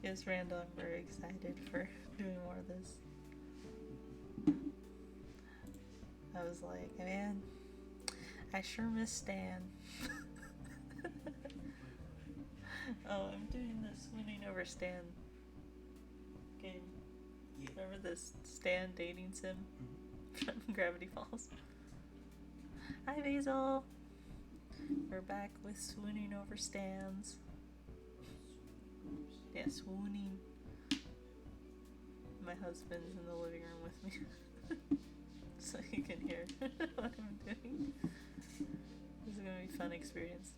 Yes, Randall, I'm very excited for doing more of this. I was like, man, I sure miss Stan. Oh, I'm doing the swooning over Stan game. Yeah. Remember this Stan dating sim from Gravity Falls? Hi, Basil. We're back with swooning over Stans. Yeah, swooning. My husband's in the living room with me. So he can hear what I'm doing. This is gonna be a fun experience.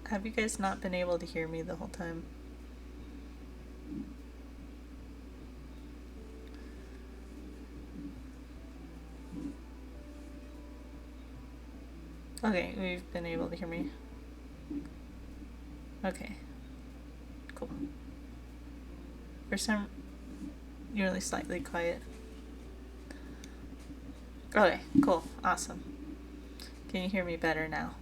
Have you guys not been able to hear me the whole time? Okay, we've been able to hear me. Okay. Cool. For some, you're only slightly quiet. Okay, cool. Awesome. Can you hear me better now?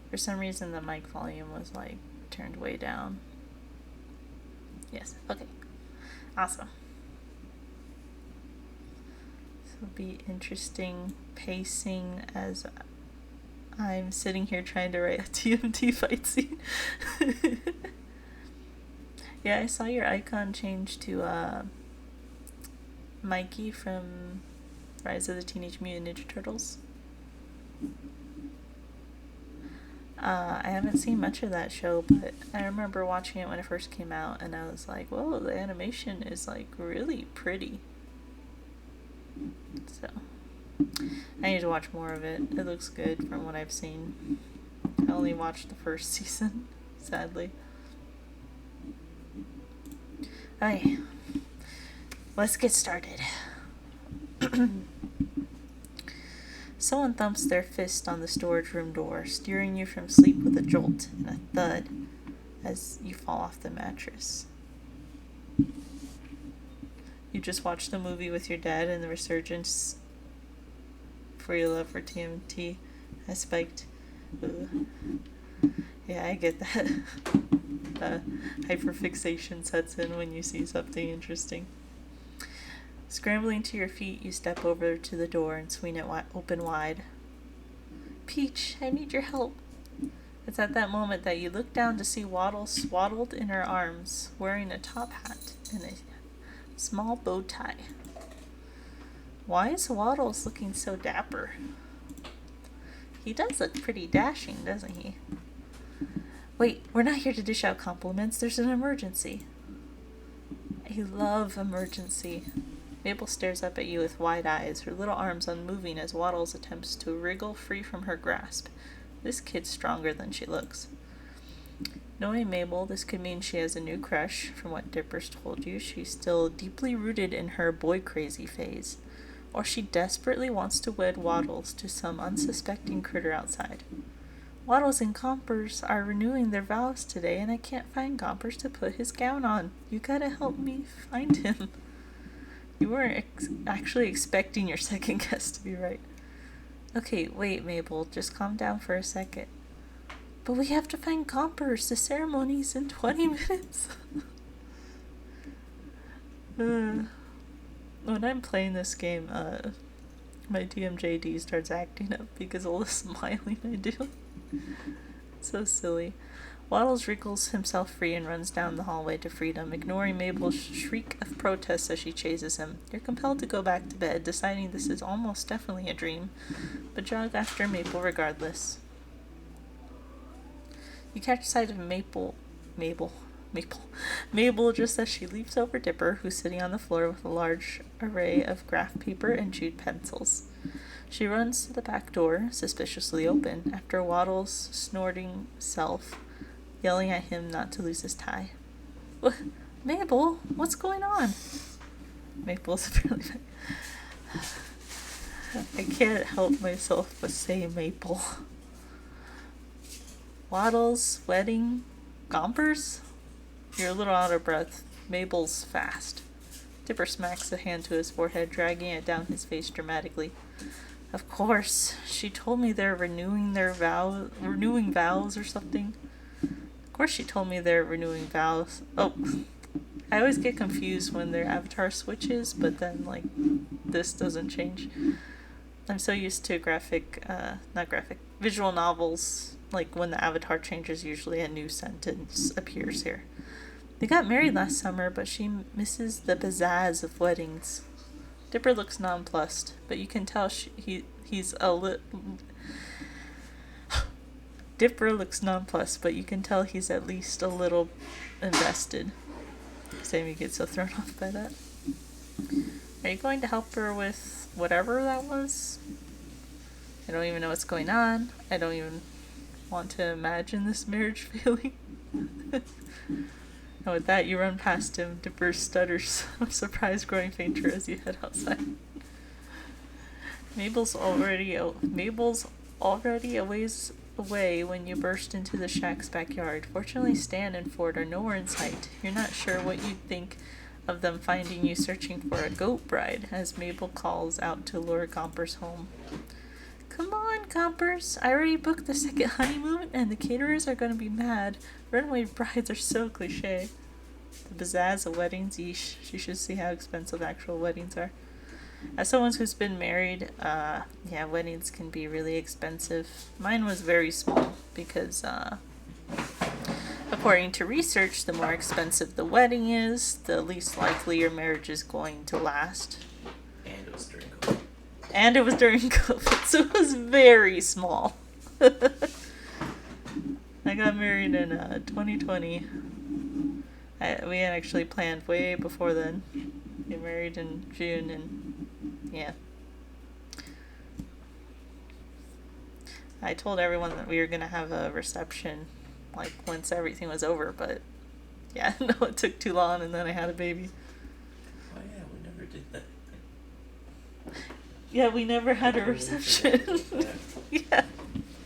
For some reason, the mic volume was like turned way down. Yes, okay. Awesome. This will be interesting pacing as I'm sitting here trying to write a TMT fight scene. Yeah, I saw your icon change to Mikey from Rise of the Teenage Mutant Ninja Turtles. I haven't seen much of that show, but I remember watching it when it first came out, and I was like, whoa, the animation is like really pretty. So, I need to watch more of it. It looks good from what I've seen. I only watched the first season, sadly. Okay, let's get started. Someone thumps their fist on the storage room door, steering you from sleep with a jolt and a thud as you fall off the mattress. You just watched the movie with your dad and the resurgence for your love for TMT has spiked. Ugh. Yeah, I get that. The hyperfixation sets in when you see something interesting. Scrambling to your feet, you step over to the door and swing it open wide. Peach, I need your help. It's at that moment that you look down to see Waddle swaddled in her arms, wearing a top hat and a small bow tie. Why is Waddles looking so dapper? He does look pretty dashing, doesn't he? Wait, we're not here to dish out compliments. There's an emergency. I love emergency. Mabel stares up at you with wide eyes, her little arms unmoving as Waddles attempts to wriggle free from her grasp. This kid's stronger than she looks. Knowing Mabel, this could mean she has a new crush. From what Dipper's told you, she's still deeply rooted in her boy-crazy phase. Or she desperately wants to wed Waddles to some unsuspecting critter outside. Waddles and Gompers are renewing their vows today, and I can't find Gompers to put his gown on. You gotta help me find him. You weren't actually expecting your second guess to be right. Okay, wait, Mabel, just calm down for a second. But we have to find Gompers. The ceremony's in 20 minutes. When I'm playing this game, my DMJD starts acting up because of all the smiling I do. So silly. Waddles wriggles himself free and runs down the hallway to freedom, ignoring Mabel's shriek of protest as she chases him. You're compelled to go back to bed, deciding this is almost definitely a dream, but jog after Mabel regardless. You catch sight of Mabel just as she leaps over Dipper, who's sitting on the floor with a large array of graph paper and chewed pencils. She runs to the back door, suspiciously open, after Waddles' snorting self, yelling at him not to lose his tie. Mabel, what's going on? Mabel's apparently... I can't help myself but say Maple. Waddles, wedding, Gompers? You're a little out of breath. Mabel's fast. Dipper smacks a hand to his forehead, dragging it down his face dramatically. Of course, she told me they're renewing vows or something. Of course, she told me they're renewing vows. Oh, I always get confused when their avatar switches, but then, like, this doesn't change. I'm so used to visual novels. Like, when the avatar changes, usually a new sentence appears here. They got married last summer, but she misses the pizzazz of weddings. Dipper looks nonplussed, but you can tell he's a little... Dipper looks nonplussed, but you can tell he's at least a little invested. Sammy gets so thrown off by that. Are you going to help her with whatever that was? I don't even know what's going on. I don't even want to imagine this marriage failing. And with that, you run past him. Dipper stutters, surprise growing fainter as you head outside. Mabel's already a ways away when you burst into the shack's backyard. Fortunately, Stan and Ford are nowhere in sight. You're not sure what you'd think of them finding you searching for a goat bride, as Mabel calls out to lure Gompers home. Come on, Gompers. I already booked the second honeymoon, and the caterers are going to be mad. Runaway brides are so cliche. The pizzazz of weddings, yeesh. You should see how expensive actual weddings are. As someone who's been married, weddings can be really expensive. Mine was very small because, according to research, the more expensive the wedding is, the least likely your marriage is going to last. And it was during COVID, so it was very small. I got married in 2020. We had actually planned way before then. We got married in June, and yeah. I told everyone that we were going to have a reception, like, once everything was over, but yeah, no, it took too long, and then I had a baby. Oh yeah, we never did that. Yeah, we never had a reception. Yeah.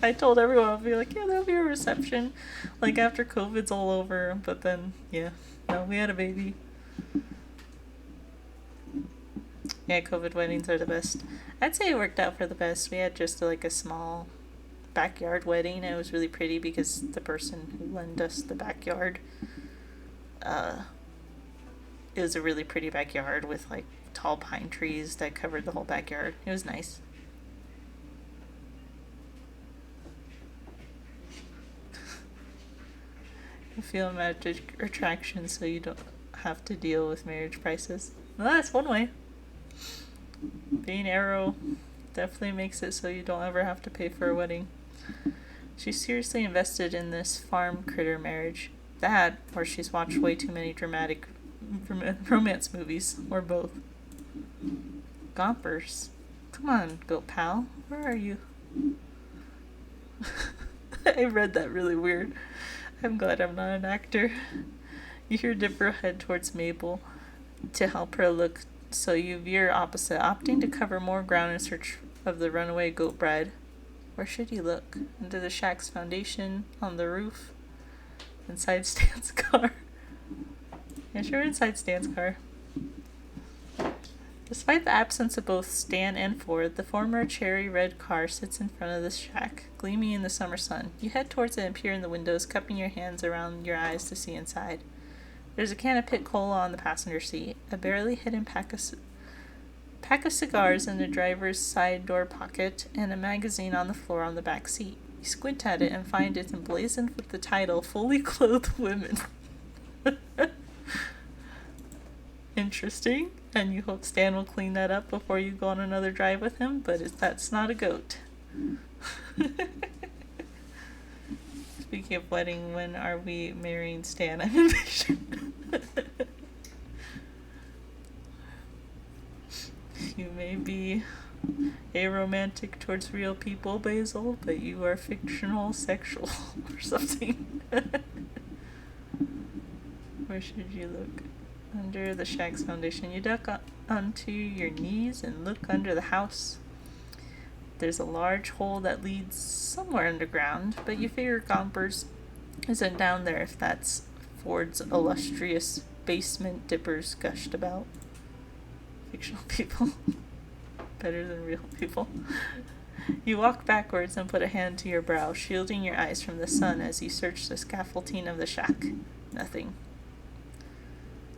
I told everyone, I'll be like, yeah, there'll be a reception, like, after COVID's all over, but then, yeah, no, we had a baby. Yeah, COVID weddings are the best. I'd say it worked out for the best. We had just, like, a small backyard wedding. It was really pretty because the person who lent us the backyard, it was a really pretty backyard with, like, tall pine trees that covered the whole backyard. It was nice. You feel magic attraction so you don't have to deal with marriage prices. Well, that's one way. Being Arrow definitely makes it so you don't ever have to pay for a wedding. She's seriously invested in this farm critter marriage. That, or she's watched way too many dramatic romance movies, or both. Gompers. Come on, goat pal. Where are you? I read that really weird. I'm glad I'm not an actor. You hear Dipper head towards Mabel to help her look, so you veer opposite, opting to cover more ground in search of the runaway goat bride. Where should you look? Under the shack's foundation, on the roof, inside Stan's car. Yeah, sure, inside Stan's car. Despite the absence of both Stan and Ford, the former cherry red car sits in front of the shack, gleaming in the summer sun. You head towards it and peer in the windows, cupping your hands around your eyes to see inside. There's a can of Pit Cola on the passenger seat, a barely hidden pack of cigars in the driver's side door pocket, and a magazine on the floor on the back seat. You squint at it and find it emblazoned with the title, Fully Clothed Women. Interesting. And you hope Stan will clean that up before you go on another drive with him, but that's not a goat. Speaking of wedding, when are we marrying Stan? I'm impatient. You may be aromantic towards real people, Basil, but you are fictional sexual or something. Where should you look? Under the shack's foundation. You duck onto your knees and look under the house. There's a large hole that leads somewhere underground, but you figure Gompers isn't down there if that's Ford's illustrious basement Dippers gushed about. Fictional people. Better than real people. You walk backwards and put a hand to your brow, shielding your eyes from the sun as you search the scaffolding of the shack. Nothing.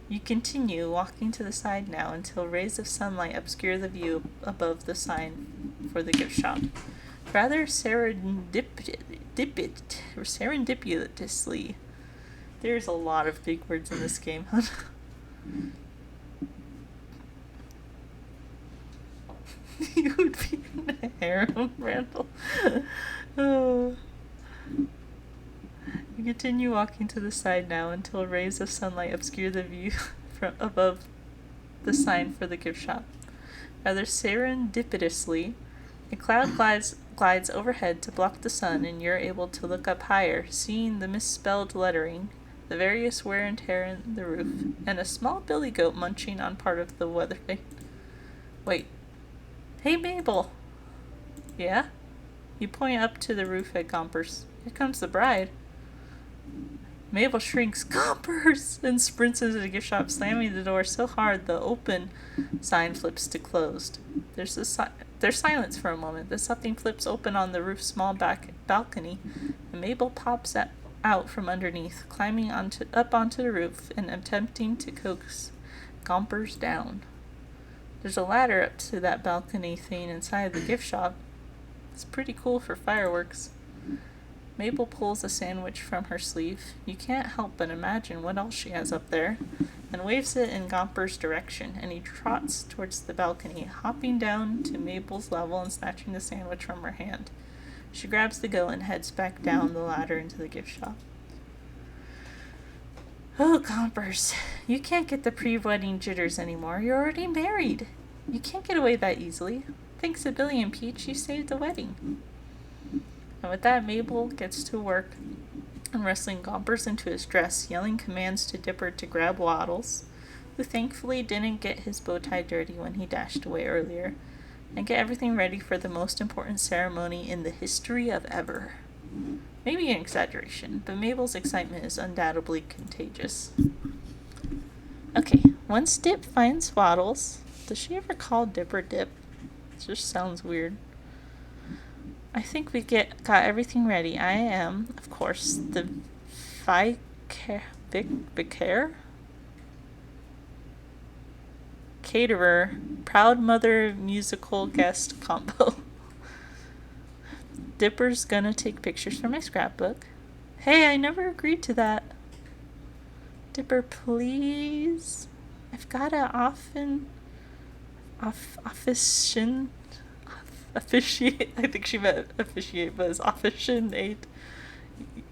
You continue, walking to the side now until rays of sunlight obscure the view above the sign for the gift shop. Rather serendipitously. There's a lot of big words in this game, huh? You would be in a harem, Randall. Oh. You continue walking to the side now until rays of sunlight obscure the view from above the sign for the gift shop. Rather serendipitously, a cloud glides overhead to block the sun, and you're able to look up higher, seeing the misspelled lettering, the various wear and tear in the roof, and a small billy goat munching on part of the weathering. Wait. Hey, Mabel! Yeah? You point up to the roof at Gompers. Here comes the bride. Mabel shrieks, "Gompers!" and sprints into the gift shop, slamming the door so hard the open sign flips to closed. There's silence for a moment. Then something flips open on the roof's small balcony, and Mabel pops out from underneath, climbing up onto the roof and attempting to coax Gompers down. There's a ladder up to that balcony thing inside the gift shop. It's pretty cool for fireworks. Mabel pulls a sandwich from her sleeve. You can't help but imagine what else she has up there, and waves it in Gomper's direction, and he trots towards the balcony, hopping down to Mabel's level and snatching the sandwich from her hand. She grabs the goat and heads back down the ladder into the gift shop. Oh, Gompers, you can't get the pre-wedding jitters anymore. You're already married. You can't get away that easily. Thanks a billion, Peach, you saved the wedding. And with that, Mabel gets to work on wrestling Gompers into his dress, yelling commands to Dipper to grab Waddles, who thankfully didn't get his bow tie dirty when he dashed away earlier, and get everything ready for the most important ceremony in the history of ever. Maybe an exaggeration, but Mabel's excitement is undoubtedly contagious. Okay, once Dip finds Waddles, does she ever call Dipper Dip? It just sounds weird. I think we got everything ready. I am, of course, the vicar? Caterer, proud mother musical guest combo. Dipper's gonna take pictures for my scrapbook. Hey, I never agreed to that. Dipper, please. I've got a officiate. I think she meant officiate, but it's officiate.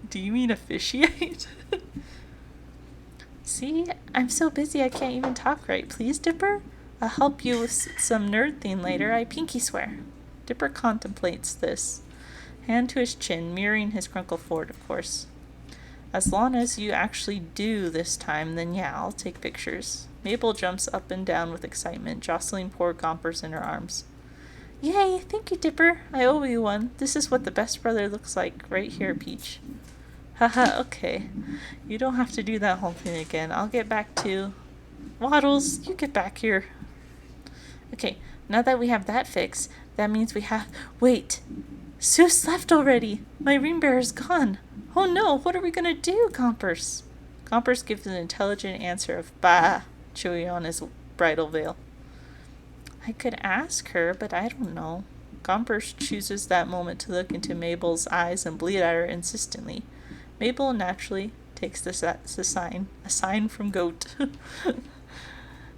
Do you mean officiate? See, I'm so busy I can't even talk right. Please, Dipper? I'll help you with some nerd thing later, I pinky swear. Dipper contemplates this, hand to his chin, mirroring his crunkle forward, of course. As long as you actually do this time, then yeah, I'll take pictures. Mabel jumps up and down with excitement, jostling poor Gompers in her arms. Yay, thank you, Dipper. I owe you one. This is what the best brother looks like, right here, Peach. Haha, okay. You don't have to do that whole thing again. I'll get back to... Waddles, you get back here. Okay, now that we have that fixed, that means we have... Wait! Seuss left already! My ring bearer's gone! Oh no, what are we gonna do, Gompers? Gompers gives an intelligent answer of bah, chewing on his bridal veil. I could ask her, but I don't know. Gompers chooses that moment to look into Mabel's eyes and bleat at her insistently. Mabel naturally takes this as a sign from Goat.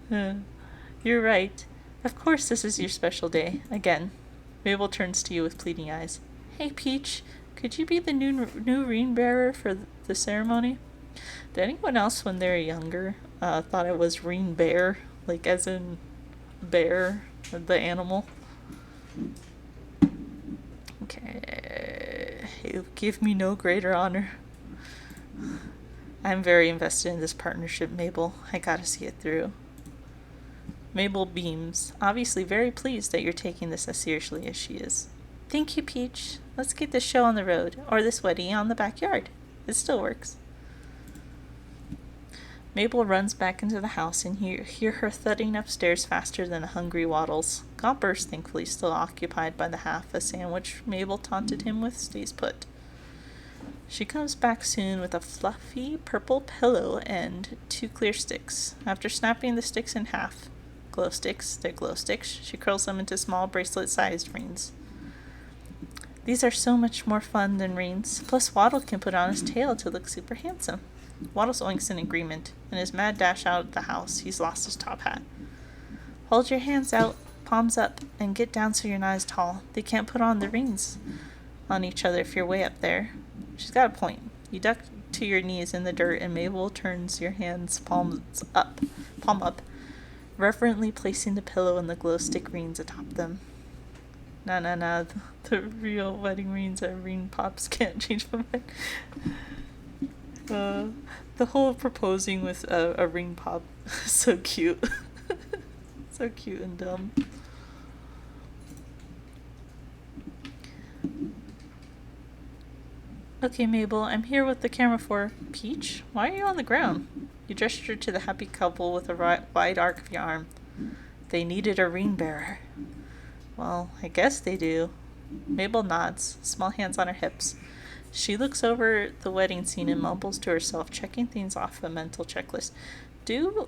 You're right. Of course this is your special day. Again. Mabel turns to you with pleading eyes. Hey, Peach, could you be the new ring bearer for the ceremony? Did anyone else when they were younger thought it was ring bear? Like as in bear, the animal? Okay. You give me no greater honor. I'm very invested in this partnership, Mabel. I gotta see it through. Mabel beams, obviously very pleased that you're taking this as seriously as she is. Thank you, Peach. Let's get this show on the road, or this wedding on the backyard. It still works. Mabel runs back into the house and hear her thudding upstairs faster than a hungry Waddles. Gompers, thankfully still occupied by the half a sandwich Mabel taunted him with, stays put. She comes back soon with a fluffy purple pillow and 2 clear sticks. After snapping the sticks in half, they're glow sticks, she curls them into small bracelet-sized rings. These are so much more fun than rings. Plus, Waddle can put on his tail to look super handsome. Waddles oinks in agreement. In his mad dash out of the house, he's lost his top hat. Hold your hands out, palms up, and get down so you're not as tall. They can't put on the rings on each other if you're way up there. She's got a point. You duck to your knees in the dirt, and Mabel turns your hands palm up, reverently placing the pillow and the glow stick rings atop them. Nah. The real wedding rings are ring pops. Can't change my mind. The whole proposing with a ring pop is so cute. So cute and dumb. Okay, Mabel, I'm here with the camera for Peach. Why are you on the ground? You gestured to the happy couple with a wide arc of your arm. They needed a ring bearer. Well, I guess they do. Mabel nods, small hands on her hips. She looks over the wedding scene and mumbles to herself, checking things off a mental checklist. Do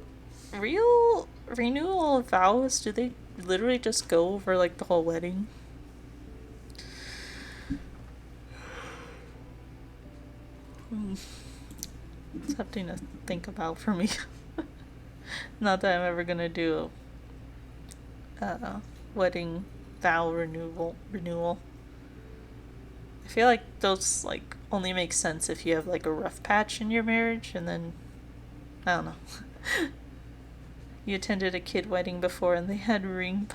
real renewal vows, do they literally just go over like the whole wedding? It's something to think about for me. Not that I'm ever gonna do a wedding vow renewal. I feel like those like only make sense if you have like a rough patch in your marriage, and then I don't know. You attended a kid wedding before and they had rings.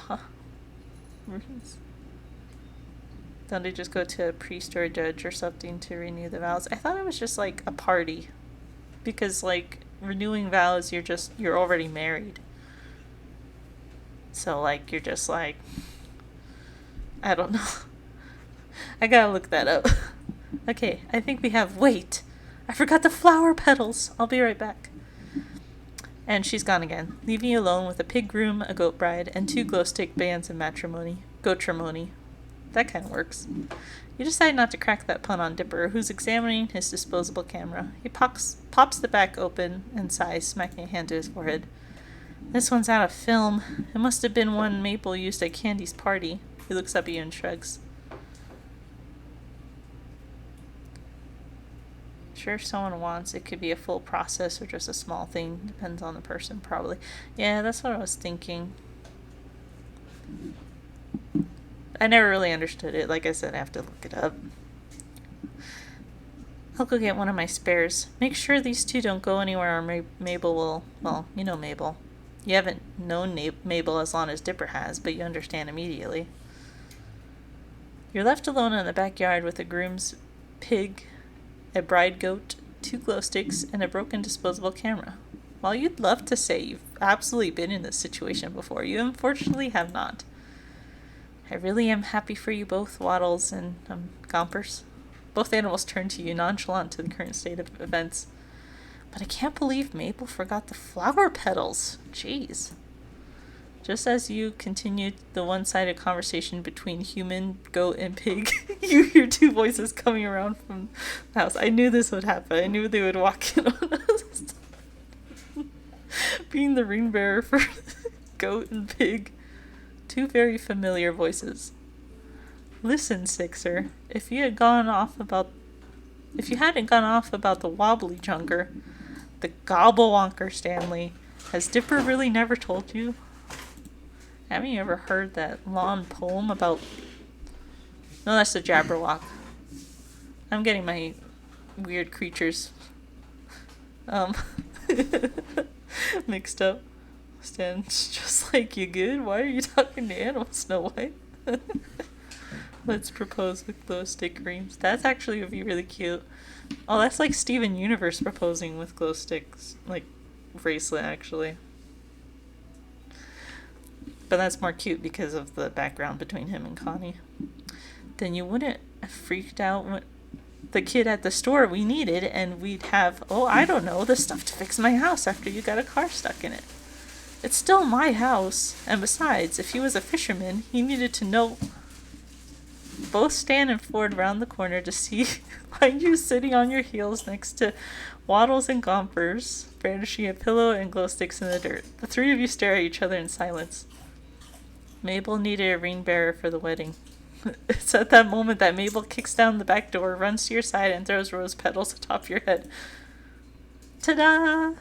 Don't they just go to a priest or a judge or something to renew the vows? I thought it was just like a party, because like renewing vows, you're already married. So like you're just like, I don't know. I gotta look that up. Okay, I think we have, wait, I forgot the flower petals. I'll be right back. And she's gone again, leaving you alone with a pig groom, a goat bride, and 2 glow stick bands of goatrimony. That kind of works. You decide not to crack that pun on Dipper, who's examining his disposable camera. He pops the back open and sighs, smacking a hand to his forehead. This one's out of film. It must have been one Maple used at Candy's party. He looks up at you and shrugs. Sure, if someone wants, it could be a full process or just a small thing. Depends on the person, probably. Yeah, that's what I was thinking. I never really understood it. Like I said, I have to look it up. I'll go get one of my spares. Make sure these 2 don't go anywhere or Mabel will... Well, you know Mabel. You haven't known Mabel as long as Dipper has, but you understand immediately. You're left alone in the backyard with a groom's pig, a bride goat, 2 glow sticks, and a broken disposable camera. While you'd love to say you've absolutely been in this situation before, you unfortunately have not. I really am happy for you both, Waddles and Gompers. Both animals turn to you, nonchalant to the current state of events. But I can't believe Mabel forgot the flower petals. Jeez. Just as you continued the one-sided conversation between human, goat, and pig, you hear 2 voices coming around from the house. I knew this would happen. I knew they would walk in on us. Being the ring bearer for goat and pig. 2 very familiar voices. Listen, Sixer, if you hadn't gone off about the wobbly junker, the gobblewonker Stanley, has Dipper really never told you? Haven't you ever heard that long poem about... No, that's the Jabberwock. I'm getting my weird creatures mixed up. Stan's just like, you good? Why are you talking to animals, Snow White? Let's propose with glow stick rings. That's actually would be really cute. Oh, that's like Steven Universe proposing with glow sticks, like bracelet actually. But that's more cute because of the background between him and Connie. Then you wouldn't have freaked out the kid at the store we needed, and we'd have, oh, I don't know, the stuff to fix my house after you got a car stuck in it. It's still my house, and besides, if he was a fisherman, he needed to know. Both Stan and Ford round the corner to see find you sitting on your heels next to Waddles and Gompers, brandishing a pillow and glow sticks in the dirt. The three of you stare at each other in silence. Mabel needed a ring bearer for the wedding. It's at that moment that Mabel kicks down the back door, runs to your side, and throws rose petals atop your head. Ta-da!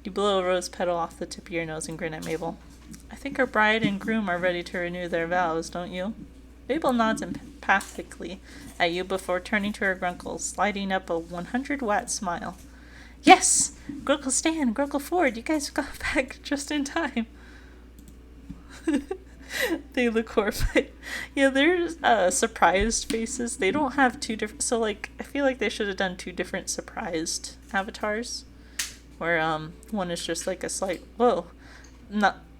You blow a rose petal off the tip of your nose and grin at Mabel. I think our bride and groom are ready to renew their vows, don't you? Mabel nods empathically at you before turning to her grunkles, lighting up a 100-watt smile. Yes! Grunkle Stan, Grunkle Ford, you guys got back just in time. They look horrified. Yeah, there's surprised faces. They don't have two different... So, like, I feel like they should have done two different surprised avatars. Where, one is just like a slight, whoa.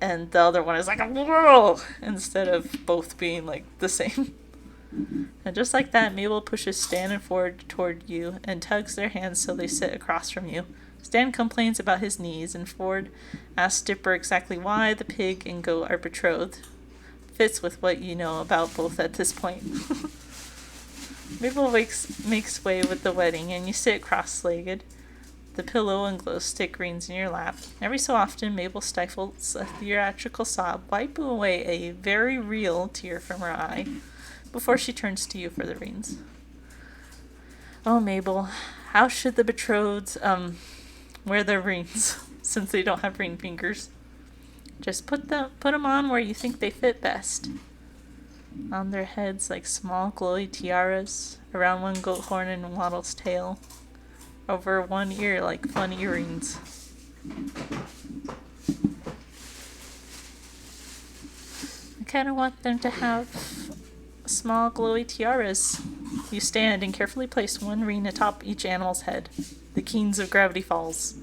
And the other one is like a whoa! Instead of both being, like, the same. And just like that, Mabel pushes Stan and Ford toward you and tugs their hands so they sit across from you. Stan complains about his knees, and Ford asks Dipper exactly why the pig and goat are betrothed. Fits with what you know about both at this point. Mabel makes way with the wedding, and you sit cross-legged, the pillow and glow stick rings in your lap. Every so often, Mabel stifles a theatrical sob, wiping away a very real tear from her eye, before she turns to you for the rings. Oh, Mabel, how should the betrothed, wear their rings, since they don't have ring fingers? Just put them on where you think they fit best. On their heads like small glowy tiaras, around one goat horn and Waddle's tail, over one ear like fun earrings. I kind of want them to have small glowy tiaras. You stand and carefully place one ring atop each animal's head. The Keens of Gravity Falls.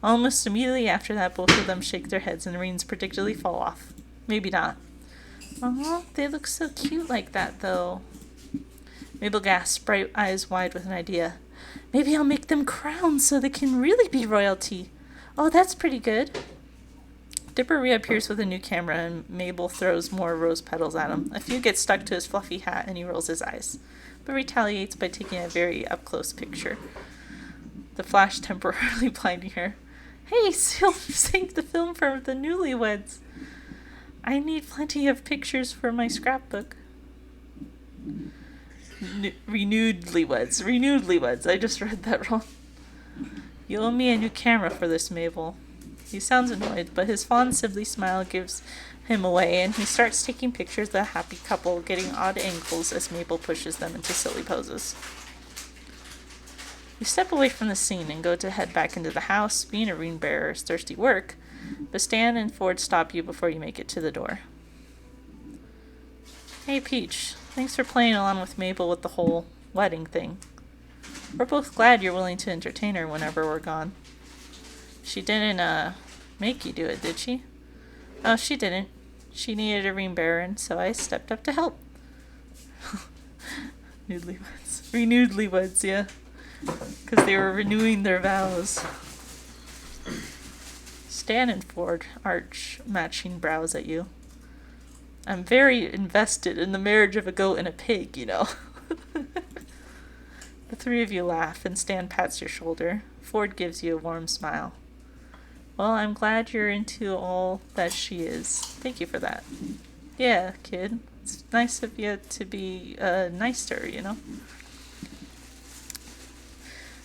Almost immediately after that, both of them shake their heads and the rings predictably fall off. Maybe not. Oh, they look so cute like that, though. Mabel gasps, bright eyes wide with an idea. Maybe I'll make them crowns so they can really be royalty. Oh, that's pretty good. Dipper reappears with a new camera, and Mabel throws more rose petals at him. A few get stuck to his fluffy hat, and he rolls his eyes, but retaliates by taking a very up-close picture. The flash temporarily blinding her. Hey, save the film for the newlyweds. I need plenty of pictures for my scrapbook. Renewedlyweds. I just read that wrong. You owe me a new camera for this, Mabel. He sounds annoyed, but his fond sibling smile gives him away, and he starts taking pictures of the happy couple, getting odd angles as Mabel pushes them into silly poses. You step away from the scene and go to head back into the house. Being a ring bearer is thirsty work, but Stan and Ford stop you before you make it to the door. Hey, Peach. Thanks for playing along with Mabel with the whole wedding thing. We're both glad you're willing to entertain her whenever we're gone. She didn't, make you do it, did she? Oh, she didn't. She needed a ring bearer, and so I stepped up to help. Renewedlyweds, yeah. Because they were renewing their vows. Stan and Ford arch matching brows at you. I'm very invested in the marriage of a goat and a pig, you know. The three of you laugh, and Stan pats your shoulder. Ford gives you a warm smile. Well, I'm glad you're into all that she is. Thank you for that. Yeah, kid. It's nice of you to be nice to her, you know?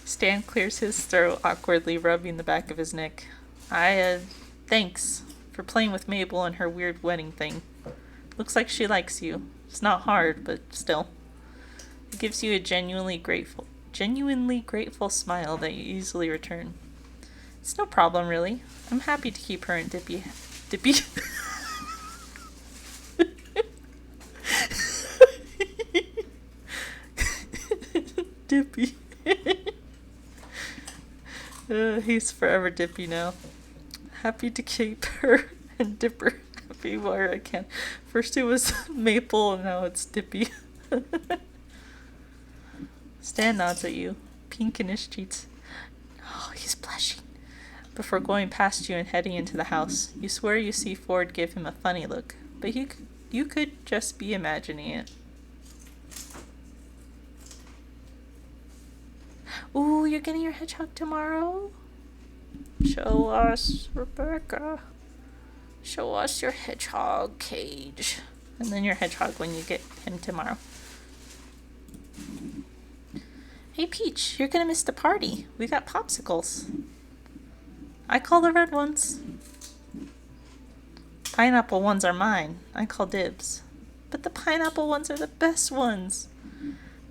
Stan clears his throat awkwardly, rubbing the back of his neck. Thanks for playing with Mabel and her weird wedding thing. Looks like she likes you. It's not hard, but still. It gives you a genuinely grateful smile that you easily return. It's no problem, really. I'm happy to keep her and Dippy. Dippy. He's forever Dippy now. Happy to keep her and Dipper Beware, I can't. First it was Maple, and now it's Dippy. Stan nods at you, pink in his cheeks. Oh, he's blushing. Before going past you and heading into the house, you swear you see Ford give him a funny look, but you could just be imagining it. Ooh, you're getting your hedgehog tomorrow? Show us, Rebecca. Show us your hedgehog cage. And then your hedgehog when you get him tomorrow. Hey, Peach, you're gonna miss the party. We got popsicles. I call the red ones. Pineapple ones are mine. I call dibs. But the pineapple ones are the best ones.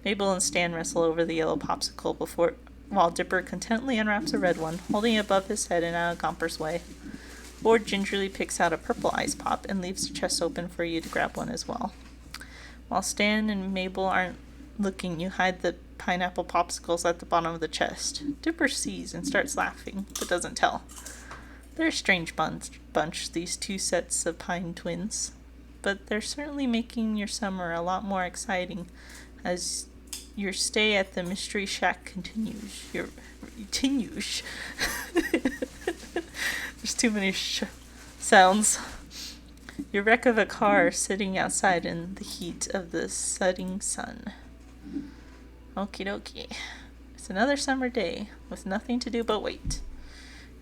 Mabel and Stan wrestle over the yellow popsicle while Dipper contentedly unwraps a red one, holding it above his head and out of Gomper's way. Ford gingerly picks out a purple ice pop and leaves the chest open for you to grab one as well. While Stan and Mabel aren't looking, you hide the pineapple popsicles at the bottom of the chest. Dipper sees and starts laughing, but doesn't tell. They're a strange bunch, these two sets of pine twins. But they're certainly making your summer a lot more exciting as your stay at the Mystery Shack continues. There's too many sounds. Your wreck of a car sitting outside in the heat of the setting sun. Okie dokie. It's another summer day with nothing to do but wait.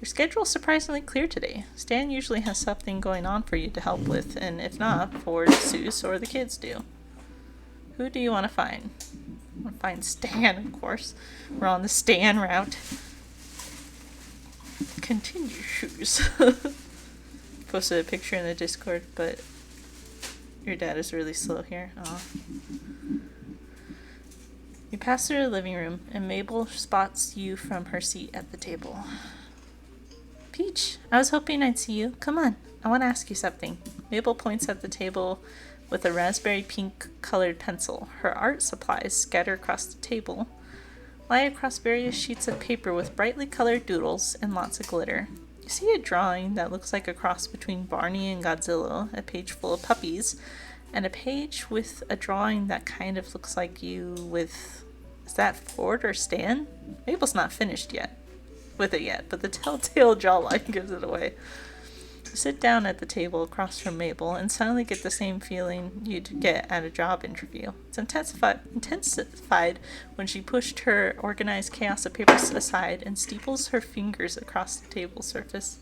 Your schedule's surprisingly clear today. Stan usually has something going on for you to help with, and if not, Ford, Seuss, or the kids do. Who do you want to find? I want to find Stan, of course. We're on the Stan route. Continues. Posted a picture in the Discord, but your dad is really slow here. Aw. You pass through the living room, and Mabel spots you from her seat at the table. Peach, I was hoping I'd see you. Come on, I want to ask you something. Mabel points at the table with a raspberry pink colored pencil. Her art supplies scattered across the table lie across various sheets of paper with brightly colored doodles and lots of glitter. You see a drawing that looks like a cross between Barney and Godzilla, a page full of puppies, and a page with a drawing that kind of looks like you with... Is that Ford or Stan? Mabel's not finished with it yet, but the telltale jawline gives it away. You sit down at the table across from Mabel and suddenly get the same feeling you'd get at a job interview. It's intensified when she pushed her organized chaos of papers aside and steeples her fingers across the table surface.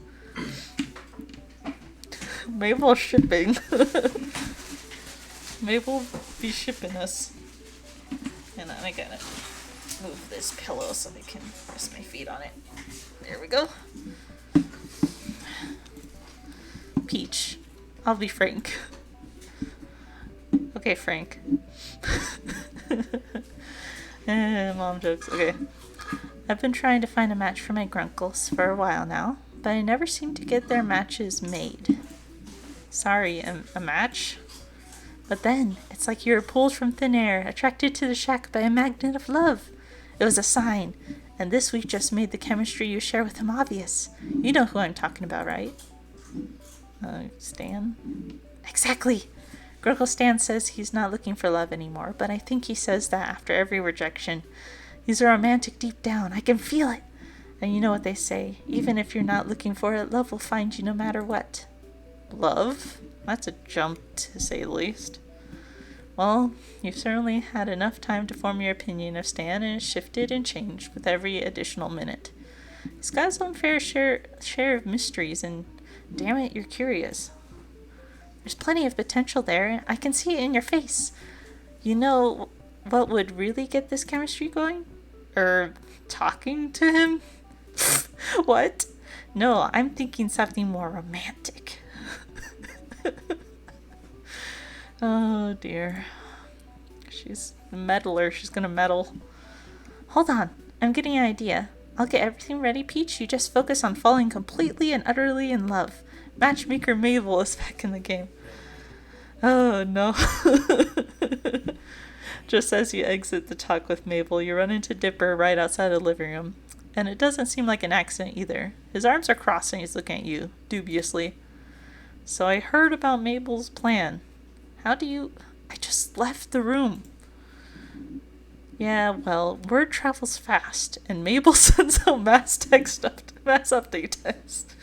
Mabel shipping. Mabel be shipping us. And I gotta move this pillow so I can rest my feet on it. There we go. Peach, I'll be Frank. Okay, Frank. Mom jokes. Okay. I've been trying to find a match for my grunkles for a while now, but I never seem to get their matches made. Sorry, a match? But then, it's like you were pulled from thin air, attracted to the shack by a magnet of love. It was a sign, and this week just made the chemistry you share with him obvious. You know who I'm talking about, right? Stan? Exactly! Grunkle Stan says he's not looking for love anymore, but I think he says that after every rejection. He's a romantic deep down. I can feel it! And you know what they say, even if you're not looking for it, love will find you no matter what. Love? That's a jump, to say the least. Well, you've certainly had enough time to form your opinion of Stan, and it's shifted and changed with every additional minute. He's got his own fair share of mysteries, and damn it, you're curious. There's plenty of potential there. I can see it in your face. You know what would really get this chemistry going? Talking to him? What? No, I'm thinking something more romantic. Oh dear. She's a meddler. She's gonna meddle. Hold on. I'm getting an idea. I'll get everything ready, Peach. You just focus on falling completely and utterly in love. Matchmaker Mabel is back in the game. Oh no. Just as you exit the talk with Mabel, you run into Dipper right outside the living room. And it doesn't seem like an accident either. His arms are crossed and he's looking at you, dubiously. So I heard about Mabel's plan. How do you... I just left the room. Yeah, well, word travels fast, and Mabel sends out mass update text.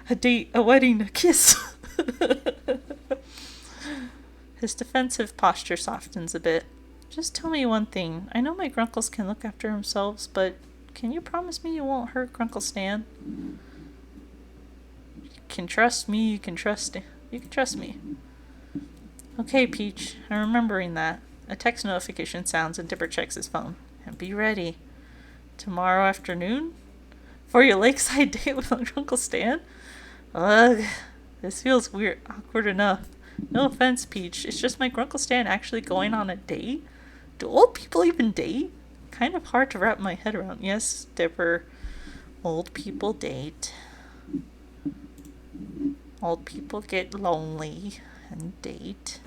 A date, a wedding, a kiss. His defensive posture softens a bit. Just tell me one thing. I know my grunkles can look after themselves, but can you promise me you won't hurt Grunkle Stan? You can trust me, you can trust me. Okay, Peach, I'm remembering that. A text notification sounds and Dipper checks his phone. And be ready. Tomorrow afternoon? For your lakeside date with Uncle Stan? Ugh, this feels weird, awkward enough. No offense, Peach, it's just my Grunkle Stan actually going on a date? Do old people even date? Kind of hard to wrap my head around. Yes, Dipper, old people date. Old people get lonely and date.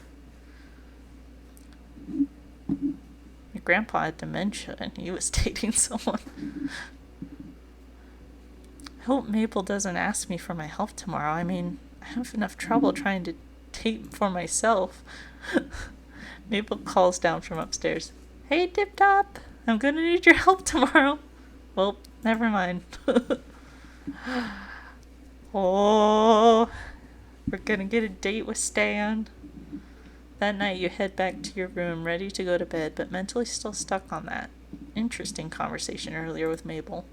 My grandpa had dementia and he was dating someone. I hope Mabel doesn't ask me for my help tomorrow. I mean, I have enough trouble trying to date for myself. Mabel calls down from upstairs. Hey, Tip Top, I'm gonna need your help tomorrow. Well, never mind. Oh, we're gonna get a date with Stan. That night you head back to your room ready to go to bed, but mentally still stuck on that interesting conversation earlier with Mabel.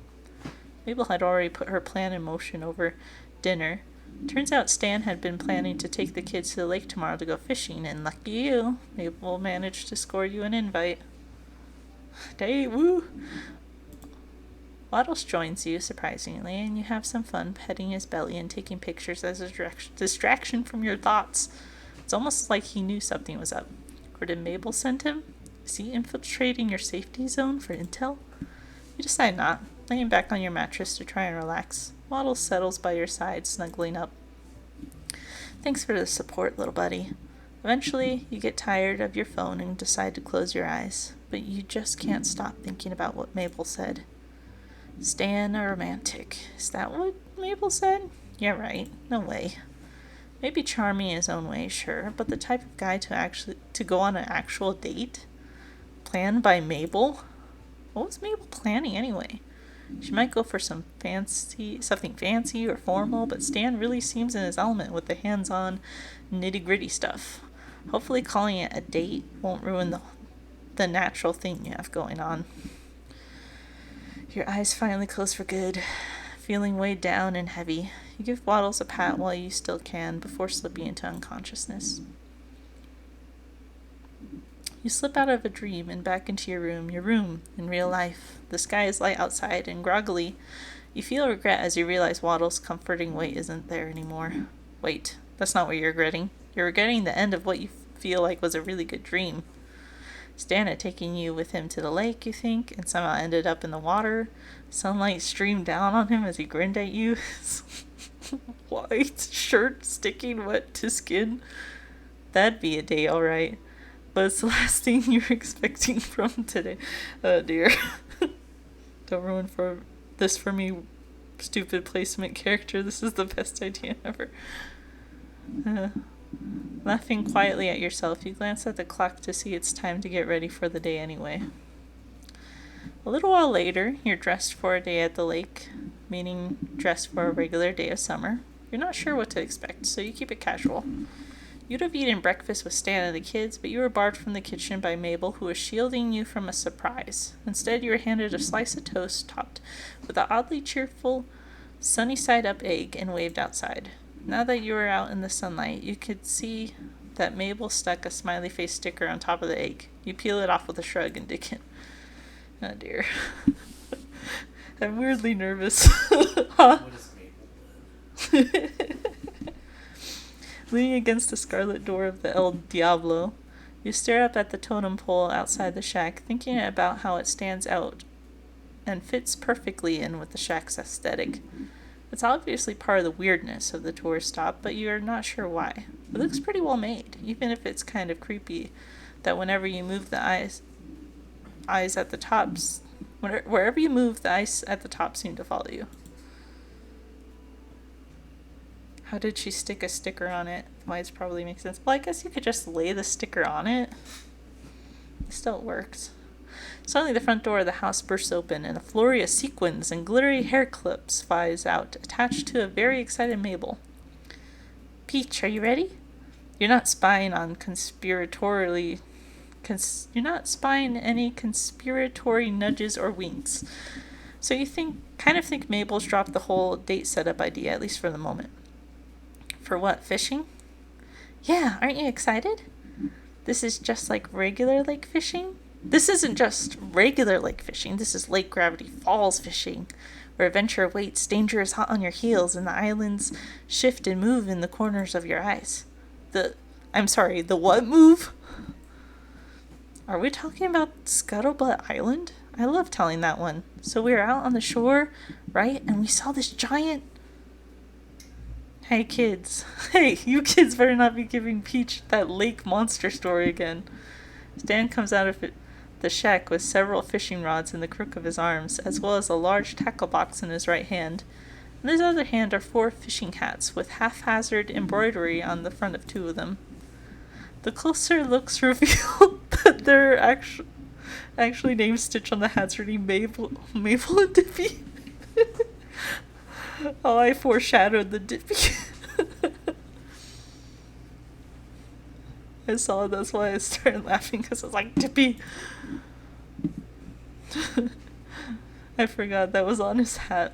Mabel had already put her plan in motion over dinner. Turns out Stan had been planning to take the kids to the lake tomorrow to go fishing, and lucky you, Mabel managed to score you an invite. Date, woo! Waddles joins you, surprisingly, and you have some fun petting his belly and taking pictures as a distraction from your thoughts. It's almost like he knew something was up. Or did Mabel send him? Is he infiltrating your safety zone for intel? You decide not, laying back on your mattress to try and relax. Waddles settles by your side, snuggling up. Thanks for the support, little buddy. Eventually, you get tired of your phone and decide to close your eyes, but you just can't stop thinking about what Mabel said. Stan a romantic. Is that what Mabel said? Yeah, right. No way. Maybe charming in his own way, sure, but the type of guy to go on an actual date? Planned by Mabel? What was Mabel planning anyway? She might go for something fancy or formal, but Stan really seems in his element with the hands-on, nitty-gritty stuff. Hopefully calling it a date won't ruin the natural thing you have going on. Your eyes finally close for good, feeling weighed down and heavy. You give Waddles a pat while you still can before slipping into unconsciousness. You slip out of a dream and back into your room in real life. The sky is light outside, and groggily, you feel regret as you realize Waddles' comforting weight isn't there anymore. Wait, that's not what you're regretting. You're regretting the end of what you feel like was a really good dream. Stan had taken you with him to the lake, you think, and somehow ended up in the water. Sunlight streamed down on him as he grinned at you. White shirt sticking wet to skin. That'd be a day, alright. But it's the last thing you're expecting from today. Oh dear. Don't ruin this for me, stupid placement character. This is the best idea ever. Laughing quietly at yourself, you glance at the clock to see it's time to get ready for the day anyway. A little while later, you're dressed for a day at the lake, meaning dressed for a regular day of summer. You're not sure what to expect, so you keep it casual. You'd have eaten breakfast with Stan and the kids, but you were barred from the kitchen by Mabel, who was shielding you from a surprise. Instead, you were handed a slice of toast topped with an oddly cheerful, sunny-side-up egg and waved outside. Now that you were out in the sunlight, you could see that Mabel stuck a smiley face sticker on top of the egg. You peel it off with a shrug and dig in. Oh dear. I'm weirdly nervous. Huh? What is Mabel? Leaning against the scarlet door of the El Diablo, you stare up at the totem pole outside the shack, thinking about how it stands out and fits perfectly in with the shack's aesthetic. It's obviously part of the weirdness of the tourist stop, but you're not sure why. It looks pretty well made, even if it's kind of creepy that whenever you move the eyes at the tops, wherever you move, the eyes at the top seem to follow you. How did she stick a sticker on it? Why it probably makes sense. Well, I guess you could just lay the sticker on it. It still works. Suddenly the front door of the house bursts open, and a flurry of sequins and glittery hair clips flies out, attached to a very excited Mabel. Peach, are you ready? You're not spying on you're not spying any conspiratory nudges or winks. So you kind of think Mabel's dropped the whole date setup idea, at least for the moment. For what, fishing? Yeah, aren't you excited? This is just like regular lake fishing? This isn't just regular lake fishing. This is Lake Gravity Falls fishing, where adventure awaits, danger is hot on your heels, and the islands shift and move in the corners of your eyes. The what move? Are we talking about Scuttlebutt Island? I love telling that one. So we were out on the shore, right? And we saw this giant... Hey, kids. Hey, you kids better not be giving Peach that lake monster story again. Stan comes out of the shack with several fishing rods in the crook of his arms, as well as a large tackle box in his right hand. In his other hand are 4 fishing hats, with haphazard embroidery on the front of 2 of them. The closer looks reveal that they're actually named stitched on the hats reading Mabel and Dippy. Oh, I foreshadowed the Dippy. I saw it, that's why I started laughing, because I was like, Dippy. I forgot that was on his hat.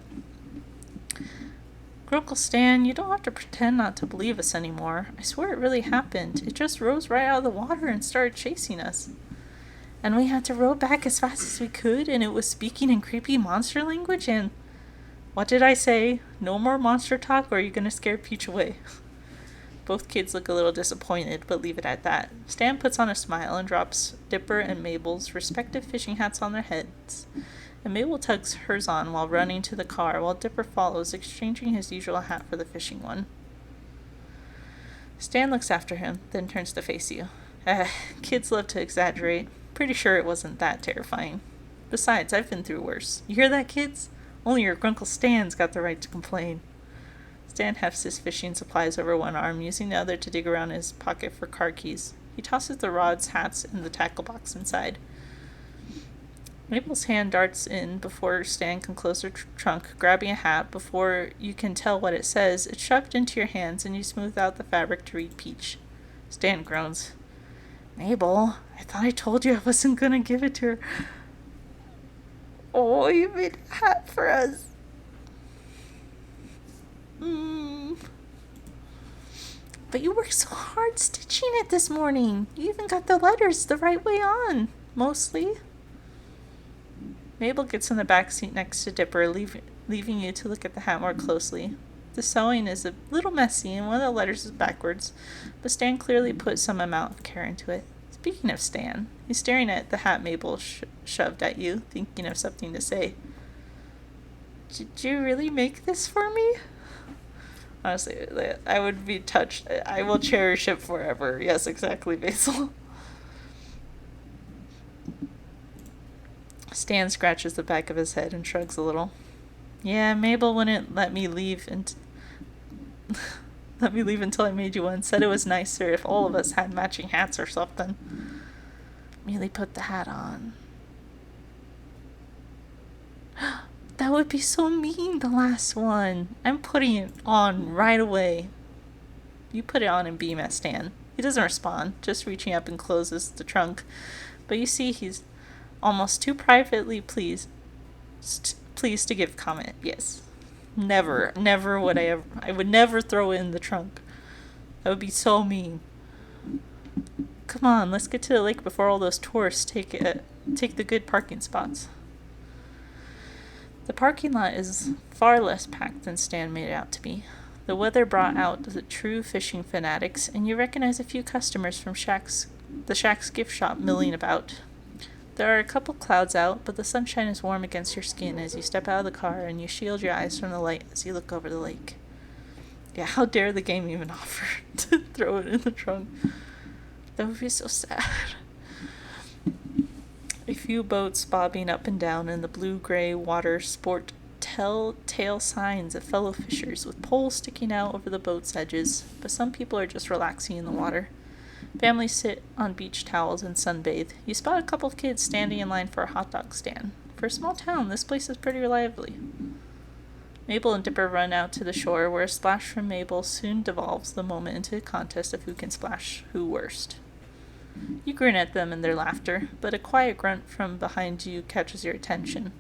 Grunkle Stan, you don't have to pretend not to believe us anymore. I swear it really happened. It just rose right out of the water and started chasing us. And we had to row back as fast as we could, and it was speaking in creepy monster language, and... What did I say? No more monster talk, or are you going to scare Peach away? Both kids look a little disappointed, but leave it at that. Stan puts on a smile and drops Dipper and Mabel's respective fishing hats on their heads. And Mabel tugs hers on while running to the car, while Dipper follows, exchanging his usual hat for the fishing one. Stan looks after him, then turns to face you. Kids love to exaggerate. Pretty sure it wasn't that terrifying. Besides, I've been through worse. You hear that, kids? Only your Grunkle Stan's got the right to complain. Stan hefts his fishing supplies over one arm, using the other to dig around his pocket for car keys. He tosses the rods, hats, and the tackle box inside. Mabel's hand darts in before Stan can close her trunk, grabbing a hat. Before you can tell what it says, it's shoved into your hands, and you smooth out the fabric to read Peach. Stan groans. Mabel, I thought I told you I wasn't gonna give it to her. Oh, you made a hat for us. But you worked so hard stitching it this morning. You even got the letters the right way on, mostly. Mabel gets in the back seat next to Dipper, leaving you to look at the hat more closely. The sewing is a little messy, and one of the letters is backwards, but Stan clearly put some amount of care into it. Speaking of Stan, he's staring at the hat Mabel shoved at you, thinking of something to say. Did you really make this for me? Honestly, I would be touched. I will cherish it forever. Yes, exactly, Basil. Stan scratches the back of his head and shrugs a little. Yeah, Mabel wouldn't let me leave until I made you one. Said it was nicer if all of us had matching hats or something. Merely put the hat on. That would be so mean, the last one. I'm putting it on right away. You put it on and beam at Stan. He doesn't respond, just reaching up and closes the trunk. But you see he's almost too privately pleased to give comment. Yes. Never would I would never throw it in the trunk. That would be so mean. Come on, let's get to the lake before all those tourists take the good parking spots. The parking lot is far less packed than Stan made it out to be. The weather brought out the true fishing fanatics, and you recognize a few customers from the shack's gift shop milling about. There are a couple clouds out, but the sunshine is warm against your skin as you step out of the car and you shield your eyes from the light as you look over the lake. Yeah, how dare the game even offer to throw it in the trunk? That would be so sad. A few boats bobbing up and down in the blue-gray water sport telltale signs of fellow fishers with poles sticking out over the boat's edges, but some people are just relaxing in the water. Families sit on beach towels and sunbathe. You spot a couple of kids standing in line for a hot dog stand. For a small town, this place is pretty lively. Mabel and Dipper run out to the shore, where a splash from Mabel soon devolves the moment into a contest of who can splash who worst. You grin at them and their laughter, but a quiet grunt from behind you catches your attention.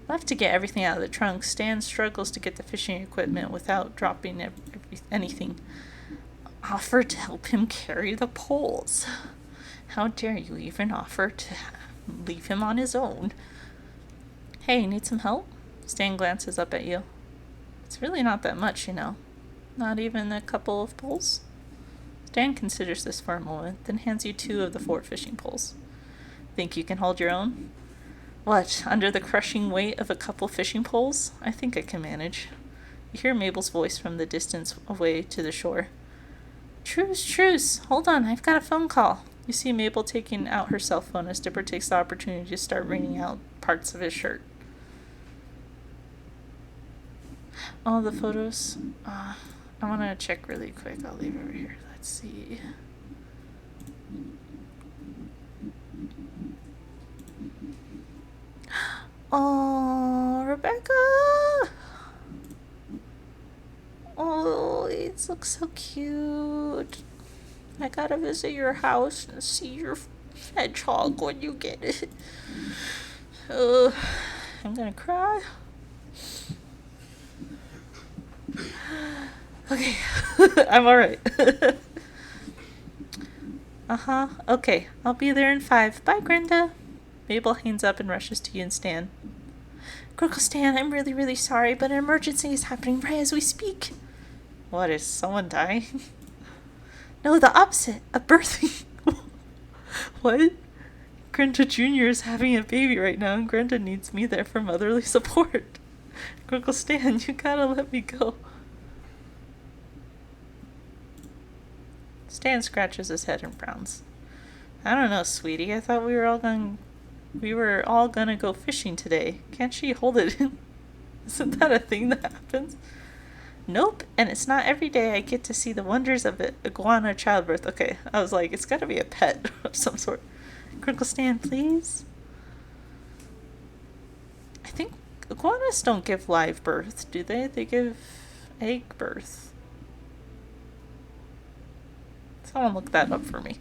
Left to get everything out of the trunk, Stan struggles to get the fishing equipment without dropping anything. Offer to help him carry the poles. How dare you even offer to leave him on his own? Hey, need some help? Stan glances up at you. It's really not that much, you know. Not even a couple of poles? Stan considers this for a moment, then hands you 2 of the 4 fishing poles. Think you can hold your own? What, under the crushing weight of a couple fishing poles? I think I can manage. You hear Mabel's voice from the distance away to the shore. Truce. Hold on, I've got a phone call. You see Mabel taking out her cell phone as Dipper takes the opportunity to start wringing out parts of his shirt. All the photos. I want to check really quick. I'll leave it over here. Let's see. Oh, Rebecca! Oh, it looks so cute. I gotta visit your house and see your hedgehog when you get it. I'm gonna cry. Okay, I'm alright. Okay, I'll be there in 5. Bye, Grenda. Mabel hangs up and rushes to you and Stan. Grunkle Stan, I'm really, really sorry, but an emergency is happening right as we speak. What, is someone dying? No, the opposite. A birthing. What? Grenda Jr. is having a baby right now, and Grenda needs me there for motherly support. Grunkle Stan, you gotta let me go. Stan scratches his head and frowns. I don't know, sweetie. I thought we were all gonna go fishing today. Can't she hold it in? Isn't that a thing that happens? Nope, and it's not every day I get to see the wonders of iguana childbirth. Okay, I was like, it's gotta be a pet of some sort. Crinkle Stan, please? I think iguanas don't give live birth, do they? They give egg birth. Someone look that up for me.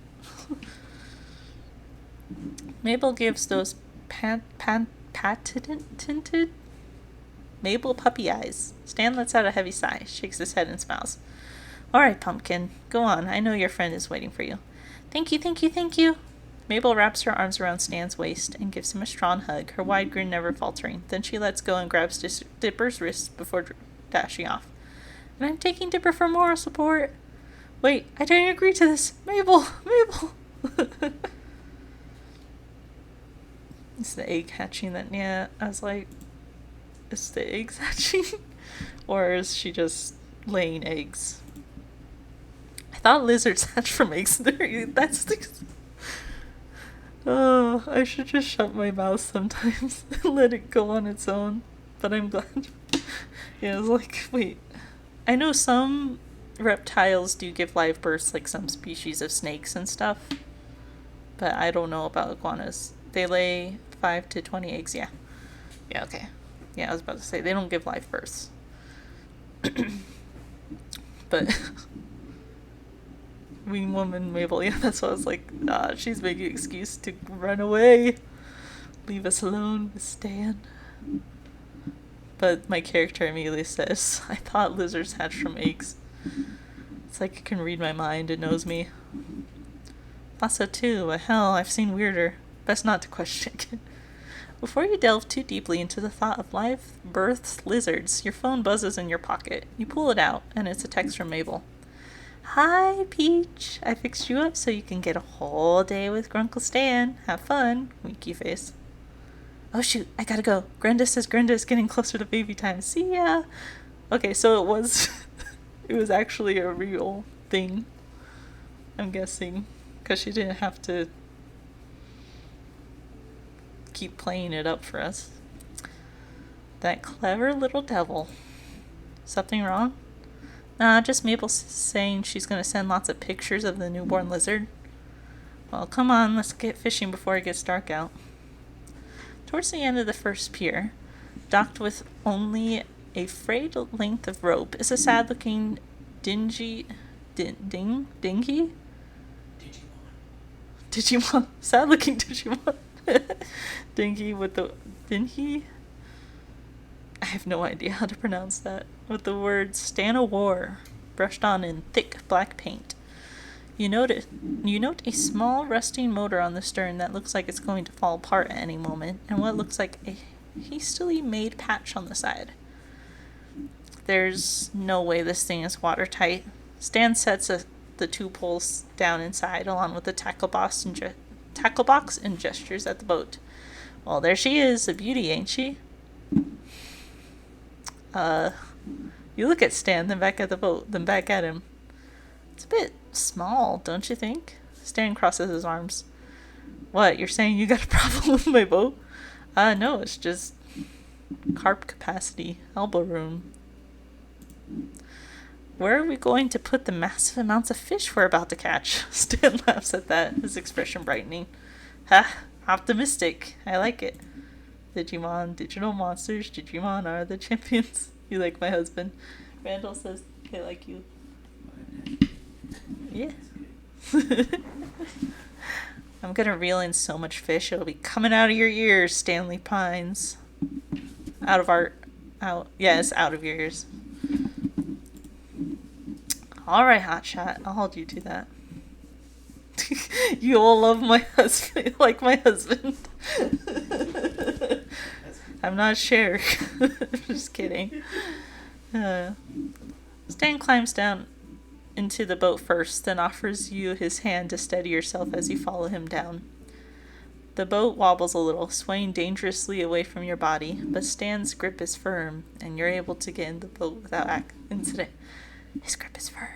Mabel gives those patented Mabel puppy eyes. Stan lets out a heavy sigh, shakes his head and smiles. All right, Pumpkin, go on. I know your friend is waiting for you. Thank you. Mabel wraps her arms around Stan's waist and gives him a strong hug, her wide grin never faltering. Then she lets go and grabs Dipper's wrist before dashing off. And I'm taking Dipper for moral support. Wait, I didn't agree to this. Mabel! It's the egg hatching that, yeah, I was like, is the eggs hatching? Or is she just laying eggs? I thought lizards hatch from eggs. That's the... Oh, I should just shut my mouth sometimes and let it go on its own. But I'm glad. Yeah, I was like, wait. I know some reptiles do give live births, like some species of snakes and stuff. But I don't know about iguanas. They lay 5 to 20 eggs, yeah. Yeah, okay. Yeah, I was about to say, they don't give live births. But... Wing woman Mabel, yeah, that's what I was like, she's making an excuse to run away. Leave us alone with Stan. But my character immediately says, I thought lizards hatch from eggs. It's like it can read my mind, it knows me. Thought so too, but hell, I've seen weirder. Best not to question it. Before you delve too deeply into the thought of live birth lizards, your phone buzzes in your pocket. You pull it out, and it's a text from Mabel. Hi, Peach. I fixed you up so you can get a whole day with Grunkle Stan. Have fun. Winky face. Oh shoot, I gotta go. Grenda says Grenda is getting closer to baby time. See ya. Okay, so it was actually a real thing, I'm guessing, because she didn't have to keep playing it up for us. That clever little devil. Something wrong? Nah, just Mabel saying she's going to send lots of pictures of the newborn lizard. Well, come on, let's get fishing before it gets dark out. Towards the end of the first pier, docked with only a frayed length of rope, is a sad-looking dinghy? Digimon. Sad-looking Digimon. Dinghy with the... Dinghy? I have no idea how to pronounce that. With the words Stan of War brushed on in thick black paint. You note a small rusting motor on the stern that looks like it's going to fall apart at any moment, and what looks like a hastily made patch on the side. There's no way this thing is watertight. Stan sets the two poles down inside, along with the tackle box and gestures at the boat. Well, there she is, a beauty, ain't she? You look at Stan, then back at the boat, then back at him. It's a bit small, don't you think? Stan crosses his arms. What, you're saying you got a problem with my boat? No, it's just carp capacity, elbow room. Where are we going to put the massive amounts of fish we're about to catch? Stan laughs at that, his expression brightening. Ha, optimistic. I like it. Digimon, digital monsters, Digimon are the champions. You like my husband. Randall says they like you. Yeah. I'm gonna reel in so much fish, it'll be coming out of your ears, Stanley pines. Out of your ears. Alright, hotshot, I'll hold you to that. You all love my husband, like my husband. I'm not sure. Just kidding. Stan climbs down into the boat first, then offers you his hand to steady yourself as you follow him down. The boat wobbles a little, swaying dangerously away from your body, but Stan's grip is firm, and you're able to get in the boat without incident. His grip is firm.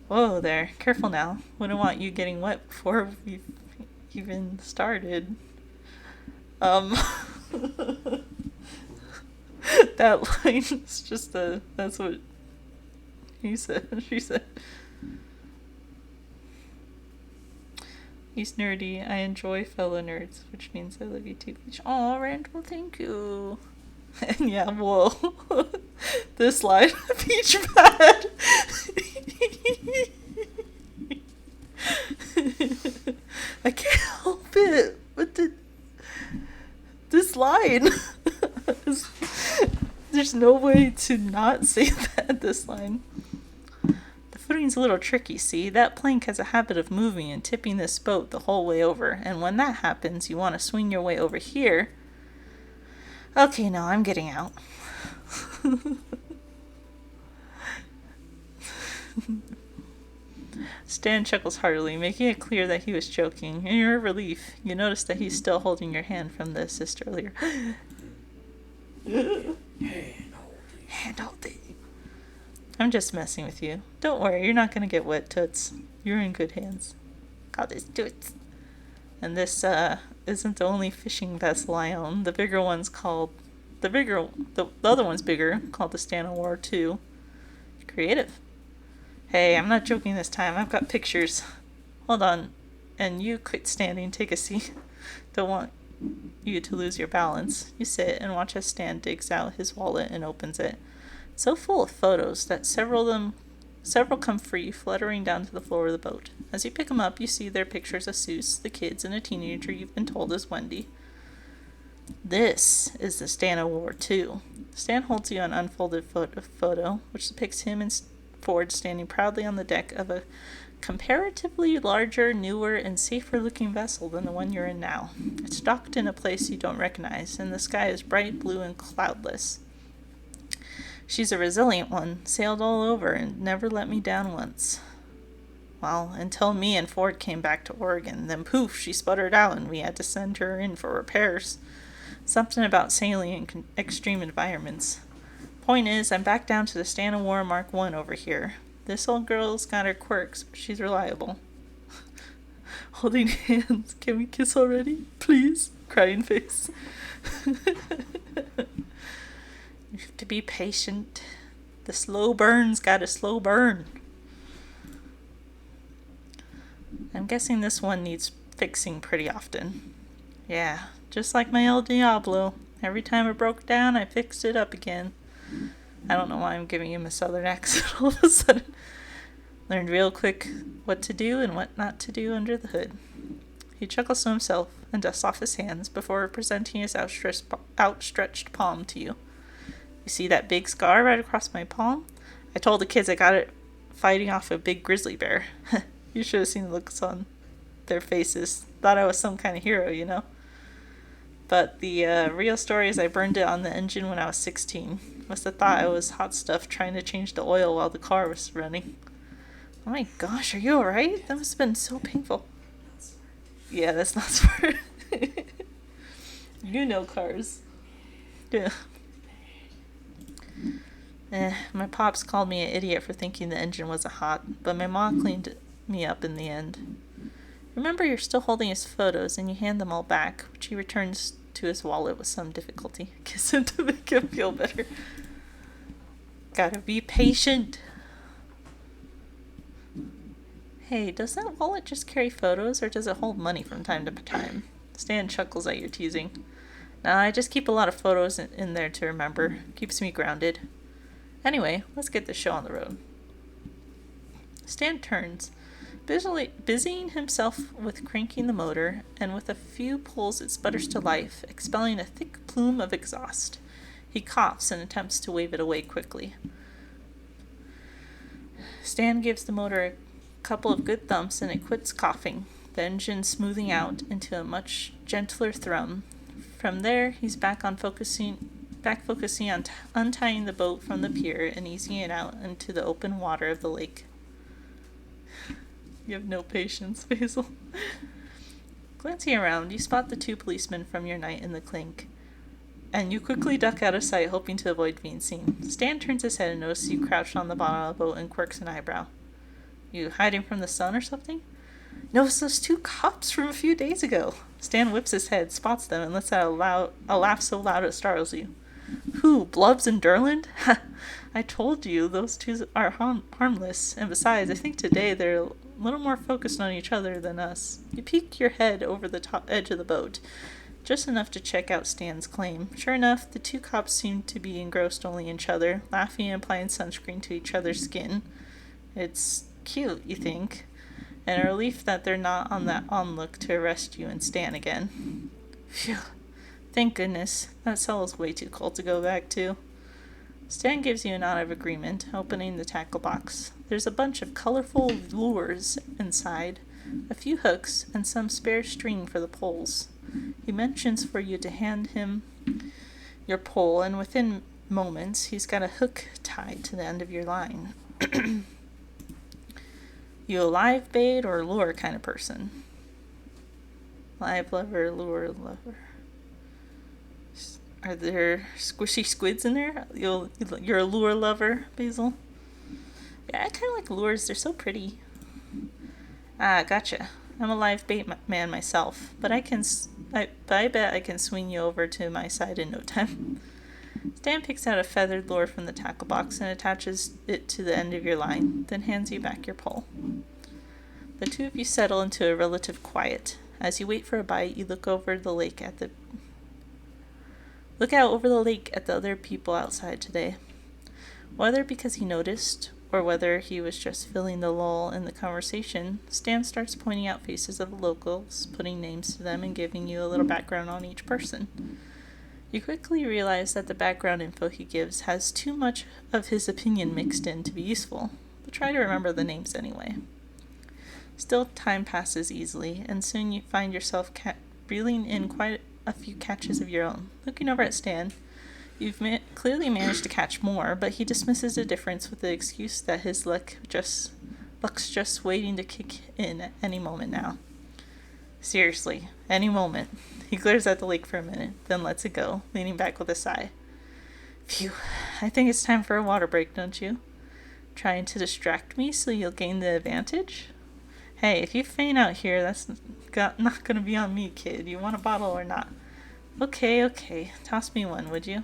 Whoa there, careful now. Wouldn't want you getting wet before we've even started. That line is just that's what she said. He's nerdy. I enjoy fellow nerds, which means I love you too. Aw, Randall, thank you. And yeah, whoa. This line, Peach Pad. I can't help it. But this line. There's no way to not say this line. The footing's a little tricky, see? That plank has a habit of moving and tipping this boat the whole way over, and when that happens, you want to swing your way over here. Okay, no, I'm getting out. Stan chuckles heartily, making it clear that he was joking. In your relief, you notice that he's still holding your hand from the assist earlier. Hand holding. I'm just messing with you. Don't worry, you're not gonna get wet, Toots. You're in good hands. Call this Toots. And this isn't the only fishing vessel I own. The bigger one's called the other one's bigger, called the Stan of War 2. Creative. Hey, I'm not joking this time. I've got pictures. Hold on. And you quit standing. Take a seat. Don't want you to lose your balance. You sit and watch as Stan digs out his wallet and opens it. It's so full of photos that several come free, fluttering down to the floor of the boat. As you pick them up, you see their pictures of Seuss, the kids, and a teenager you've been told is Wendy. This is the Stan of War 2. Stan holds you an unfolded photo, which depicts him and Ford standing proudly on the deck of a comparatively larger, newer, and safer-looking vessel than the one you're in now. It's docked in a place you don't recognize, and the sky is bright blue and cloudless. She's a resilient one, sailed all over, and never let me down once. Well, until me and Ford came back to Oregon, then poof, she sputtered out, and we had to send her in for repairs. Something about sailing in extreme environments. Point is, I'm back down to the Stan of War Mark 1 over here. This old girl's got her quirks, but she's reliable. Holding hands. Can we kiss already? Please? Crying face. You have to be patient. The slow burn's got a slow burn. I'm guessing this one needs fixing pretty often. Yeah, just like my El Diablo. Every time it broke down, I fixed it up again. I don't know why I'm giving him a southern accent all of a sudden. Learned real quick what to do and what not to do under the hood. He chuckles to himself and dusts off his hands before presenting his outstretched palm to you. You see that big scar right across my palm? I told the kids I got it fighting off a big grizzly bear. You should have seen the looks on their faces. Thought I was some kind of hero, you know? But the real story is I burned it on the engine when I was 16. Must have thought I was hot stuff trying to change the oil while the car was running. Oh my gosh, are you alright? That must have been so painful. Yeah, that's not smart. You know cars. Yeah. My pops called me an idiot for thinking the engine wasn't hot, but my mom cleaned me up in the end. Remember, you're still holding his photos, and you hand them all back, which he returns to his wallet with some difficulty. Kiss him to make him feel better. Gotta be patient. Hey, does that wallet just carry photos, or does it hold money from time to time? Stan chuckles at your teasing. Nah, I just keep a lot of photos in there to remember. Keeps me grounded. Anyway, let's get this show on the road. Stan turns, busying himself with cranking the motor, and with a few pulls it sputters to life, expelling a thick plume of exhaust. He coughs and attempts to wave it away quickly. Stan gives the motor a couple of good thumps and it quits coughing, the engine smoothing out into a much gentler thrum. From there, he's back focusing on untying the boat from the pier and easing it out into the open water of the lake. You have no patience, Basil. Glancing around, you spot the two policemen from your night in the clink, and you quickly duck out of sight, hoping to avoid being seen. Stan turns his head and notices you crouched on the bottom of the boat and quirks an eyebrow. You hiding from the sun or something? No, it's those two cops from a few days ago. Stan whips his head, spots them, and lets out a laugh so loud it startles you. Who, Blubbs and Derland? I told you those two are harmless, and besides, I think today they're a little more focused on each other than us. You peek your head over the top edge of the boat, just enough to check out Stan's claim. Sure enough, the two cops seem to be engrossed only in each other, laughing and applying sunscreen to each other's skin. It's cute, you think, and a relief that they're not on that onlook to arrest you and Stan again. Phew. Thank goodness. That cell is way too cold to go back to. Stan gives you a nod of agreement, opening the tackle box. There's a bunch of colorful lures inside, a few hooks, and some spare string for the poles. He mentions for you to hand him your pole, and within moments, he's got a hook tied to the end of your line. You a live bait or lure kind of person? Live lover, lure lover. Are there squishy squids in there? You're a lure lover, Basil? Yeah, I kind of like lures. They're so pretty. Ah, gotcha. I'm a live bait man myself, but I bet I can swing you over to my side in no time. Stan picks out a feathered lure from the tackle box and attaches it to the end of your line, then hands you back your pole. The two of you settle into a relative quiet. As you wait for a bite, you look out over the lake at the other people outside today. Whether because he noticed, or whether he was just filling the lull in the conversation, Stan starts pointing out faces of the locals, putting names to them, and giving you a little background on each person. You quickly realize that the background info he gives has too much of his opinion mixed in to be useful, but try to remember the names anyway. Still, time passes easily, and soon you find yourself reeling in quite a few catches of your own. Looking over at Stan, you've clearly managed to catch more, but he dismisses the difference with the excuse that his luck's just waiting to kick in at any moment now. Seriously, any moment. He glares at the lake for a minute, then lets it go, leaning back with a sigh. Phew, I think it's time for a water break, don't you? Trying to distract me so you'll gain the advantage? Hey, if you faint out here, that's not gonna be on me, kid. You want a bottle or not? Okay. Toss me one, would you?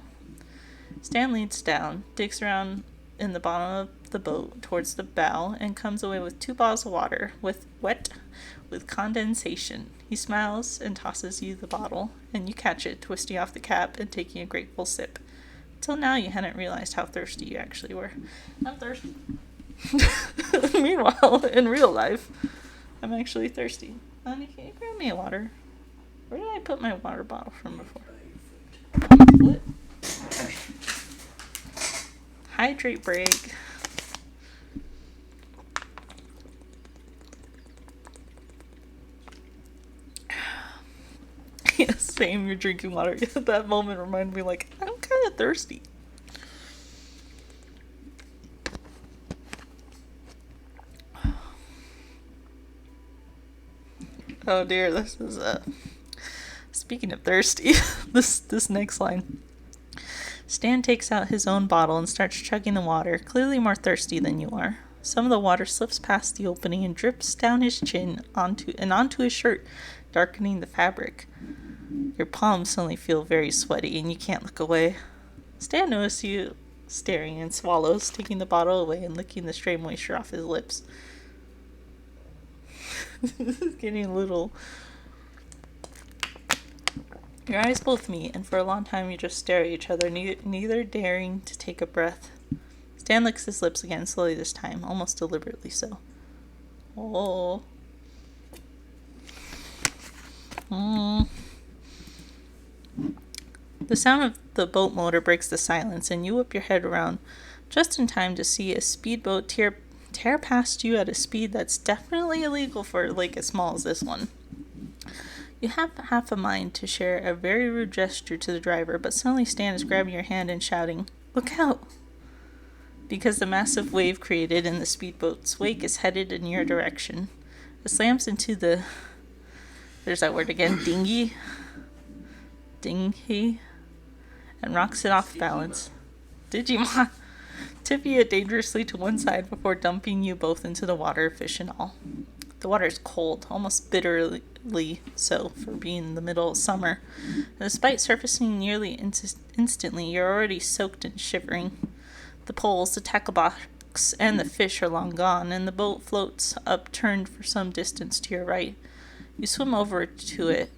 Stan leans down, digs around in the bottom of the boat towards the bow, and comes away with 2 bottles of water, with condensation. He smiles and tosses you the bottle, and you catch it, twisting off the cap and taking a grateful sip. Till now, you hadn't realized how thirsty you actually were. I'm thirsty. Meanwhile, in real life, I'm actually thirsty. Honey, can you grab me a water? Where did I put my water bottle from before? What? Hydrate break. Yeah, same, you're drinking water. That moment reminded me, like, I'm kind of thirsty. Oh dear, this is speaking of thirsty, this next line. Stan takes out his own bottle and starts chugging the water, clearly more thirsty than you are. Some of the water slips past the opening and drips down his chin onto his shirt, darkening the fabric. Your palms suddenly feel very sweaty and you can't look away. Stan notices you staring and swallows, taking the bottle away and licking the stray moisture off his lips. This is getting a little... Your eyes both meet, and for a long time you just stare at each other, neither daring to take a breath. Stan licks his lips again, slowly this time, almost deliberately so. Oh. The sound of the boat motor breaks the silence, and you whip your head around just in time to see a speedboat tear past you at a speed that's definitely illegal for a lake as small as this one. You have half a mind to share a very rude gesture to the driver, but suddenly Stan is grabbing your hand and shouting, "Look out!" Because the massive wave created in the speedboat's wake is headed in your direction. It slams into the... There's that word again, dinghy, and rocks it off balance. Digimon! Tipping it dangerously to one side before dumping you both into the water, fish and all. The water is cold, almost bitterly so for being in the middle of summer. And despite surfacing nearly instantly, you're already soaked and shivering. The poles, the tackle box, and the fish are long gone, and the boat floats upturned for some distance to your right. You swim over to it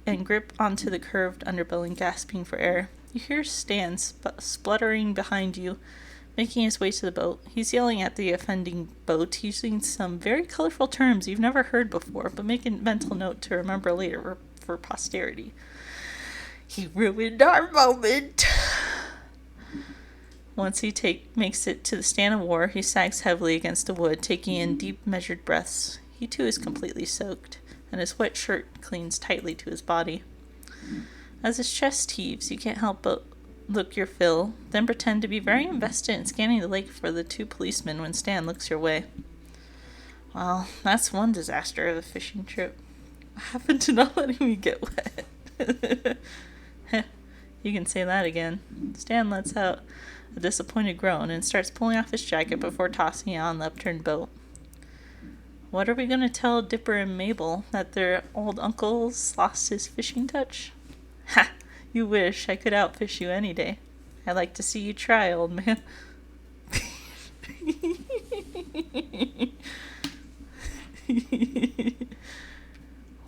and grip onto the curved underbelly, gasping for air. You hear Stan spluttering behind you, making his way to the boat. He's yelling at the offending boat, using some very colorful terms you've never heard before, but make a mental note to remember later for posterity. He ruined our moment. Once he makes it to the stand of war, he sags heavily against the wood, taking in deep, measured breaths. He too is completely soaked, and his wet shirt clings tightly to his body. As his chest heaves, you can't help but look your fill, then pretend to be very invested in scanning the lake for the 2 policemen when Stan looks your way. Well, that's one disaster of a fishing trip. What happened to not letting me get wet? You can say that again. Stan lets out a disappointed groan and starts pulling off his jacket before tossing it on the upturned boat. What are we going to tell Dipper and Mabel? That their old uncle's lost his fishing touch? Ha! You wish I could outfish you any day. I'd like to see you try, old man.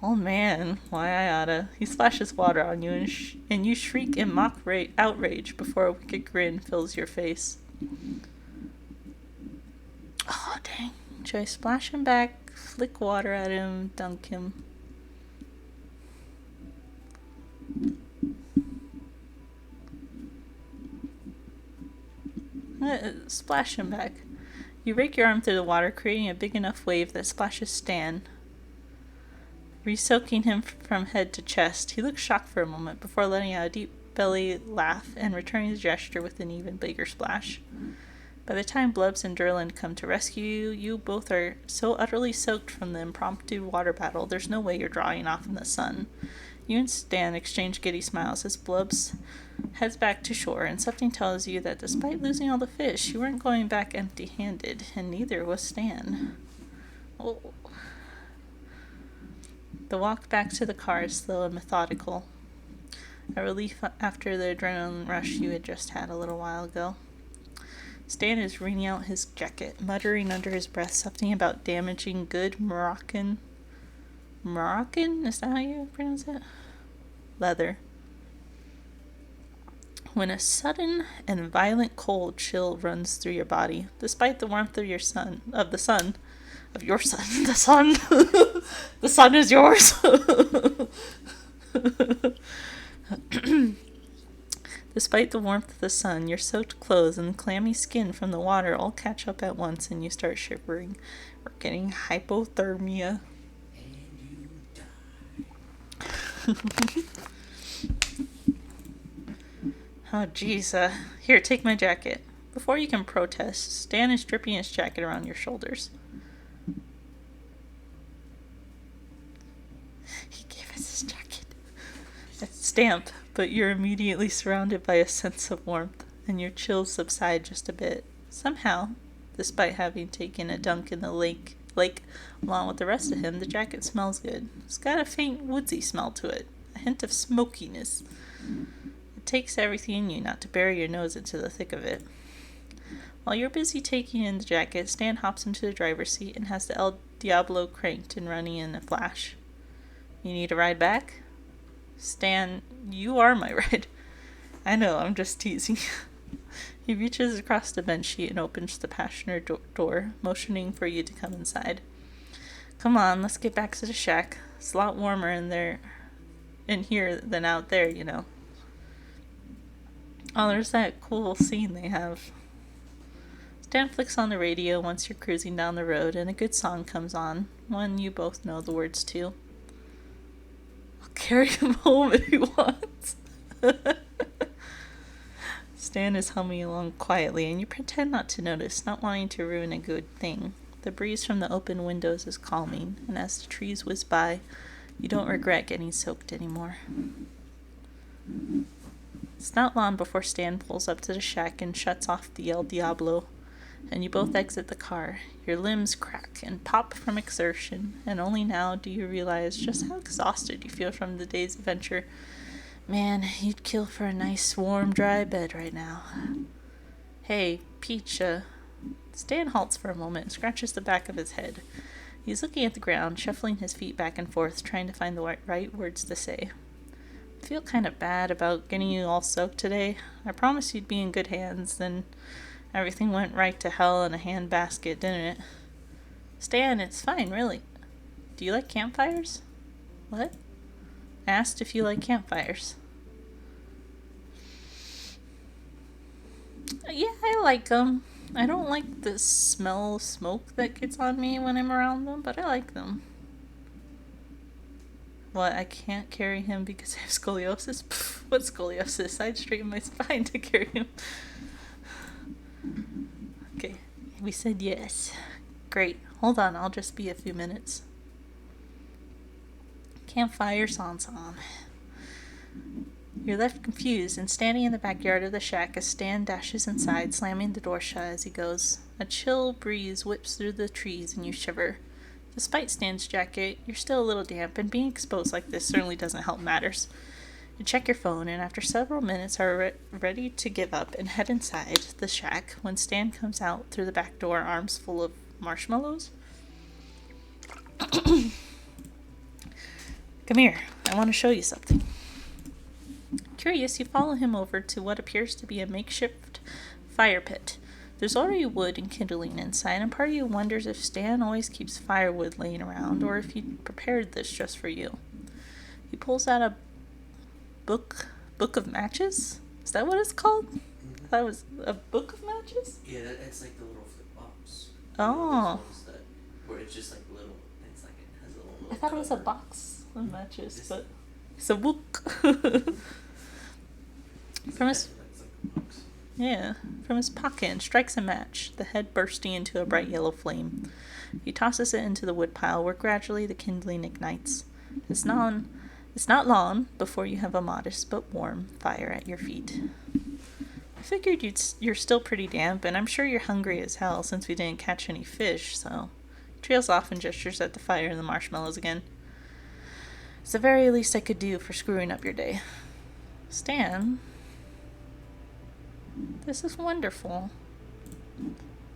Oh man, why I oughta. He splashes water on you and you shriek in mock outrage before a wicked grin fills your face. Oh dang. Should I splash him back, flick water at him, dunk him? Splash him back. You rake your arm through the water, creating a big enough wave that splashes Stan, re-soaking him from head to chest. He looks shocked for a moment before letting out a deep belly laugh and returning the gesture with an even bigger splash. By the time Blubs and Derland come to rescue you, you both are so utterly soaked from the impromptu water battle, there's no way you're drying off in the sun. You and Stan exchange giddy smiles as Blubs heads back to shore, and something tells you that despite losing all the fish, you weren't going back empty-handed, and neither was Stan. Oh. The walk back to the car is slow and methodical, a relief after the adrenaline rush you had just had a little while ago. Stan is wringing out his jacket, muttering under his breath something about damaging good Moroccan... Moroccan? Is that how you pronounce it? Leather. When a sudden and violent cold chill runs through your body, despite the warmth of your sun, the sun, the sun is yours. Despite the warmth of the sun, your soaked clothes and clammy skin from the water all catch up at once and you start shivering or getting hypothermia. And you die. Oh, jeez. Here, take my jacket. Before you can protest, Stan is stripping his jacket around your shoulders. He gave us his jacket. A stamp, but you're immediately surrounded by a sense of warmth, and your chills subside just a bit. Somehow, despite having taken a dunk in the lake along with the rest of him, the jacket smells good. It's got a faint woodsy smell to it, a hint of smokiness. It takes everything in you not to bury your nose into the thick of it. While you're busy taking in the jacket, Stan hops into the driver's seat and has the El Diablo cranked and running in a flash. You need a ride back? Stan, you are my ride. I know, I'm just teasing. He reaches across the bench sheet and opens the passenger door, motioning for you to come inside. Come on, let's get back to the shack. It's a lot warmer in here than out there, you know. Oh, there's that cool scene they have. Stan flicks on the radio once you're cruising down the road, and a good song comes on, one you both know the words to. I'll carry him home if he wants. Stan is humming along quietly, and you pretend not to notice, not wanting to ruin a good thing. The breeze from the open windows is calming, and as the trees whiz by, you don't regret getting soaked anymore. It's not long before Stan pulls up to the shack and shuts off the El Diablo, and you both exit the car. Your limbs crack and pop from exertion, and only now do you realize just how exhausted you feel from the day's adventure. Man, you'd kill for a nice, warm, dry bed right now. Hey, Peach, Stan halts for a moment and scratches the back of his head. He's looking at the ground, shuffling his feet back and forth, trying to find the right words to say. I feel kind of bad about getting you all soaked today. I promised you'd be in good hands, then everything went right to hell in a handbasket, didn't it? Stan, it's fine, really. Do you like campfires? What? I asked if you like campfires. Yeah, I like them. I don't like the smell of smoke that gets on me when I'm around them, but I like them. What, I can't carry him because I have scoliosis? Pfft, what scoliosis? I'd straighten my spine to carry him. Okay, we said yes. Great. Hold on, I'll just be a few minutes. Campfire on. You're left confused and standing in the backyard of the shack as Stan dashes inside, slamming the door shut as he goes. A chill breeze whips through the trees and you shiver. Despite Stan's jacket, you're still a little damp, and being exposed like this certainly doesn't help matters. You check your phone, and after several minutes are ready to give up and head inside the shack when Stan comes out through the back door, arms full of marshmallows. Come here, I want to show you something. Curious, you follow him over to what appears to be a makeshift fire pit. There's already wood and kindling inside, and part of you wonders if Stan always keeps firewood laying around, or if he prepared this just for you. He pulls out a book of matches? Is that what it's called? Mm-hmm. That was a book of matches? Yeah, it's like the little flip box. Oh. Where it's just like little, it's like it has a little I thought it was a cover. box of matches, This- but it's a book. From his... Yeah, from his pocket and strikes a match, the head bursting into a bright yellow flame. He tosses it into the wood pile where gradually the kindling ignites. It's not long before you have a modest but warm fire at your feet. I figured you're still pretty damp, and I'm sure you're hungry as hell since we didn't catch any fish, so... Trails off and gestures at the fire and the marshmallows again. It's the very least I could do for screwing up your day. Stan, this is wonderful.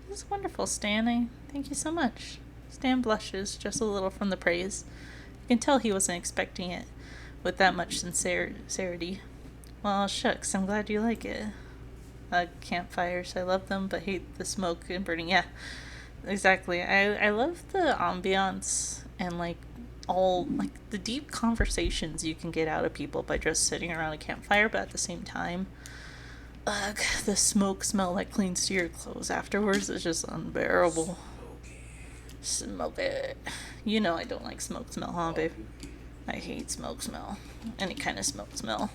This is wonderful, Stan. Thank you so much. Stan blushes just a little from the praise. You can tell he wasn't expecting it with that much sincerity. Well, shucks, I'm glad you like it. Campfires, I love them, but hate the smoke and burning. Yeah, exactly. I love the ambiance and all the deep conversations you can get out of people by just sitting around a campfire, but at the same time, ugh, the smoke smell that clings to your clothes afterwards is just unbearable. Smoke it. You know I don't like smoke smell, huh, babe? I hate smoke smell. Any kind of smoke smell.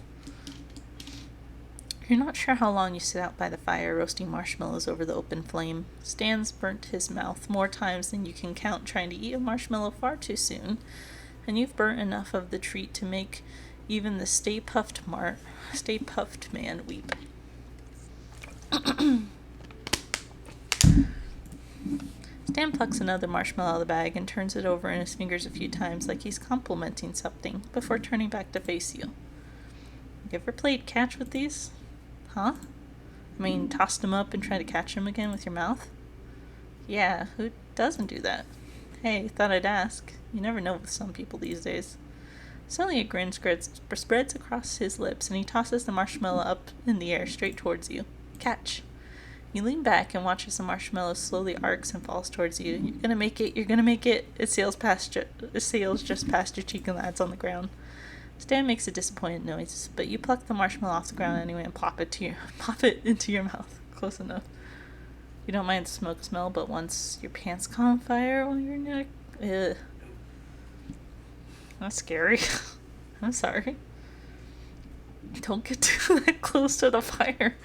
You're not sure how long you sit out by the fire roasting marshmallows over the open flame. Stan's burnt his mouth more times than you can count trying to eat a marshmallow far too soon, and you've burnt enough of the treat to make even the Stay Puffed Man weep. Stan plucks another marshmallow out of the bag and turns it over in his fingers a few times like he's complimenting something before turning back to face you. You ever played catch with these? Huh? I mean, tossed them up and try to catch them again with your mouth? Yeah, who doesn't do that? Hey, thought I'd ask. You never know with some people these days. Suddenly a grin spreads across his lips and he tosses the marshmallow up in the air straight towards you. Catch. You lean back and watch as the marshmallow slowly arcs and falls towards you. You're gonna make it, you're gonna make it. It sails just past your cheek and lands on the ground. Stan makes a disappointed noise, but you pluck the marshmallow off the ground anyway and pop it into your mouth. Close enough. You don't mind the smoke smell, but once your pants caught on fire on your neck, ugh. That's scary. I'm sorry. Don't get too that close to the fire.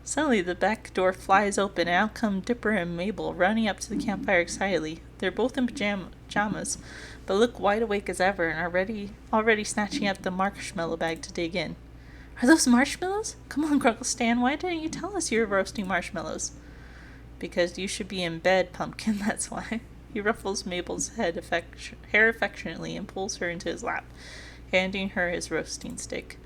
Suddenly, the back door flies open, and out come Dipper and Mabel, running up to the campfire excitedly. They're both in pajamas, but look wide awake as ever, and are already snatching up the marshmallow bag to dig in. Are those marshmallows? Come on, Grunkle Stan, why didn't you tell us you were roasting marshmallows? Because you should be in bed, Pumpkin, that's why. He ruffles Mabel's hair affectionately and pulls her into his lap, handing her his roasting stick.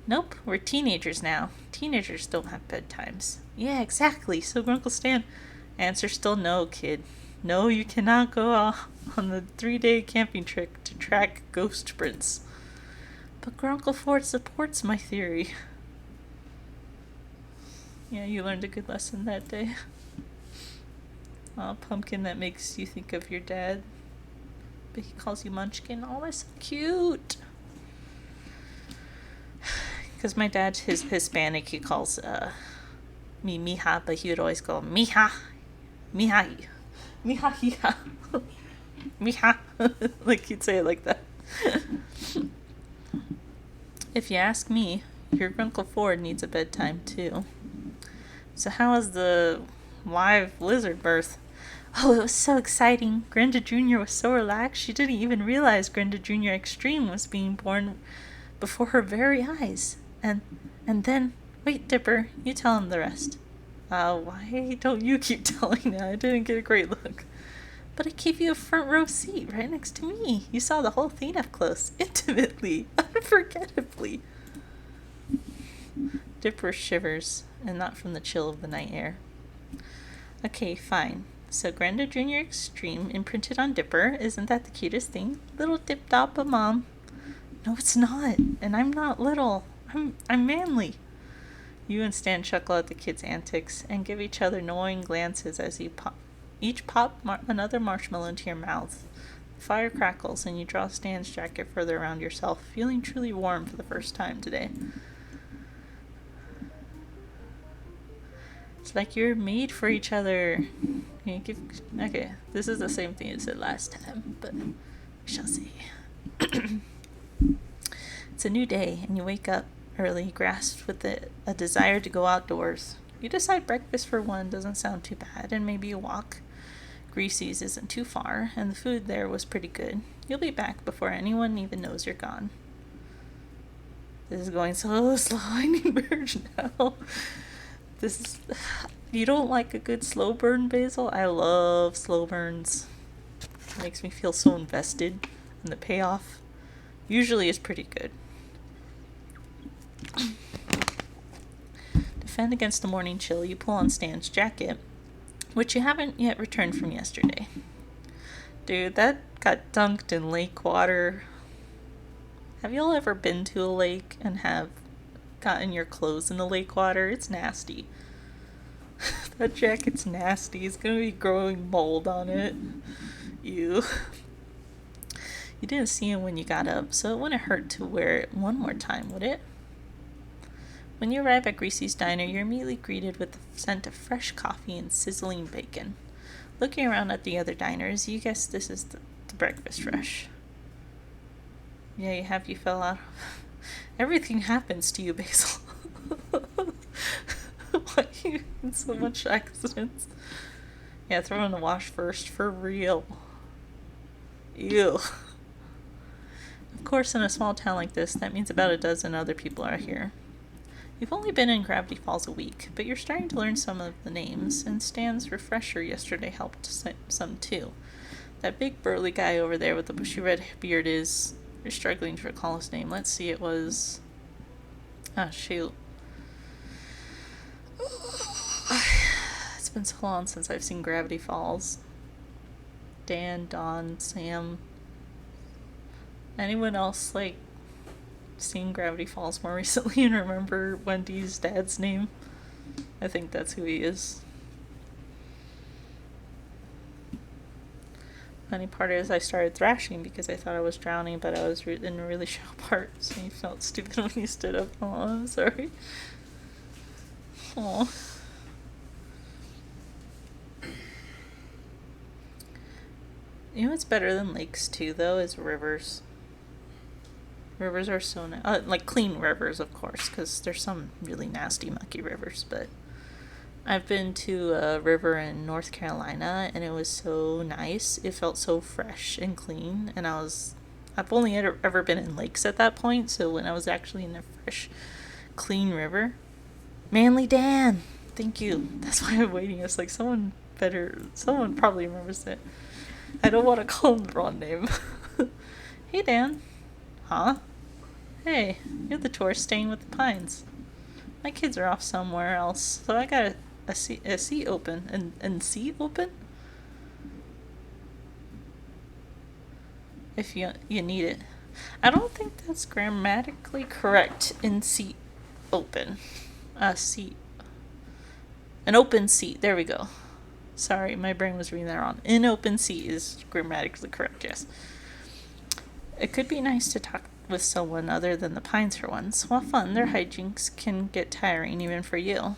Nope, we're teenagers now. Teenagers don't have bedtimes. Yeah, exactly. So Grunkle Stan, answer still no, kid. No, you cannot go on the 3-day camping trip to track ghost prints. But Grunkle Ford supports my theory. Yeah, you learned a good lesson that day. Aw, Pumpkin, that makes you think of your dad. But he calls you Munchkin. Oh, that's so cute. Because my dad is Hispanic, he calls me Mija, but he would always go Mija, Mija, Mija, Mija, Mija. Like he'd say it like that. If you ask me, your Uncle Ford needs a bedtime too. So how was the live lizard birth? Oh, it was so exciting. Grenda Jr. was so relaxed, she didn't even realize Grenda Jr. Extreme was being born before her very eyes. And then, wait, Dipper, you tell him the rest. Why don't you keep telling now? I didn't get a great look. But I gave you a front row seat right next to me. You saw the whole thing up close, intimately, unforgettably. Dipper shivers, and not from the chill of the night air. Okay, fine. So Granda Jr. Extreme imprinted on Dipper. Isn't that the cutest thing? Little dip-dop of mom. No, it's not. And I'm not little. I'm manly. You and Stan chuckle at the kids' antics and give each other knowing glances as you each pop another marshmallow into your mouth. The fire crackles and you draw Stan's jacket further around yourself, feeling truly warm for the first time today. It's like you're made for each other. Okay, this is the same thing as said last time, but we shall see. It's a new day, and you wake up early, grasped with a desire to go outdoors. You decide breakfast for one doesn't sound too bad, and maybe a walk. Greasy's isn't too far, and the food there was pretty good. You'll be back before anyone even knows you're gone. This is going so slow. I need marriage now. You don't like a good slow burn, Basil? I love slow burns. It makes me feel so invested. And the payoff usually is pretty good. Defend against the morning chill, you pull on Stan's jacket, which you haven't yet returned from yesterday. Dude, that got dunked in lake water. Have you all ever been to a lake and have gotten your clothes in the lake water? It's nasty. That jacket's nasty. It's gonna be growing mold on it. Ew. You didn't see him when you got up, so it wouldn't hurt to wear it one more time, would it? When you arrive at Greasy's diner, you're immediately greeted with the scent of fresh coffee and sizzling bacon. Looking around at the other diners, you guess this is the breakfast rush. Yeah, you fell out. Everything happens to you, Basil. Why are you in so much accidents? Yeah, throw in the wash first, for real. Ew. Of course, in a small town like this, that means about a dozen other people are here. You've only been in Gravity Falls a week, but you're starting to learn some of the names, and Stan's refresher yesterday helped some too. That big burly guy over there with the bushy red beard is... You're struggling to recall his name. Let's see, it was... Ah, shoot. It's been so long since I've seen Gravity Falls. Dan, Don, Sam... Anyone else, like, seen Gravity Falls more recently and remember Wendy's dad's name? I think that's who he is. Funny part is I started thrashing because I thought I was drowning, but I was in a really shallow part, so you felt stupid when you stood up. Oh, I'm sorry. Aw. You know what's better than lakes too, though, is rivers. Rivers are so nice. Like clean rivers, of course, because there's some really nasty, mucky rivers, but I've been to a river in North Carolina, and it was so nice. It felt so fresh and clean, and I've only ever been in lakes at that point, so when I was actually in a fresh, clean river, Manly Dan, thank you. That's why I'm waiting. It's like someone probably remembers it. I don't want to call him the wrong name. Hey, Dan. Huh? Hey, you're the tourist staying with the Pines. My kids are off somewhere else, so I got a seat open. And seat open? If you need it. I don't think that's grammatically correct in seat open. Seat. An open seat. There we go. Sorry, my brain was reading that wrong. An open seat is grammatically correct, yes. It could be nice to talk with someone other than the Pines for once. While fun, their hijinks can get tiring even for you.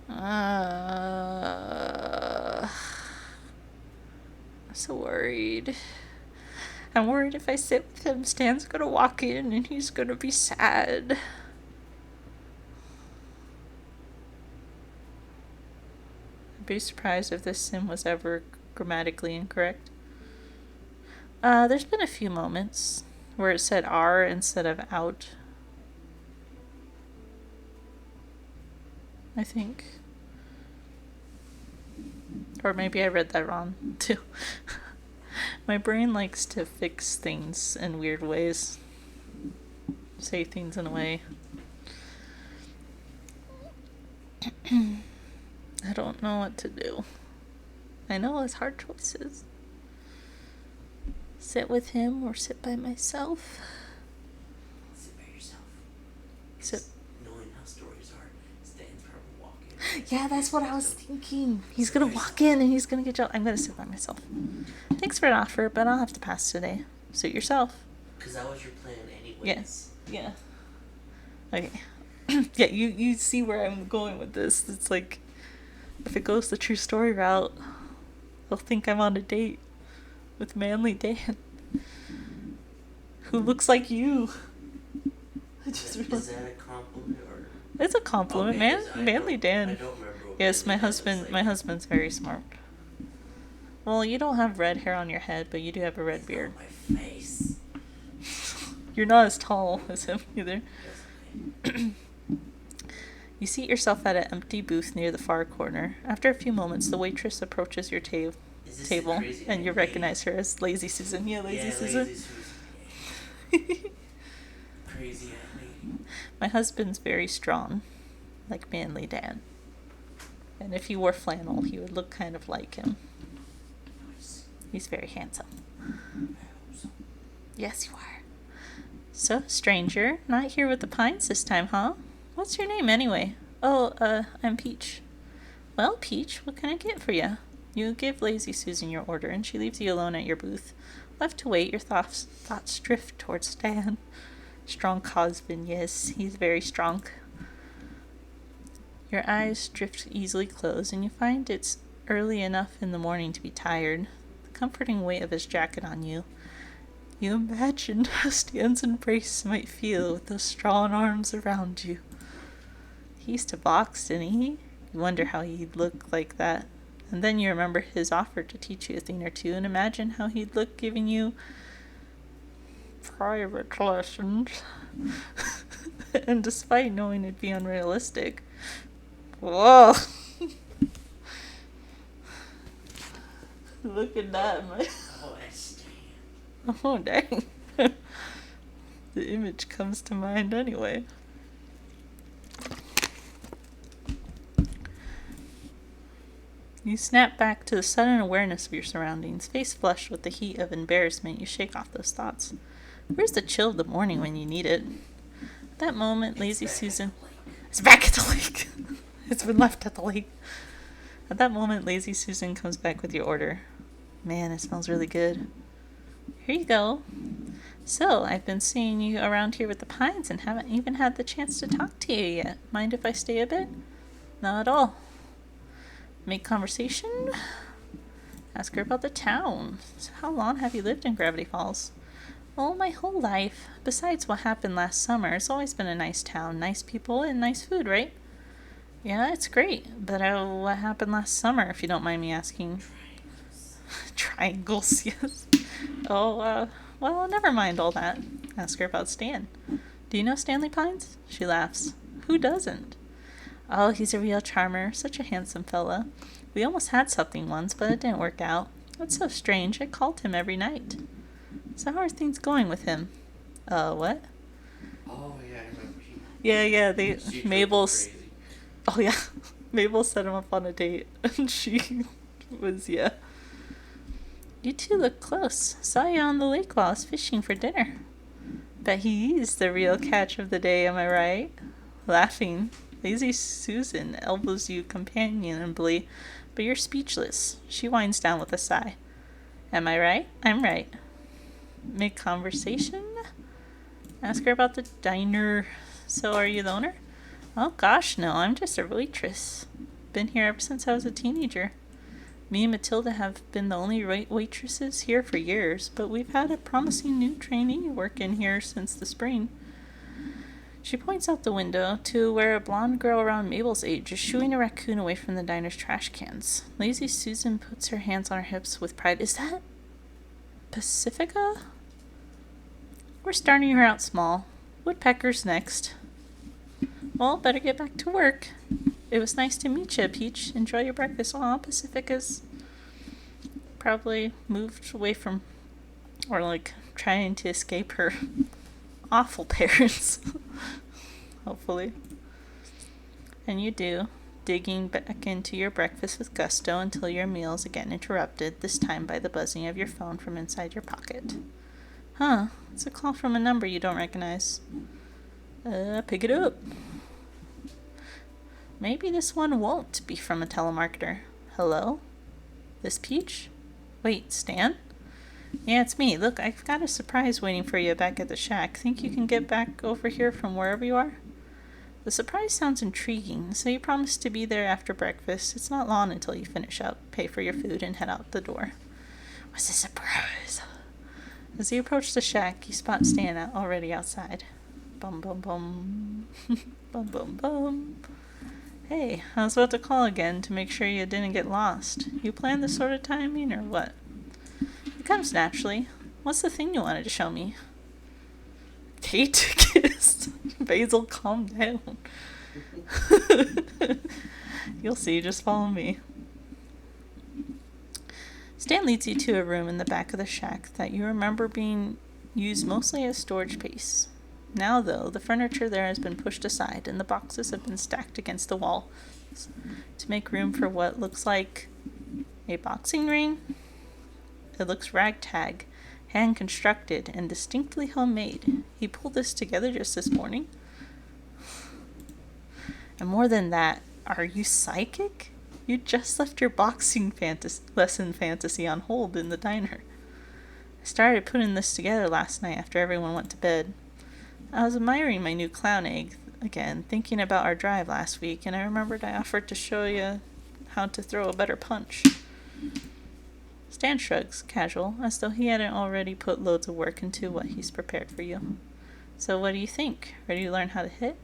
I'm so worried. I'm worried if I sit with him, Stan's gonna walk in and he's gonna be sad. I'd be surprised if this sim was ever grammatically incorrect. There's been a few moments where it said "are" instead of "out." I think. Or maybe I read that wrong, too. My brain likes to fix things in weird ways. Say things in a way. I don't know what to do. I know it's hard choices. Sit with him or sit by myself? Sit by yourself. Sit. Knowing how stories are, Stan's probably walking. Yeah, that's what I was thinking. He's gonna walk in and he's gonna get jealous. I'm gonna sit by myself. Thanks for an offer, but I'll have to pass today. Suit yourself. Because that was your plan anyways. Yes. Yeah. Okay. Yeah, you see where I'm going with this. It's like, if it goes the true story route, they'll think I'm on a date with Manly Dan, who looks like you. Is that a compliment or? It's a compliment, okay, Manly Dan. I don't remember. Yes, my husband's very smart. Well, you don't have red hair on your head, but you do have a red beard. My face. You're not as tall as him either. Okay. You seat yourself at an empty booth near the far corner. After a few moments, the waitress approaches your table. Is this the table, crazy and you Aunt recognize her as Lazy Susan. Yeah, Lazy Susan. Lazy Susan. Crazy Aunt Lady. My husband's very strong, like manly Dan. And if he wore flannel, he would look kind of like him. Nice. He's very handsome. I hope so. Yes, you are. So, stranger, not here with the Pines this time, huh? What's your name, anyway? Oh, I'm Peach. Well, Peach, what can I get for you? You give Lazy Susan your order, and she leaves you alone at your booth. Left to wait, your thoughts drift towards Stan. Strong husband, yes, he's very strong. Your eyes drift easily closed, and you find it's early enough in the morning to be tired. The comforting weight of his jacket on you. You imagine how Stan's embrace might feel with those strong arms around you. He used to box, didn't he? You wonder how he'd look like that. And then you remember his offer to teach you a thing or two, and imagine how he'd look giving you private lessons. And despite knowing it'd be unrealistic. Whoa! Look at that, man. Oh, that's Oh, dang. The image comes to mind anyway. You snap back to the sudden awareness of your surroundings. Face flushed with the heat of embarrassment, you shake off those thoughts. Where's the chill of the morning when you need it? At that moment, Lazy Susan... It's back at the lake. It's been left at the lake. At that moment, Lazy Susan comes back with your order. Man, it smells really good. Here you go. So, I've been seeing you around here with the Pines and haven't even had the chance to talk to you yet. Mind if I stay a bit? Not at all. Make conversation? Ask her about the town. So how long have you lived in Gravity Falls? Oh, my whole life. Besides what happened last summer, it's always been a nice town, nice people, and nice food, right? Yeah, it's great. But what happened last summer, if you don't mind me asking? Triangles, yes. Oh, well, never mind all that. Ask her about Stan. Do you know Stanley Pines? She laughs. Who doesn't? Oh, he's a real charmer. Such a handsome fella. We almost had something once, but it didn't work out. That's so strange. I called him every night. So how are things going with him? What? Oh, yeah, I remember. Yeah, Mabel's... Oh, yeah. Mabel set him up on a date, and she was, yeah. You two look close. Saw you on the lake while I was fishing for dinner. Bet he's the real catch of the day, am I right? Laughing, Lazy Susan elbows you companionably, but you're speechless. She winds down with a sigh. Am I right? I'm right. Make conversation? Ask her about the diner. So are you the owner? Oh gosh, no, I'm just a waitress. Been here ever since I was a teenager. Me and Matilda have been the only waitresses here for years, but we've had a promising new trainee work in here since the spring. She points out the window to where a blonde girl around Mabel's age is shooing a raccoon away from the diner's trash cans. Lazy Susan puts her hands on her hips with pride. Is that Pacifica? We're starting her out small. Woodpeckers next. Well, better get back to work. It was nice to meet you, Peach. Enjoy your breakfast. Aw, Pacifica's probably moved away from, or like trying to escape her awful parents. Hopefully. And you do, digging back into your breakfast with gusto until your meal is again interrupted, this time by the buzzing of your phone from inside your pocket. Huh, it's a call from a number you don't recognize. Pick it up. Maybe this one won't be from a telemarketer. Hello? This Peach? Wait, Stan? Yeah, it's me. Look, I've got a surprise waiting for you back at the shack. Think you can get back over here from wherever you are? The surprise sounds intriguing, so you promise to be there after breakfast. It's not long until you finish up, pay for your food, and head out the door. What's the surprise? As you approach the shack, you spot Stan already outside. Bum bum bum. Bum bum bum. Hey, I was about to call again to make sure you didn't get lost. You plan this sort of timing, or what? It comes naturally. What's the thing you wanted to show me? Date tickets? Basil, calm down. You'll see, just follow me. Stan leads you to a room in the back of the shack that you remember being used mostly as storage space. Now, though, the furniture there has been pushed aside and the boxes have been stacked against the wall to make room for what looks like a boxing ring. It looks ragtag, hand-constructed, and distinctly homemade. He pulled this together just this morning. And more than that, are you psychic? You just left your boxing lesson fantasy on hold in the diner. I started putting this together last night after everyone went to bed. I was admiring my new clown egg again, thinking about our drive last week, and I remembered I offered to show you how to throw a better punch. Stan shrugs, casual, as though he hadn't already put loads of work into what he's prepared for you. So what do you think? Ready to learn how to hit?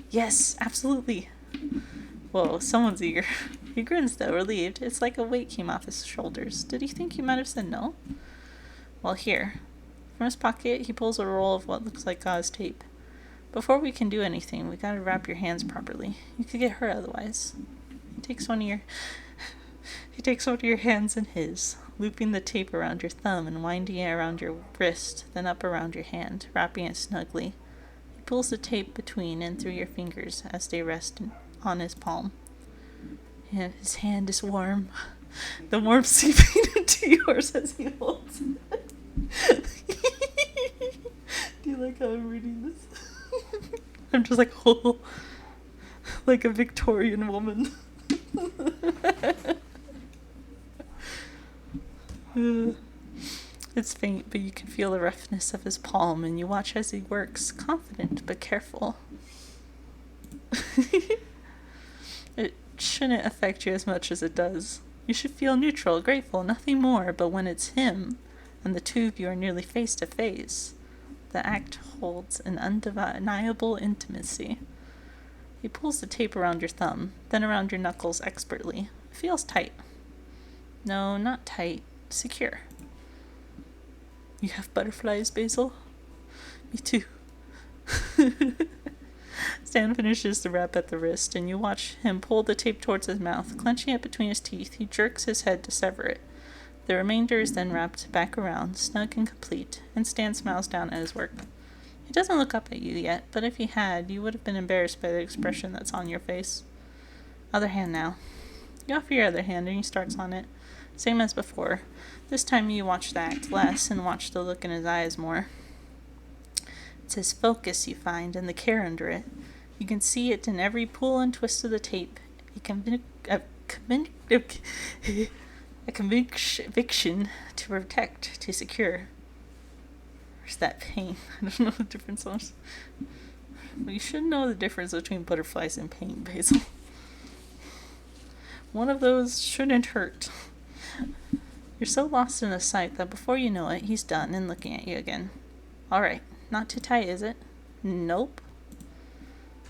Yes, absolutely. Whoa, someone's eager. He grins though, relieved. It's like a weight came off his shoulders. Did he think you might have said no? Well, here. From his pocket, he pulls a roll of what looks like gauze tape. Before we can do anything, we gotta wrap your hands properly. You could get hurt otherwise. He takes one of your hands in his, looping the tape around your thumb and winding it around your wrist, then up around your hand, wrapping it snugly. He pulls the tape between and through your fingers as they rest on his palm. And his hand is warm. The warmth seeping into yours as he holds it. Do you like how I'm reading this? I'm just like, oh, like a Victorian woman. It's faint, but you can feel the roughness of his palm, and you watch as he works, confident but careful. It shouldn't affect you as much as it does. You should feel neutral, grateful, nothing more, but when it's him, and the two of you are nearly face to face, the act holds an undeniable intimacy. He pulls the tape around your thumb, then around your knuckles expertly. It feels tight. No, not tight. Secure. You have butterflies, Basil? Me too. Stan finishes the wrap at the wrist, and you watch him pull the tape towards his mouth. Clenching it between his teeth, he jerks his head to sever it. The remainder is then wrapped back around, snug and complete, and Stan smiles down at his work. He doesn't look up at you yet, but if he had, you would have been embarrassed by the expression that's on your face. Other hand now. You offer your other hand, and he starts on it. Same as before. This time you watch the act less, and watch the look in his eyes more. It's his focus you find, and the care under it. You can see it in every pull and twist of the tape. A conviction to protect, to secure. Where's that pain? I don't know the difference. Well, you should know the difference between butterflies and pain, Basil. One of those shouldn't hurt. You're so lost in the sight that before you know it, he's done and looking at you again. All right, not too tight, is it? Nope.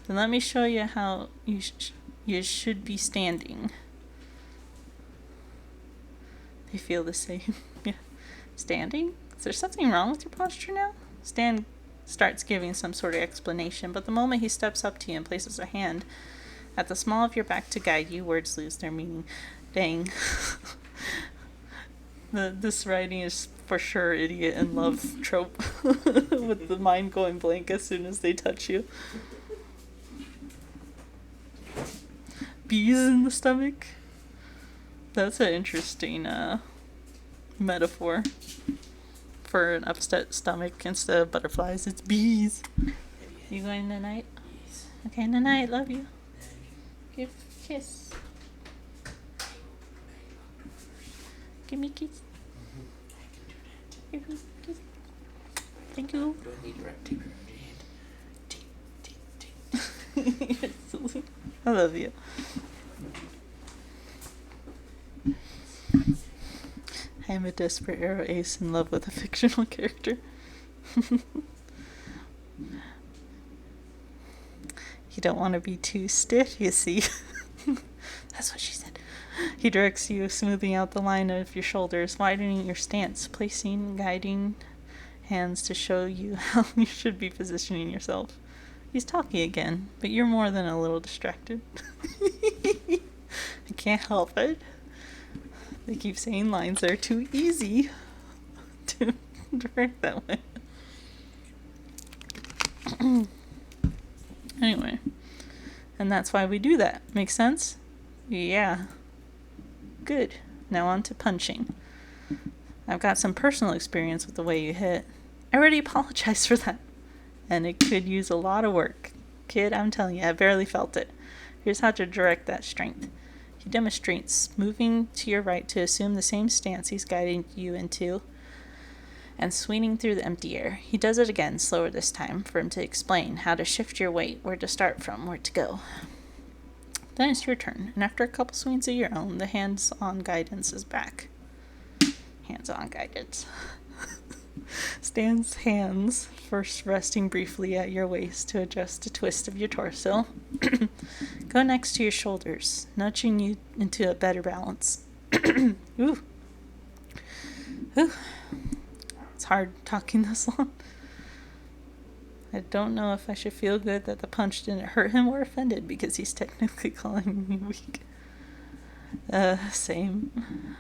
Then let me show you how you should be standing. They feel the same. Yeah. Standing? Is there something wrong with your posture now? Stan starts giving some sort of explanation, but the moment he steps up to you and places a hand at the small of your back to guide you, words lose their meaning. Dang. This writing is for sure idiot in love trope. With the mind going blank as soon as they touch you. Bees in the stomach? That's an interesting metaphor for an upset stomach. Instead of butterflies, it's bees. You going tonight? Yes. Okay, tonight. Love you. Give a kiss. Give me a kiss. Give me a kiss. Thank you. Do I need to wrap tape around your hand? Tape. I love you. I am a desperate arrow ace in love with a fictional character. You don't want to be too stiff, you see. That's what she said. He directs you, smoothing out the line of your shoulders, widening your stance, placing guiding hands to show you how you should be positioning yourself. He's talking again, but you're more than a little distracted. I can't help it. They keep saying lines that are too easy to direct that way. Anyway, and that's why we do that. Make sense? Yeah. Good. Now on to punching. I've got some personal experience with the way you hit. I already apologized for that. And it could use a lot of work. Kid, I'm telling you, I barely felt it. Here's how to direct that strength. He demonstrates moving to your right to assume the same stance he's guiding you into and swinging through the empty air. He does it again, slower this time, for him to explain how to shift your weight, where to start from, where to go. Then it's your turn, and after a couple swings of your own, the hands-on guidance is back. Hands-on guidance. Stan's hands first resting briefly at your waist to adjust a twist of your torso. Go next to your shoulders, nudging you into a better balance. Ooh. Ooh. It's hard talking this long. I don't know if I should feel good that the punch didn't hurt him or offended because he's technically calling me weak. Same.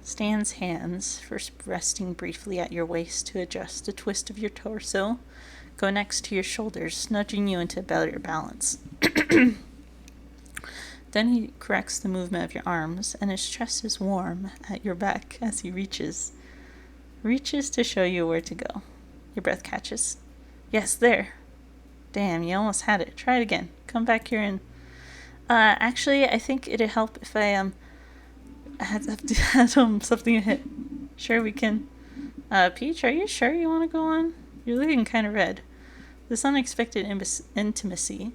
Stan's hands first resting briefly at your waist to adjust a twist of your torso. Go next to your shoulders, nudging you into better balance. Then he corrects the movement of your arms, and his chest is warm at your back as he reaches to show you where to go. Your breath catches. Yes, there. Damn, you almost had it. Try it again. Come back here and... actually, I think it'd help if I, had something to hit. Sure, we can. Peach, are you sure you want to go on? You're looking kind of red. This unexpected intimacy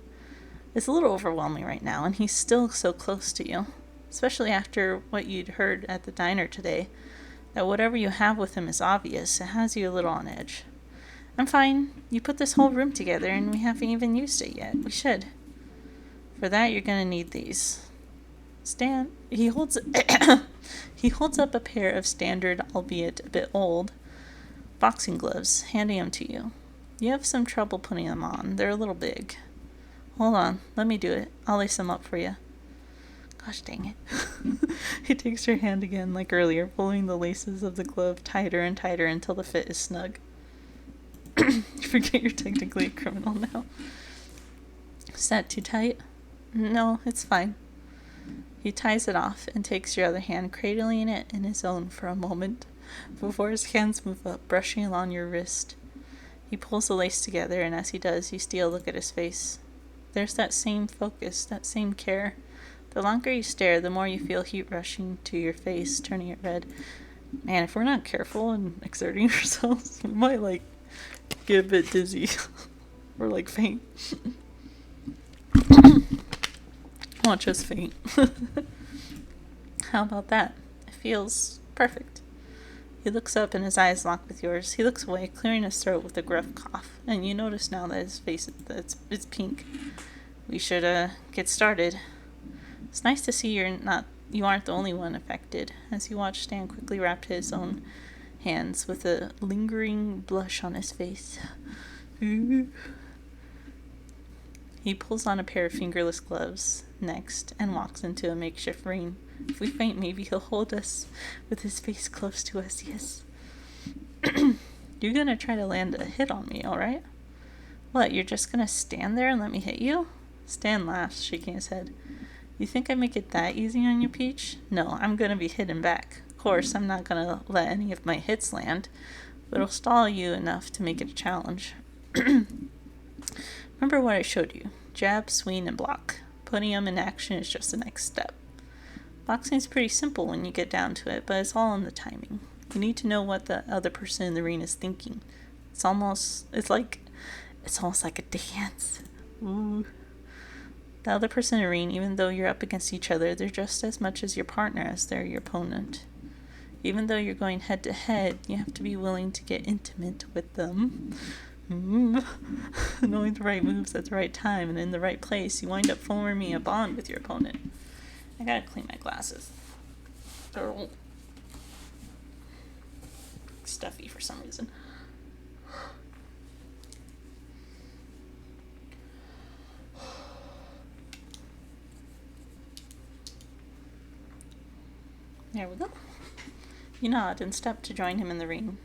is a little overwhelming right now, and he's still so close to you. Especially after what you'd heard at the diner today, that whatever you have with him is obvious. It has you a little on edge. I'm fine. You put this whole room together, and we haven't even used it yet. We should. For that, you're gonna need these. Stan, he holds up a pair of standard, albeit a bit old, boxing gloves, handing them to you. You have some trouble putting them on. They're a little big. Hold on. Let me do it. I'll lace them up for you. Gosh dang it. He takes your hand again, like earlier, pulling the laces of the glove tighter and tighter until the fit is snug. You forget you're technically a criminal now. Is that too tight? No, it's fine. He ties it off and takes your other hand, cradling it in his own for a moment, before his hands move up, brushing along your wrist. He pulls the lace together, and as he does, you steal a look at his face. There's that same focus, that same care. The longer you stare, the more you feel heat rushing to your face, turning it red. Man, if we're not careful and exerting ourselves, we might, get a bit dizzy. Or, faint. Watch us faint. How about that? It feels perfect. He looks up and his eyes lock with yours. He looks away, clearing his throat with a gruff cough, and you notice now that his face it's pink. We should get started. It's nice to see you aren't the only one affected, as you watch Stan quickly wrap his own hands with a lingering blush on his face. He pulls on a pair of fingerless gloves next and walks into a makeshift ring. If we faint, maybe he'll hold us with his face close to us, yes. You're gonna try to land a hit on me, alright? What, you're just gonna stand there and let me hit you? Stan laughs, shaking his head. You think I make it that easy on you, Peach? No, I'm gonna be hitting back. Of course, I'm not gonna let any of my hits land, but it'll stall you enough to make it a challenge. Remember what I showed you. Jab, swing, and block. Putting them in action is just the next step. Boxing is pretty simple when you get down to it, but it's all in the timing. You need to know what the other person in the ring is thinking. It's almost like a dance. Ooh. The other person in the ring, even though you're up against each other, they're just as much as your partner as they're your opponent. Even though you're going head to head, you have to be willing to get intimate with them. Knowing the right moves at the right time and in the right place, you wind up forming a bond with your opponent. I gotta clean my glasses. They're all stuffy for some reason. There we go. He nodded and stepped to join him in the ring.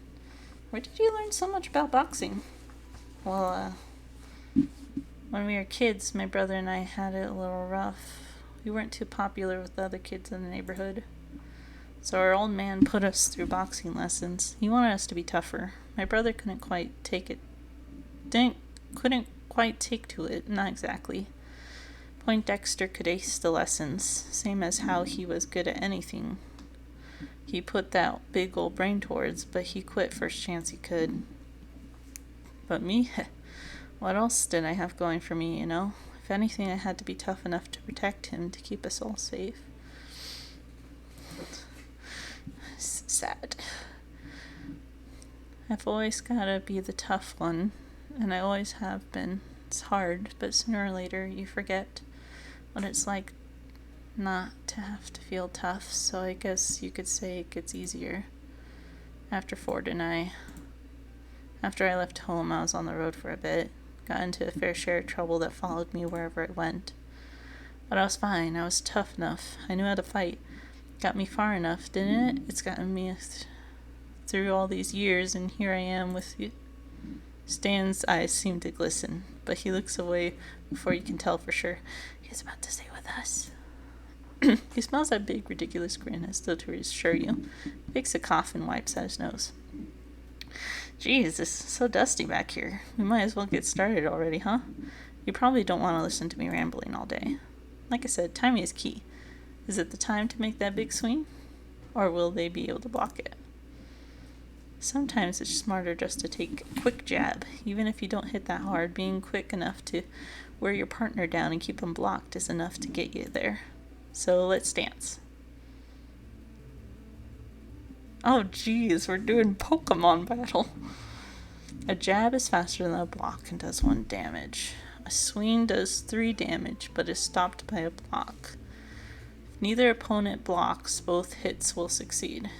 Where did you learn so much about boxing? Well, when we were kids, my brother and I had it a little rough. We weren't too popular with the other kids in the neighborhood. So our old man put us through boxing lessons. He wanted us to be tougher. My brother couldn't quite take to it, not exactly. Poindexter could ace the lessons, same as how he was good at anything. He put that big old brain towards, but he quit first chance he could. But me? What else did I have going for me, you know? If anything, I had to be tough enough to protect him, to keep us all safe. Sad. I've always gotta be the tough one, and I always have been. It's hard, but sooner or later you forget what it's like not to have to feel tough, so I guess you could say it gets easier. After I left home, I was on the road for a bit, got into a fair share of trouble that followed me wherever I went. But I was fine, I was tough enough, I knew how to fight. Got me far enough, didn't it? It's gotten me through all these years, and here I am with you. Stan's eyes seem to glisten, but he looks away before you can tell for sure. He's about to stay with us. He smells that big, ridiculous grin as though to reassure you. Takes a cough and wipes at his nose. Geez, it's so dusty back here. We might as well get started already, huh? You probably don't want to listen to me rambling all day. Like I said, timing is key. Is it the time to make that big swing? Or will they be able to block it? Sometimes it's smarter just to take a quick jab. Even if you don't hit that hard, being quick enough to wear your partner down and keep them blocked is enough to get you there. So let's dance. Oh geez, we're doing Pokemon battle. A jab is faster than a block and does 1 damage. A swing does 3 damage, but is stopped by a block. If neither opponent blocks, both hits will succeed.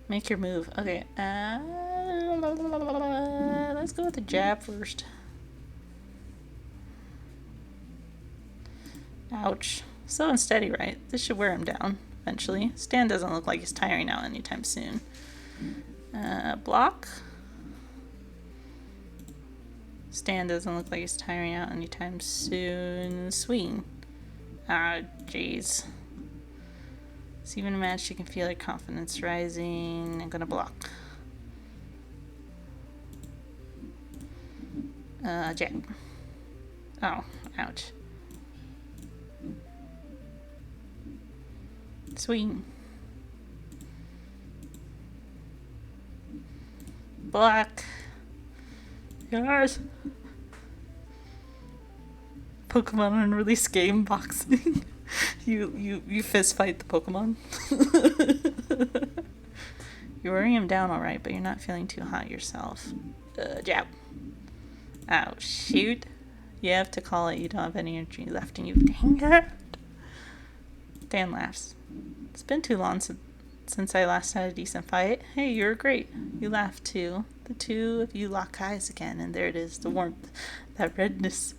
Make your move. Okay. Let's go with the jab first. Ouch. Slow and steady, right? This should wear him down eventually. Stan doesn't look like he's tiring out anytime soon. Block. Stan doesn't look like he's tiring out anytime soon. Swing. Ah, jeez. It's even a match you can feel your confidence rising. I'm gonna block. Jab. Oh, ouch. Swing. Block. Yes. Pokemon unreleased game boxing. You fist fight the Pokemon. You're wearing him down alright, but you're not feeling too hot yourself. Jab. Oh, shoot. You have to call it. You don't have any energy left in you. Dang it. Dan laughs. It's been too long since I last had a decent fight. Hey, you were great. You laughed too. The two of you lock eyes again, and there it is, the warmth, that redness.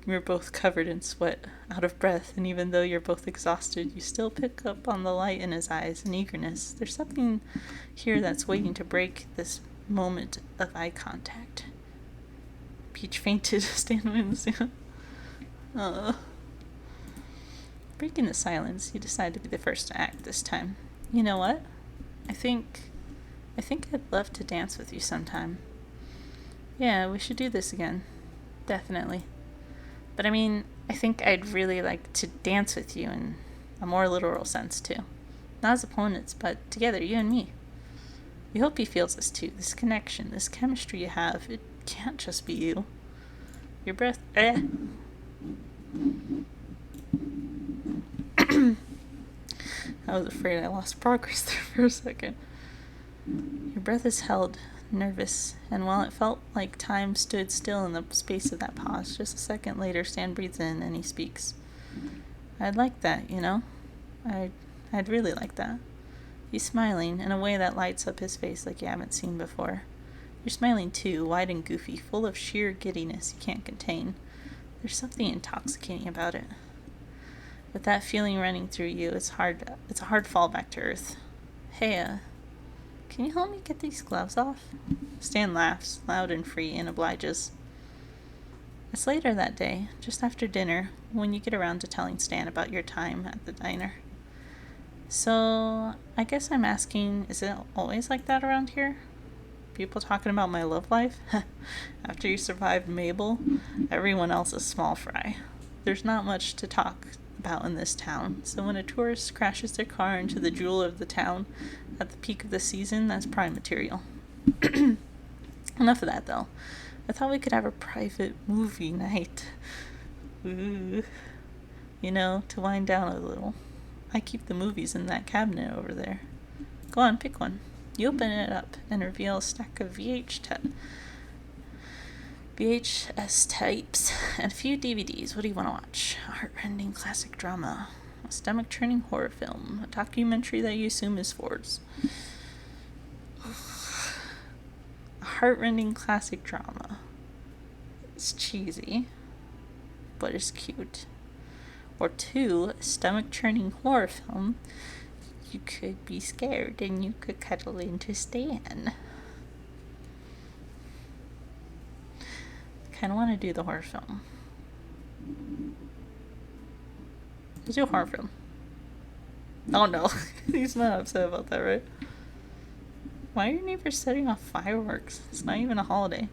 You're both covered in sweat, out of breath, and even though you're both exhausted, you still pick up on the light in his eyes and eagerness. There's something here that's waiting to break this moment of eye contact. Peach fainted, Stanley was breaking the silence, you decide to be the first to act this time. You know what? I think I'd love to dance with you sometime. Yeah, we should do this again. Definitely. But I mean, I think I'd really like to dance with you in a more literal sense too. Not as opponents, but together, you and me. We hope he feels this too, this connection, this chemistry you have. It can't just be you. Your breath... I was afraid I lost progress there for a second. Your breath is held, nervous, and while it felt like time stood still in the space of that pause, just a second later, Stan breathes in and he speaks. I'd like that, you know? I'd really like that. He's smiling in a way that lights up his face like you haven't seen before. You're smiling too, wide and goofy, full of sheer giddiness you can't contain. There's something intoxicating about it. With that feeling running through you, it's a hard fall back to earth. Hey, can you help me get these gloves off? Stan laughs, loud and free, and obliges. It's later that day, just after dinner, when you get around to telling Stan about your time at the diner. So, I guess I'm asking, is it always like that around here? People talking about my love life? After you survived Mabel, everyone else is small fry. There's not much to talk about in this town, so when a tourist crashes their car into the jewel of the town at the peak of the season, that's prime material. Enough of that, though. I thought we could have a private movie night. Ooh. You know, to wind down a little. I keep the movies in that cabinet over there. Go on, pick one. You open it up and reveal a stack of VHS tapes and a few DVDs. What do you want to watch? A heart-rending classic drama, a stomach-churning horror film, a documentary that you assume is Ford's. A heart-rending classic drama. It's cheesy, but it's cute. Or 2, a stomach-churning horror film. You could be scared and you could cuddle into Stan. Kind of want to do the horror film. Let's do a horror film. Oh no, he's not upset about that, right? Why are your neighbors setting off fireworks? It's not even a holiday.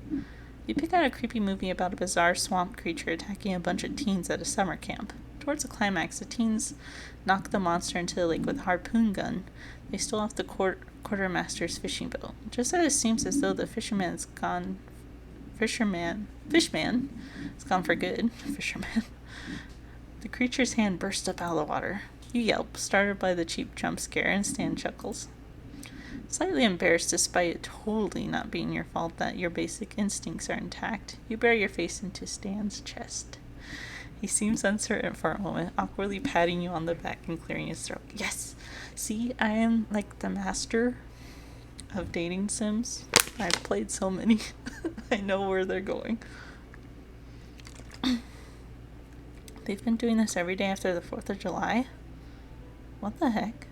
You pick out a creepy movie about a bizarre swamp creature attacking a bunch of teens at a summer camp. Towards the climax, the teens knock the monster into the lake with a harpoon gun. They stole off the quartermaster's fishing boat. Just as it seems as though the fishman has gone for good. Fisherman. The creature's hand bursts up out of the water. You yelp, startled by the cheap jump scare, and Stan chuckles. Slightly embarrassed despite it totally not being your fault that your basic instincts are intact, you bury your face into Stan's chest. He seems uncertain for a moment, awkwardly patting you on the back and clearing his throat. Yes! See, I am like the master of dating sims. I've played so many. I know where they're going. They've been doing this every day after the 4th of July? What the heck?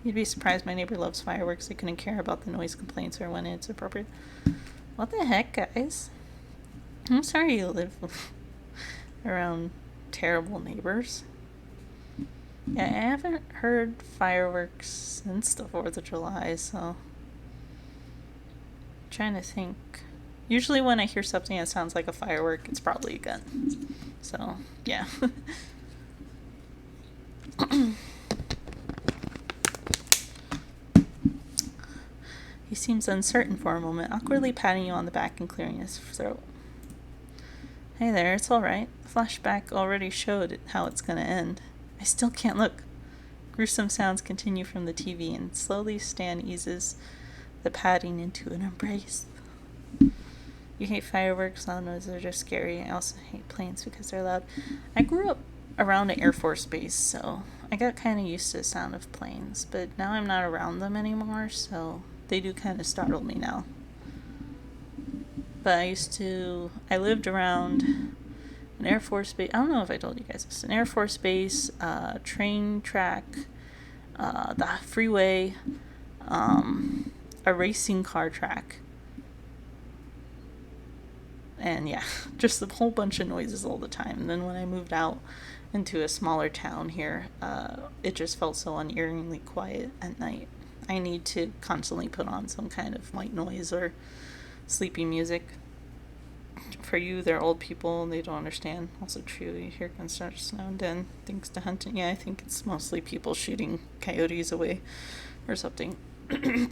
You'd be surprised my neighbor loves fireworks. They couldn't care about the noise complaints or when it's appropriate. What the heck, guys? I'm sorry you live around terrible neighbors. Yeah, I haven't heard fireworks since the 4th of July, so I'm trying to think. Usually when I hear something that sounds like a firework, it's probably a gun. So, yeah. He seems uncertain for a moment, awkwardly patting you on the back and clearing his throat. Hey there, it's alright. The flashback already showed how it's gonna end. I still can't look. Gruesome sounds continue from the TV, and slowly Stan eases the patting into an embrace. You hate fireworks, loud noises are just scary. I also hate planes because they're loud. I grew up around an Air Force base, so I got kind of used to the sound of planes, but now I'm not around them anymore, so they do kind of startle me now. But I lived around an Air Force base. I don't know if I told you guys this. An Air Force base, train track, the freeway, a racing car track. And yeah, just a whole bunch of noises all the time. And then when I moved out into a smaller town here, it just felt so uneeringly quiet at night. I need to constantly put on some kind of white noise or sleepy music. For you, they're old people and they don't understand. Also true, you hear gunshots now and then. Thanks to hunting. Yeah, I think it's mostly people shooting coyotes away or something. The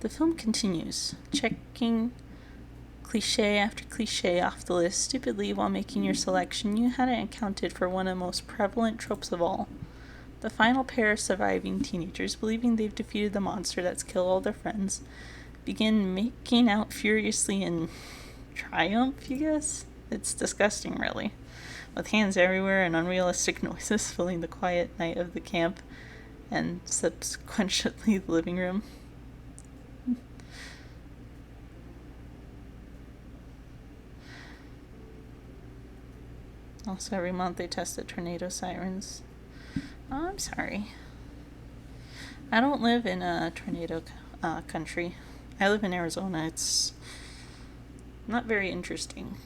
film continues, checking cliche after cliche off the list. Stupidly, while making your selection, you hadn't accounted for one of the most prevalent tropes of all. The final pair of surviving teenagers, believing they've defeated the monster that's killed all their friends, begin making out furiously in triumph, you guess? It's disgusting, really. With hands everywhere and unrealistic noises filling the quiet night of the camp and subsequently the living room. Also, every month they test the tornado sirens. Oh, I'm sorry. I don't live in a tornado country. I live in Arizona. It's not very interesting.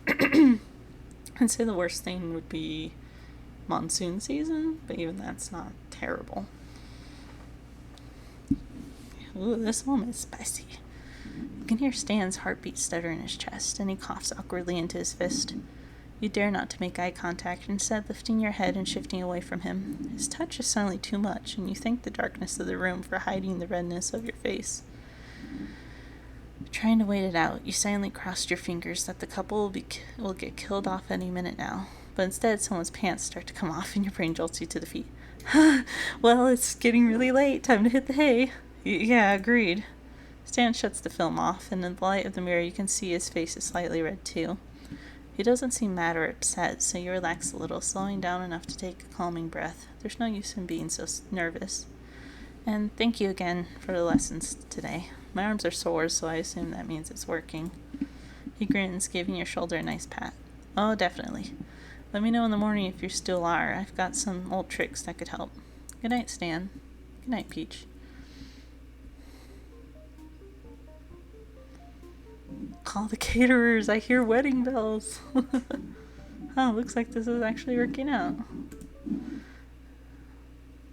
I'd say the worst thing would be monsoon season, but even that's not terrible. Ooh, this one is spicy. You can hear Stan's heartbeat stutter in his chest, and he coughs awkwardly into his fist. You dare not to make eye contact, instead lifting your head and shifting away from him. His touch is suddenly too much, and you thank the darkness of the room for hiding the redness of your face. Trying to wait it out, you silently crossed your fingers that the couple will get killed off any minute now. But instead, someone's pants start to come off, and your brain jolts you to the feet. Well, it's getting really late. Time to hit the hay. Yeah, agreed. Stan shuts the film off, and in the light of the mirror, you can see his face is slightly red, too. He doesn't seem mad or upset, so you relax a little, slowing down enough to take a calming breath. There's no use in being so nervous. And thank you again for the lessons today. My arms are sore, so I assume that means it's working. He grins, giving your shoulder a nice pat. Oh, definitely. Let me know in the morning if you still are. I've got some old tricks that could help. Good night, Stan. Good night, Peach. Call the caterers. I hear wedding bells. Oh, looks like this is actually working out.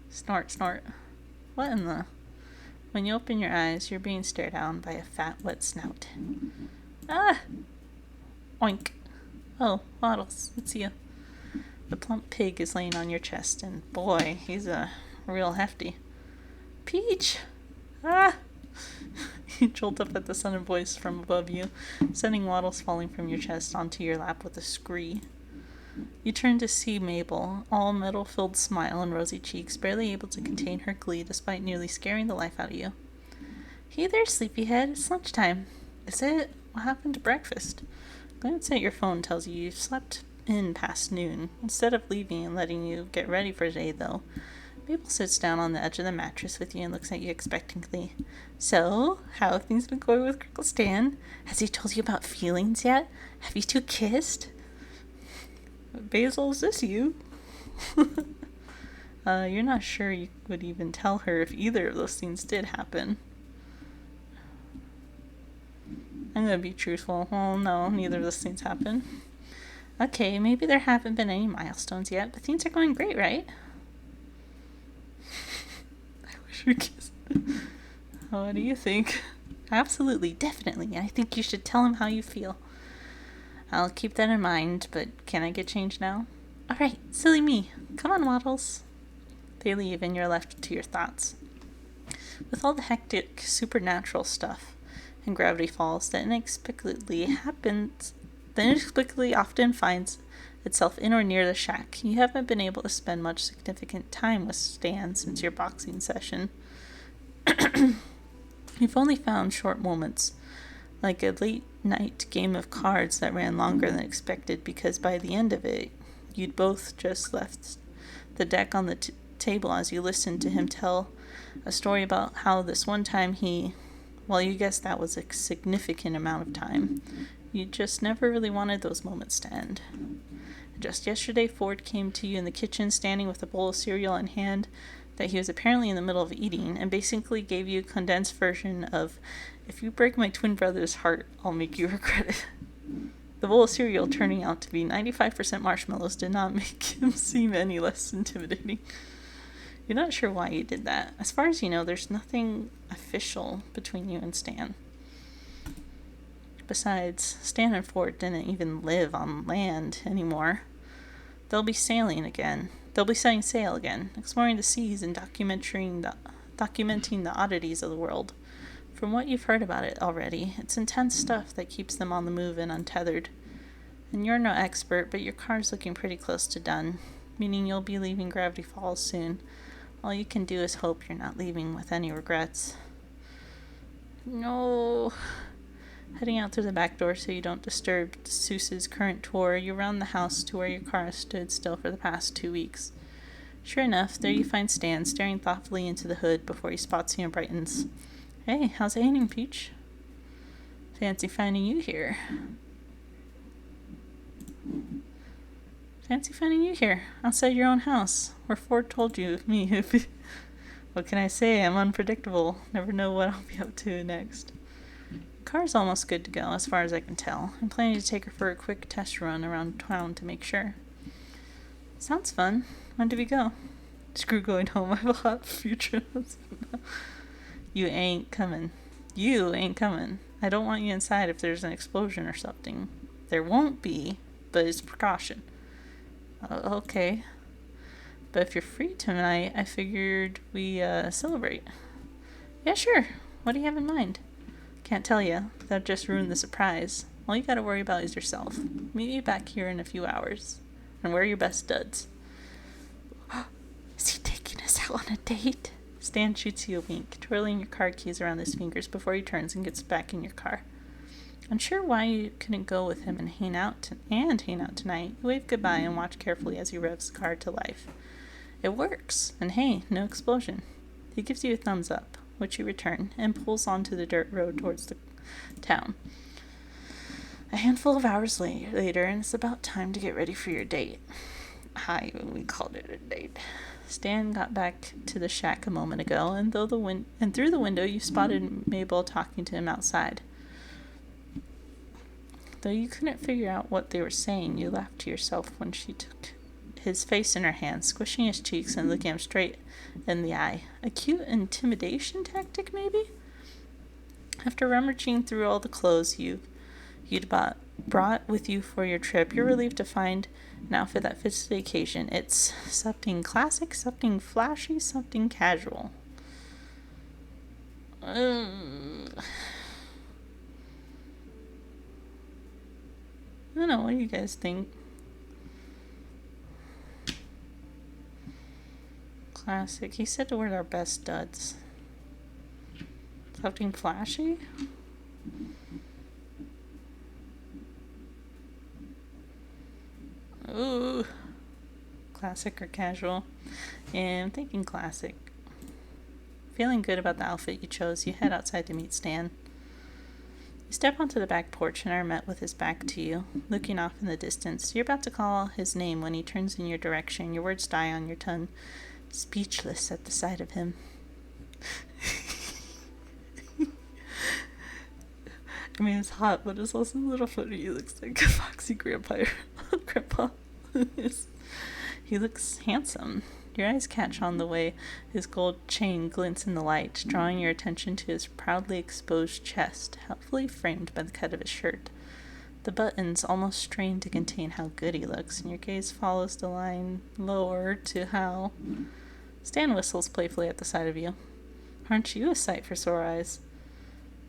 Snort, snort. What in the... When you open your eyes, you're being stared down by a fat, wet snout. Ah! Oink. Oh, Waddles, it's you. The plump pig is laying on your chest, and boy, he's a real hefty. Peach! Ah! You jolt up at the sudden voice from above you, sending Waddles falling from your chest onto your lap with a scree. You turn to see Mabel, all metal-filled smile and rosy cheeks, barely able to contain her glee despite nearly scaring the life out of you. Hey there, sleepyhead. It's lunchtime. Is it? What happened to breakfast? Glance at your phone tells you you've slept in past noon. Instead of leaving and letting you get ready for the day, though, Mabel sits down on the edge of the mattress with you and looks at you expectantly. So, how have things been going with Crickle Stan? Has he told you about feelings yet? Have you two kissed? Basil, is this you? You're not sure you would even tell her if either of those things did happen. I'm gonna be truthful. Well, no, neither of those things happened. Okay, maybe there haven't been any milestones yet, but things are going great, right? I wish we kissed. What do you think? Absolutely, definitely. I think you should tell him how you feel. I'll keep that in mind, but can I get changed now? Alright, silly me. Come on, Waddles. They leave, and you're left to your thoughts. With all the hectic, supernatural stuff and Gravity Falls that inexplicably often finds itself in or near the shack, you haven't been able to spend much significant time with Stan since your boxing session. You've only found short moments, like a late-night game of cards that ran longer than expected because by the end of it, you'd both just left the deck on the table as you listened to him tell a story about how this one time you guessed that was a significant amount of time. You just never really wanted those moments to end. Just yesterday, Ford came to you in the kitchen standing with a bowl of cereal in hand that he was apparently in the middle of eating, and basically gave you a condensed version of, if you break my twin brother's heart, I'll make you regret it. The bowl of cereal turning out to be 95% marshmallows did not make him seem any less intimidating. You're not sure why you did that. As far as you know, there's nothing official between you and Stan. Besides, Stan and Ford didn't even live on land anymore. They'll be setting sail again, exploring the seas and documenting the oddities of the world. From what you've heard about it already, it's intense stuff that keeps them on the move and untethered. And you're no expert, but your car's looking pretty close to done, meaning you'll be leaving Gravity Falls soon. All you can do is hope you're not leaving with any regrets. No. Heading out through the back door so you don't disturb Seuss's current tour, you round the house to where your car has stood still for the past 2 weeks. Sure enough, there you find Stan staring thoughtfully into the hood before he spots you and brightens. Hey, how's it hanging, Peach? Fancy finding you here. Fancy finding you here, outside your own house, where Ford told you me. What can I say? I'm unpredictable. Never know what I'll be up to next. The car's almost good to go, as far as I can tell. I'm planning to take her for a quick test run around town to make sure. Sounds fun. When do we go? Screw going home. I have a hot future husband. You ain't coming. You ain't coming. I don't want you inside if there's an explosion or something. There won't be, but it's precaution. Okay. But if you're free tonight, I figured we celebrate. Yeah, sure. What do you have in mind? Can't tell you. That'd just ruin the surprise. All you gotta worry about is yourself. Meet me back here in a few hours. And wear your best studs. Is he taking us out on a date? Stan shoots you a wink, twirling your car keys around his fingers before he turns and gets back in your car. Unsure why you couldn't go with him and hang out tonight, you wave goodbye and watch carefully as he revs the car to life. It works, and hey, no explosion. He gives you a thumbs up, which you return, and pulls onto the dirt road towards the town. A handful of hours later, and it's about time to get ready for your date. We called it a date. Stan got back to the shack a moment ago, and through the window you spotted Mabel talking to him outside. Though you couldn't figure out what they were saying, you laughed to yourself when she took his face in her hands, squishing his cheeks and looking him straight in the eye. A cute intimidation tactic, maybe? After rummaging through all the clothes you'd brought with you for your trip, you're relieved to find an outfit that fits the occasion. It's something classic, something flashy, something casual. I don't know, what do you guys think? Classic. He said to wear our best studs. Something flashy? Ooh. Classic or casual? Yeah, I'm thinking classic. Feeling good about the outfit you chose, you head outside to meet Stan. You step onto the back porch and are met with his back to you, looking off in the distance. You're about to call his name when he turns in your direction. Your words die on your tongue, speechless at the sight of him. I mean, it's hot, but it's also a little funny. He looks like a foxy grandpa. He looks handsome. Your eyes catch on the way his gold chain glints in the light, drawing your attention to his proudly exposed chest, helpfully framed by the cut of his shirt. The buttons almost strain to contain how good he looks, and your gaze follows the line lower to how... Stan whistles playfully at the sight of you. Aren't you a sight for sore eyes?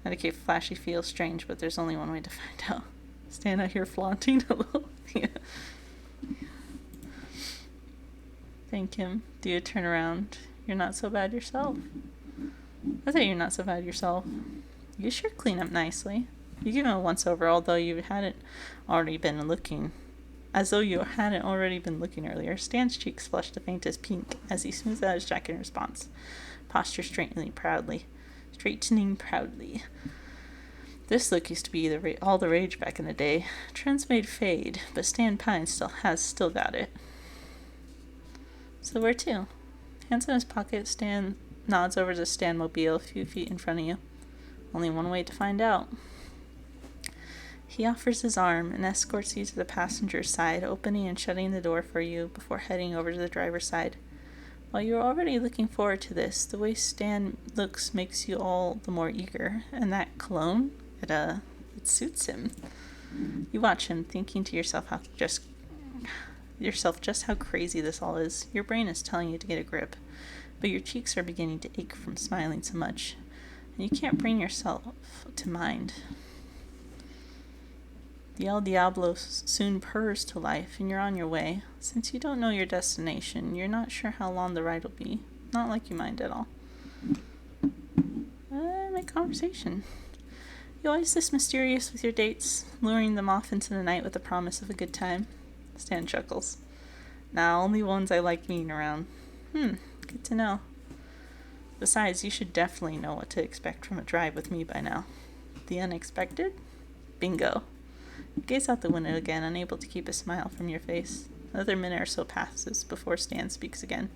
Etiquette flashy feels strange, but there's only one way to find out. Stan out here flaunting a little. Yeah. Thank him. Do you turn around? You're not so bad yourself. I thought you're not so bad yourself. You sure clean up nicely. You give him a once-over, although you hadn't already been looking. As though you hadn't already been looking earlier. Stan's cheeks flushed the faintest pink as he smoothed out his jacket in response. Posture straightening proudly. This look used to be all the rage back in the day. Trends may fade, but Stan Pine still got it. So where to? Hands in his pocket, Stan nods over to the Stanmobile a few feet in front of you. Only one way to find out. He offers his arm and escorts you to the passenger's side, opening and shutting the door for you before heading over to the driver's side. While you're already looking forward to this, the way Stan looks makes you all the more eager, and that cologne, it suits him. You watch him, thinking to yourself just how crazy this all is. Your brain is telling you to get a grip, but your cheeks are beginning to ache from smiling so much, and you can't bring yourself to mind. The El Diablo soon purrs to life, and you're on your way. Since you don't know your destination, you're not sure how long the ride will be. Not like you mind at all. Make conversation. You always this mysterious with your dates, luring them off into the night with the promise of a good time. Stan chuckles. Nah, only ones I like being around. Good to know. Besides, you should definitely know what to expect from a drive with me by now. The unexpected? Bingo. You gaze out the window again, unable to keep a smile from your face. Another minute or so passes before Stan speaks again.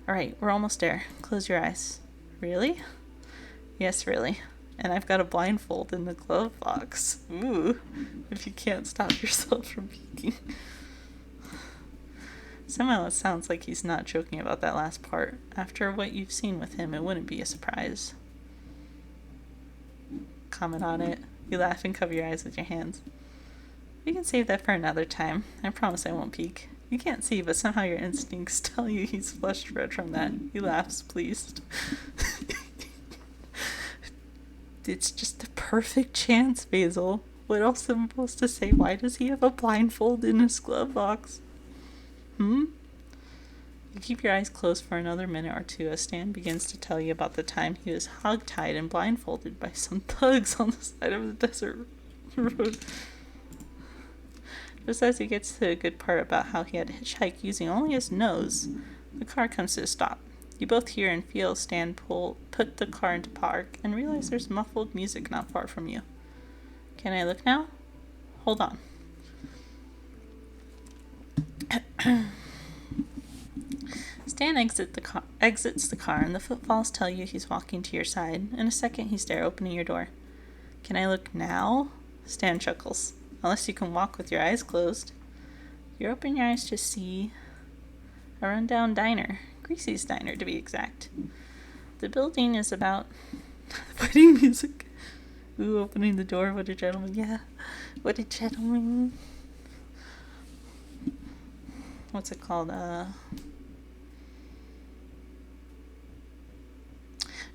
Alright, we're almost there. Close your eyes. Really? Yes, really. And I've got a blindfold in the glove box. Ooh, if you can't stop yourself from peeking. Somehow it sounds like he's not joking about that last part. After what you've seen with him, it wouldn't be a surprise. Comment on it. You laugh and cover your eyes with your hands. We can save that for another time. I promise I won't peek. You can't see, but somehow your instincts tell you he's flushed red from that. He laughs, pleased. It's just the perfect chance, Basil. What else am I supposed to say? Why does he have a blindfold in his glove box? You keep your eyes closed for another minute or two as Stan begins to tell you about the time he was hogtied and blindfolded by some thugs on the side of the desert road. Just as he gets to a good part about how he had to hitchhike using only his nose, the car comes to a stop. You both hear and feel Stan put the car into park and realize there's muffled music not far from you. Can I look now? Hold on. Stan exits the car and the footfalls tell you he's walking to your side. In a second he's there opening your door. Can I look now? Stan chuckles. Unless you can walk with your eyes closed. You open your eyes to see a rundown diner. Greasy's diner, to be exact. The building is about wedding music. Ooh, opening the door. What a gentleman. Yeah. What a gentleman. What's it called?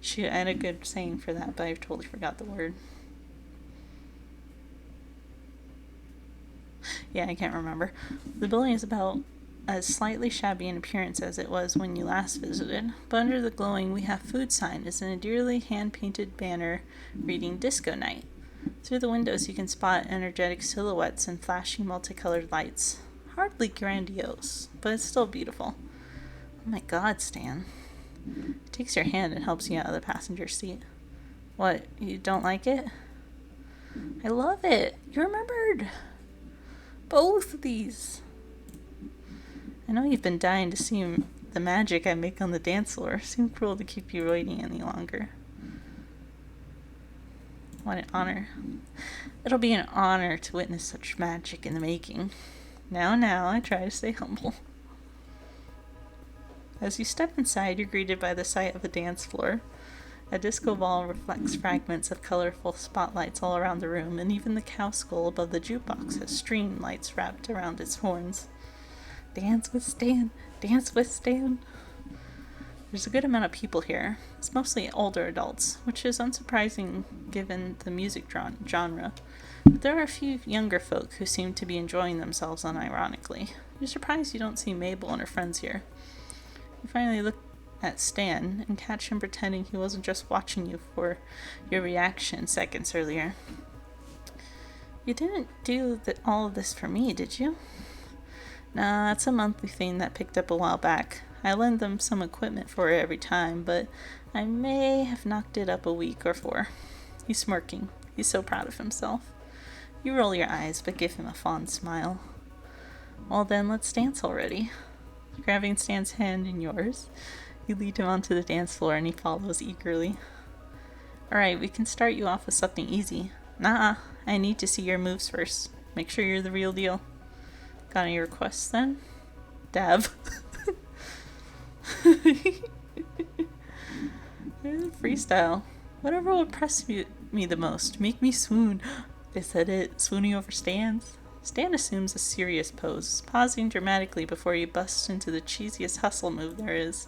Shoot, I had a good saying for that, but I totally forgot the word. Yeah, I can't remember. The building is about as slightly shabby in appearance as it was when you last visited, but under the glowing "We Have Food" sign is an endearly hand-painted banner reading "Disco Night." Through the windows you can spot energetic silhouettes and flashy multicolored lights. Hardly grandiose, but it's still beautiful. Oh my god, Stan. He takes your hand and helps you out of the passenger seat. What, you don't like it? I love it. You remembered both of these. I know you've been dying to see the magic I make on the dance floor. Seems cruel to keep you waiting any longer. What an honor. It'll be an honor to witness such magic in the making. Now, I try to stay humble. As you step inside, you're greeted by the sight of a dance floor. A disco ball reflects fragments of colorful spotlights all around the room, and even the cow skull above the jukebox has string lights wrapped around its horns. Dance with Stan! Dance with Stan! There's a good amount of people here. It's mostly older adults, which is unsurprising given the music genre. But there are a few younger folk who seem to be enjoying themselves unironically. You're surprised you don't see Mabel and her friends here. You finally look at Stan and catch him pretending he wasn't just watching you for your reaction seconds earlier. You didn't do all of this for me, did you? Nah, that's a monthly thing that picked up a while back. I lend them some equipment for it every time, but I may have knocked it up a week or 4. He's smirking. He's so proud of himself. You roll your eyes, but give him a fond smile. Well then, let's dance already. Grabbing Stan's hand in yours, you lead him onto the dance floor and he follows eagerly. Alright, we can start you off with something easy. Nah, I need to see your moves first. Make sure you're the real deal. Got any requests then? Dab. Freestyle. Whatever will impress me the most. Make me swoon. Is that it? Swooning over Stan's? Stan assumes a serious pose, pausing dramatically before he busts into the cheesiest hustle move there is.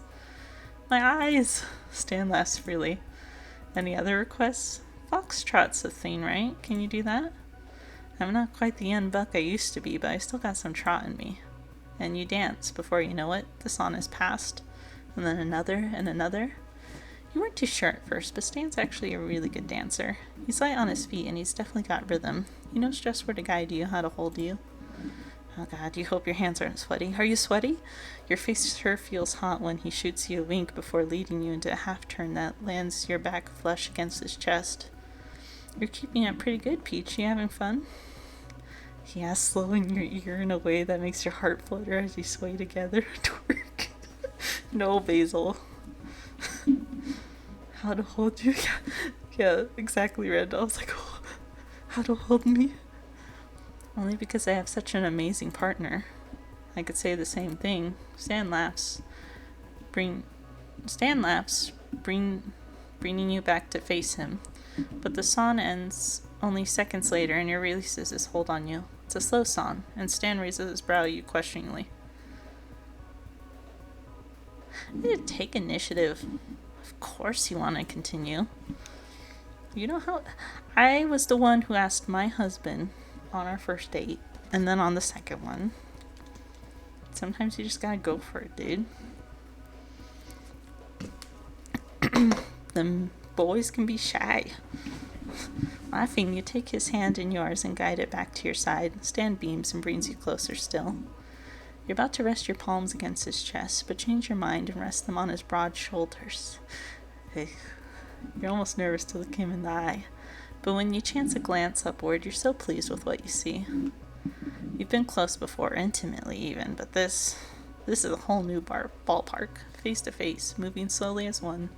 My eyes! Stan laughs freely. Any other requests? Foxtrot's a thing, right? Can you do that? I'm not quite the young buck I used to be, but I still got some trot in me. And you dance. Before you know it, the song is passed. And then another and another. You weren't too sure at first, but Stan's actually a really good dancer. He's light on his feet, and he's definitely got rhythm. He knows just where to guide you, how to hold you. Oh god, you hope your hands aren't sweaty. Are you sweaty? Your face sure feels hot when he shoots you a wink before leading you into a half-turn that lands your back flush against his chest. You're keeping up pretty good, Peach. You having fun? he asks, slow in your ear in a way that makes your heart flutter as you sway together. Twerk. No, Basil. How to hold you? Yeah, exactly, Red. I was like, oh, how to hold me? Only because I have such an amazing partner. I could say the same thing. Stan laughs, bringing you back to face him. But the song ends only seconds later, and he releases his hold on you. It's a slow song, and Stan raises his brow at you questioningly. I need to take initiative. Of course you want to continue. You know how... I was the one who asked my husband on our first date, and then on the second one. Sometimes you just gotta go for it, dude. The boys can be shy. Laughing, you take his hand in yours and guide it back to your side. Stan beams and brings you closer still. You're about to rest your palms against his chest, but change your mind and rest them on his broad shoulders. You're almost nervous to look him in the eye. But when you chance a glance upward, you're so pleased with what you see. You've been close before, intimately even, but this is a whole new ballpark. Face to face, moving slowly as one.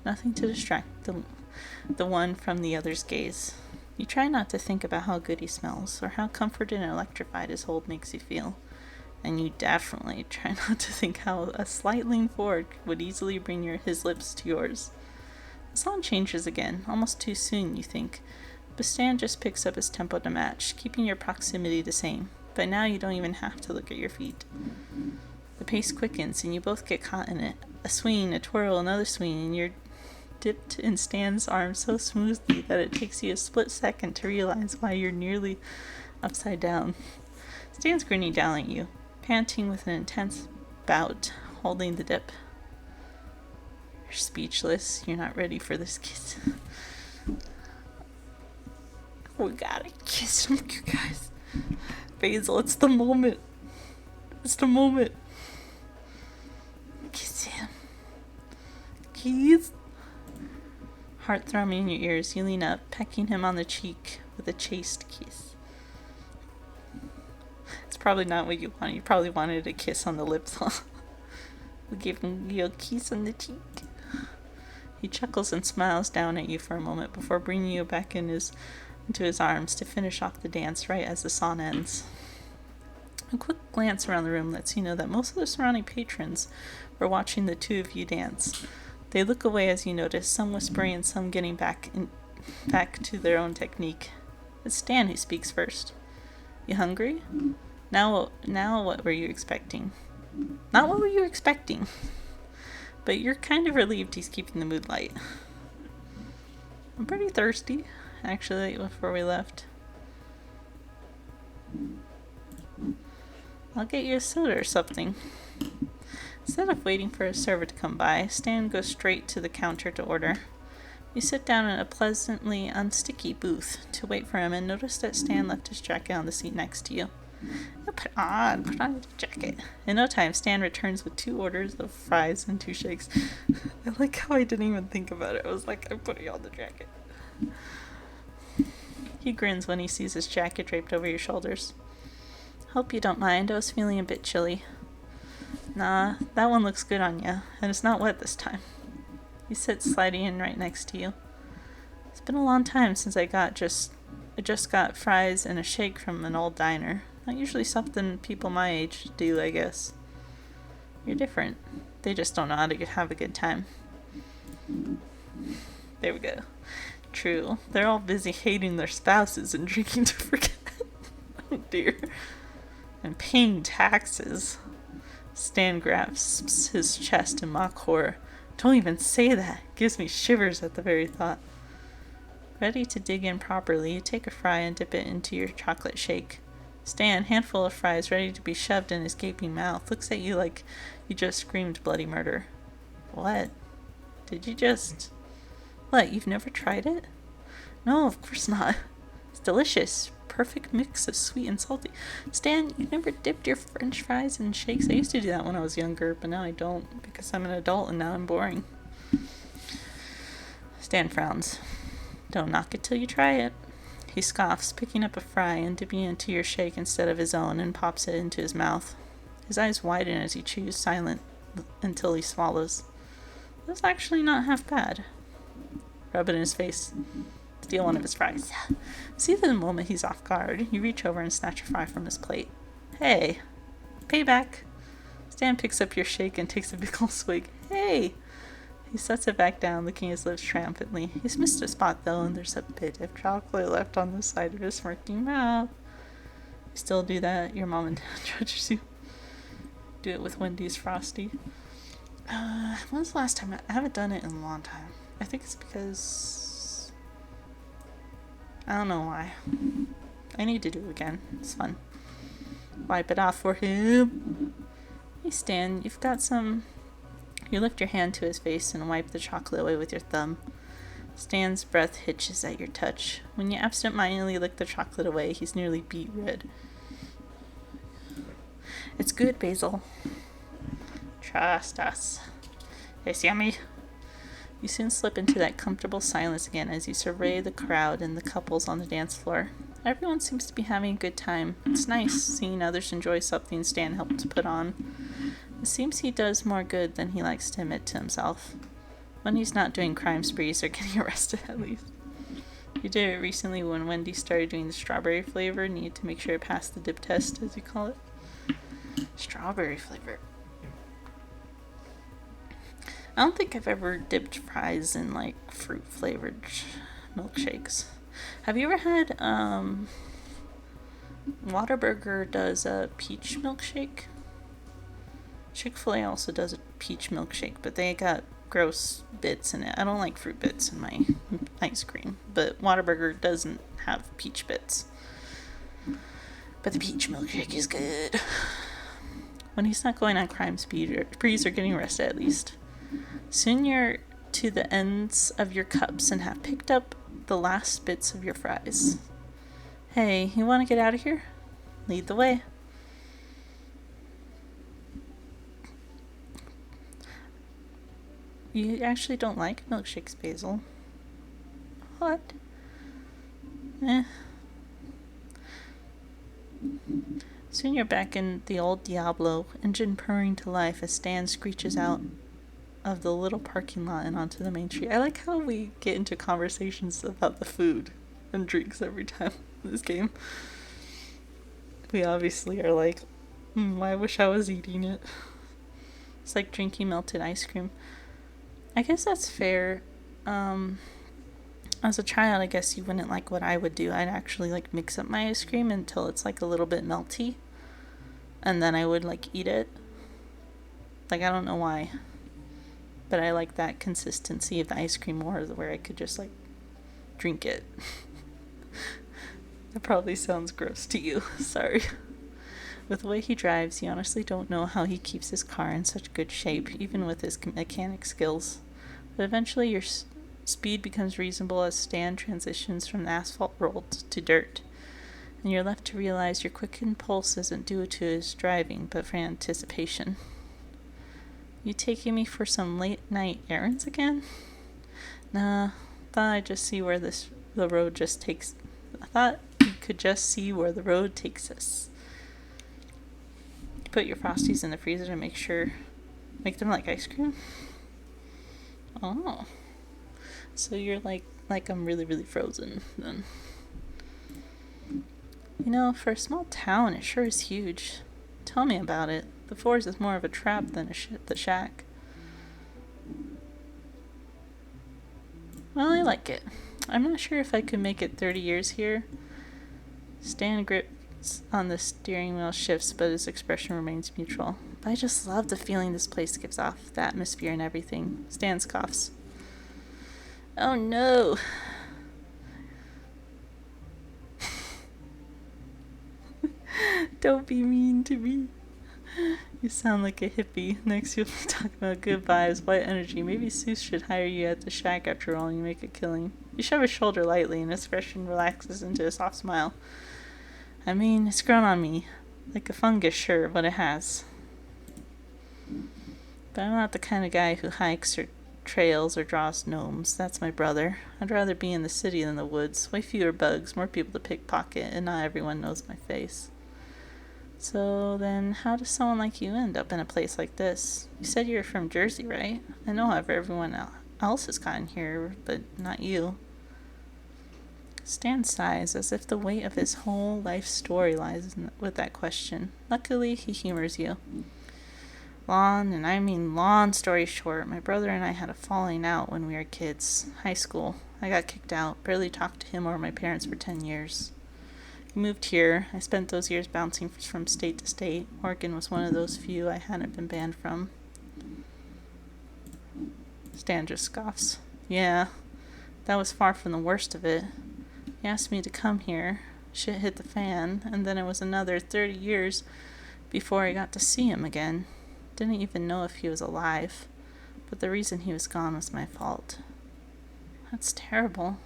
Nothing to distract the one from the other's gaze. You try not to think about how good he smells, or how comforted and electrified his hold makes you feel. And you definitely try not to think how a slight lean forward would easily bring his lips to yours. The song changes again, almost too soon, you think. But Stan just picks up his tempo to match, keeping your proximity the same. But now you don't even have to look at your feet. The pace quickens, and you both get caught in it. A swing, a twirl, another swing, and you're dipped in Stan's arm so smoothly that it takes you a split second to realize why you're nearly upside down. Stan's grinning down at you, panting with an intense bout, holding the dip. You're speechless. You're not ready for this kiss. We gotta kiss him, you guys. Basil, it's the moment. It's the moment. Kiss him. Kees. Heart thrumming in your ears, you lean up, pecking him on the cheek with a chaste kiss. It's probably not what you wanted. You probably wanted a kiss on the lips, huh? We gave him a kiss on the cheek. He chuckles and smiles down at you for a moment before bringing you back into his arms to finish off the dance right as the song ends. A quick glance around the room lets you know that most of the surrounding patrons were watching the two of you dance. They look away as you notice, some whispering and some getting back to their own technique. It's Stan who speaks first. You hungry? Now what were you expecting? Not what were you expecting. But you're kind of relieved he's keeping the mood light. I'm pretty thirsty, actually, before we left. I'll get you a soda or something. Instead of waiting for a server to come by, Stan goes straight to the counter to order. You sit down in a pleasantly unsticky booth to wait for him and notice that Stan left his jacket on the seat next to you. Put on your jacket. In no time, Stan returns with 2 orders of fries and 2 shakes. I like how I didn't even think about it. I was like, I'm putting on the jacket. He grins when he sees his jacket draped over your shoulders. Hope you don't mind. I was feeling a bit chilly. Nah, that one looks good on you, and it's not wet this time. He sits sliding in right next to you. It's been a long time since I just got fries and a shake from an old diner. Not usually something people my age do, I guess. You're different. They just don't know how to have a good time. There we go. True. They're all busy hating their spouses and drinking to forget. Oh dear. And paying taxes. Stan grasps his chest in mock horror. Don't even say that. It gives me shivers at the very thought. Ready to dig in properly, you take a fry and dip it into your chocolate shake. Stan, handful of fries ready to be shoved in his gaping mouth, looks at you like you just screamed bloody murder. What? Did you just... What, you've never tried it? No, of course not. It's delicious. Perfect mix of sweet and salty. Stan, you never dipped your french fries in shakes? I used to do that when I was younger, but now I don't because I'm an adult and now I'm boring. Stan frowns. Don't knock it till you try it. He scoffs, picking up a fry and dipping it into your shake instead of his own, and pops it into his mouth. His eyes widen as he chews, silent until he swallows. That's actually not half bad. Rub it in his face. Steal one of his fries. See the moment he's off guard, you reach over and snatch a fry from his plate. Hey, payback. Stan picks up your shake and takes a big ol' swig. Hey! He sets it back down, licking his lips triumphantly. He's missed a spot, though, and there's a bit of chocolate left on the side of his smirking mouth. You still do that? Your mom and dad judges you. Do it with Wendy's Frosty. When's the last time? I haven't done it in a long time. I think it's because... I don't know why. I need to do it again. It's fun. Wipe it off for him. Hey, Stan, you've got some... You lift your hand to his face and wipe the chocolate away with your thumb. Stan's breath hitches at your touch. When you absent-mindedly lick the chocolate away, he's nearly beet red. It's good, Basil. Trust us. It's yummy. You soon slip into that comfortable silence again as you survey the crowd and the couples on the dance floor. Everyone seems to be having a good time. It's nice seeing others enjoy something Stan helped to put on. It seems he does more good than he likes to admit to himself. When he's not doing crime sprees or getting arrested, at least. You did it recently when Wendy started doing the strawberry flavor and needed to make sure it passed the dip test, as you call it. Strawberry flavor. I don't think I've ever dipped fries in, like, fruit-flavored milkshakes. Have you ever had, Whataburger does a peach milkshake? Chick-fil-A also does a peach milkshake, but they got gross bits in it. I don't like fruit bits in my ice cream, but Whataburger doesn't have peach bits. But the peach milkshake is good. When he's not going on crime sprees or getting arrested, at least. Soon you're to the ends of your cups and have picked up the last bits of your fries. Hey, you want to get out of here? Lead the way. You actually don't like milkshakes, Basil. What? Soon you're back in the old Diablo, engine purring to life as Stan screeches out of the little parking lot and onto the main street. I like how we get into conversations about the food and drinks every time in this game. We obviously are like, I wish I was eating it. It's like drinking melted ice cream. I guess that's fair. As a child, I guess you wouldn't like what I would do. I'd actually like mix up my ice cream until it's like a little bit melty. And then I would like eat it. Like, I don't know why. But I like that consistency of the ice cream more, where I could just like drink it. That probably sounds gross to you. Sorry. With the way he drives, you honestly don't know how he keeps his car in such good shape, even with his mechanic skills. But eventually your speed becomes reasonable as Stan transitions from the asphalt road to dirt, and you're left to realize your quickened pulse isn't due to his driving, but for anticipation. You taking me for some late-night errands again? Nah, thought I'd just see where the road just takes... I thought you could just see where the road takes us. Put your Frosties in the freezer to make them like ice cream. Oh, so you're like I'm really, really frozen then. You know, for a small town, it sure is huge. Tell me about it. The forest is more of a trap than the shack. Well, I like it. I'm not sure if I could make it 30 years here. Stan grips on the steering wheel shifts, but his expression remains neutral. But I just love the feeling this place gives off, the atmosphere and everything. Stan scoffs. Oh no! Don't be mean to me. You sound like a hippie. Next you'll be talking about good vibes, white energy. Maybe Seuss should hire you at the shack after all and you make a killing. You shove his shoulder lightly and his expression relaxes into a soft smile. I mean, it's grown on me. Like a fungus, sure, but it has. But I'm not the kind of guy who hikes or trails or draws gnomes. That's my brother. I'd rather be in the city than the woods. Way fewer bugs, more people to pickpocket, and not everyone knows my face. So then, how does someone like you end up in a place like this? You said you were from Jersey, right? I know how everyone else has gotten here, but not you. Stan sighs as if the weight of his whole life story lies with that question. Luckily, he humors you. Long story short, my brother and I had a falling out when we were kids. High school. I got kicked out, barely talked to him or my parents for 10 years. He moved here. I spent those years bouncing from state to state. Oregon was one of those few I hadn't been banned from. Stan just scoffs. Yeah, that was far from the worst of it. He asked me to come here. Shit hit the fan, and then it was another 30 years before I got to see him again. Didn't even know if he was alive, but the reason he was gone was my fault. That's terrible.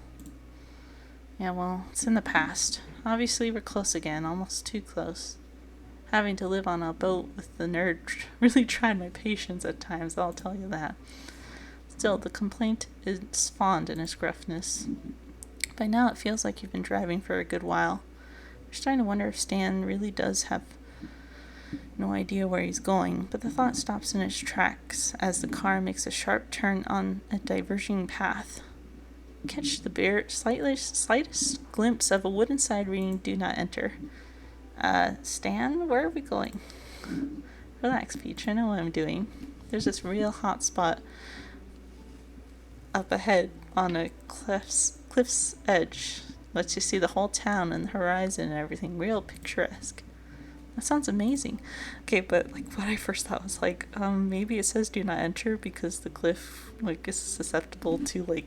Yeah, well, it's in the past. Obviously, we're close again, almost too close. Having to live on a boat with the nerd really tried my patience at times, I'll tell you that. Still, the complaint is fond in his gruffness. By now, it feels like you've been driving for a good while. I'm starting to wonder if Stan really does have no idea where he's going, but the thought stops in its tracks as the car makes a sharp turn on a diverging path. Catch the slightest glimpse of a wooden sign reading "Do not enter." Stan, where are we going? Relax, Peach, I know what I'm doing. There's this real hot spot up ahead on a cliff's edge. Lets you see the whole town and the horizon and everything. Real picturesque. That sounds amazing. Okay, but like what I first thought was like, maybe it says "Do not enter" because the cliff like is susceptible to like,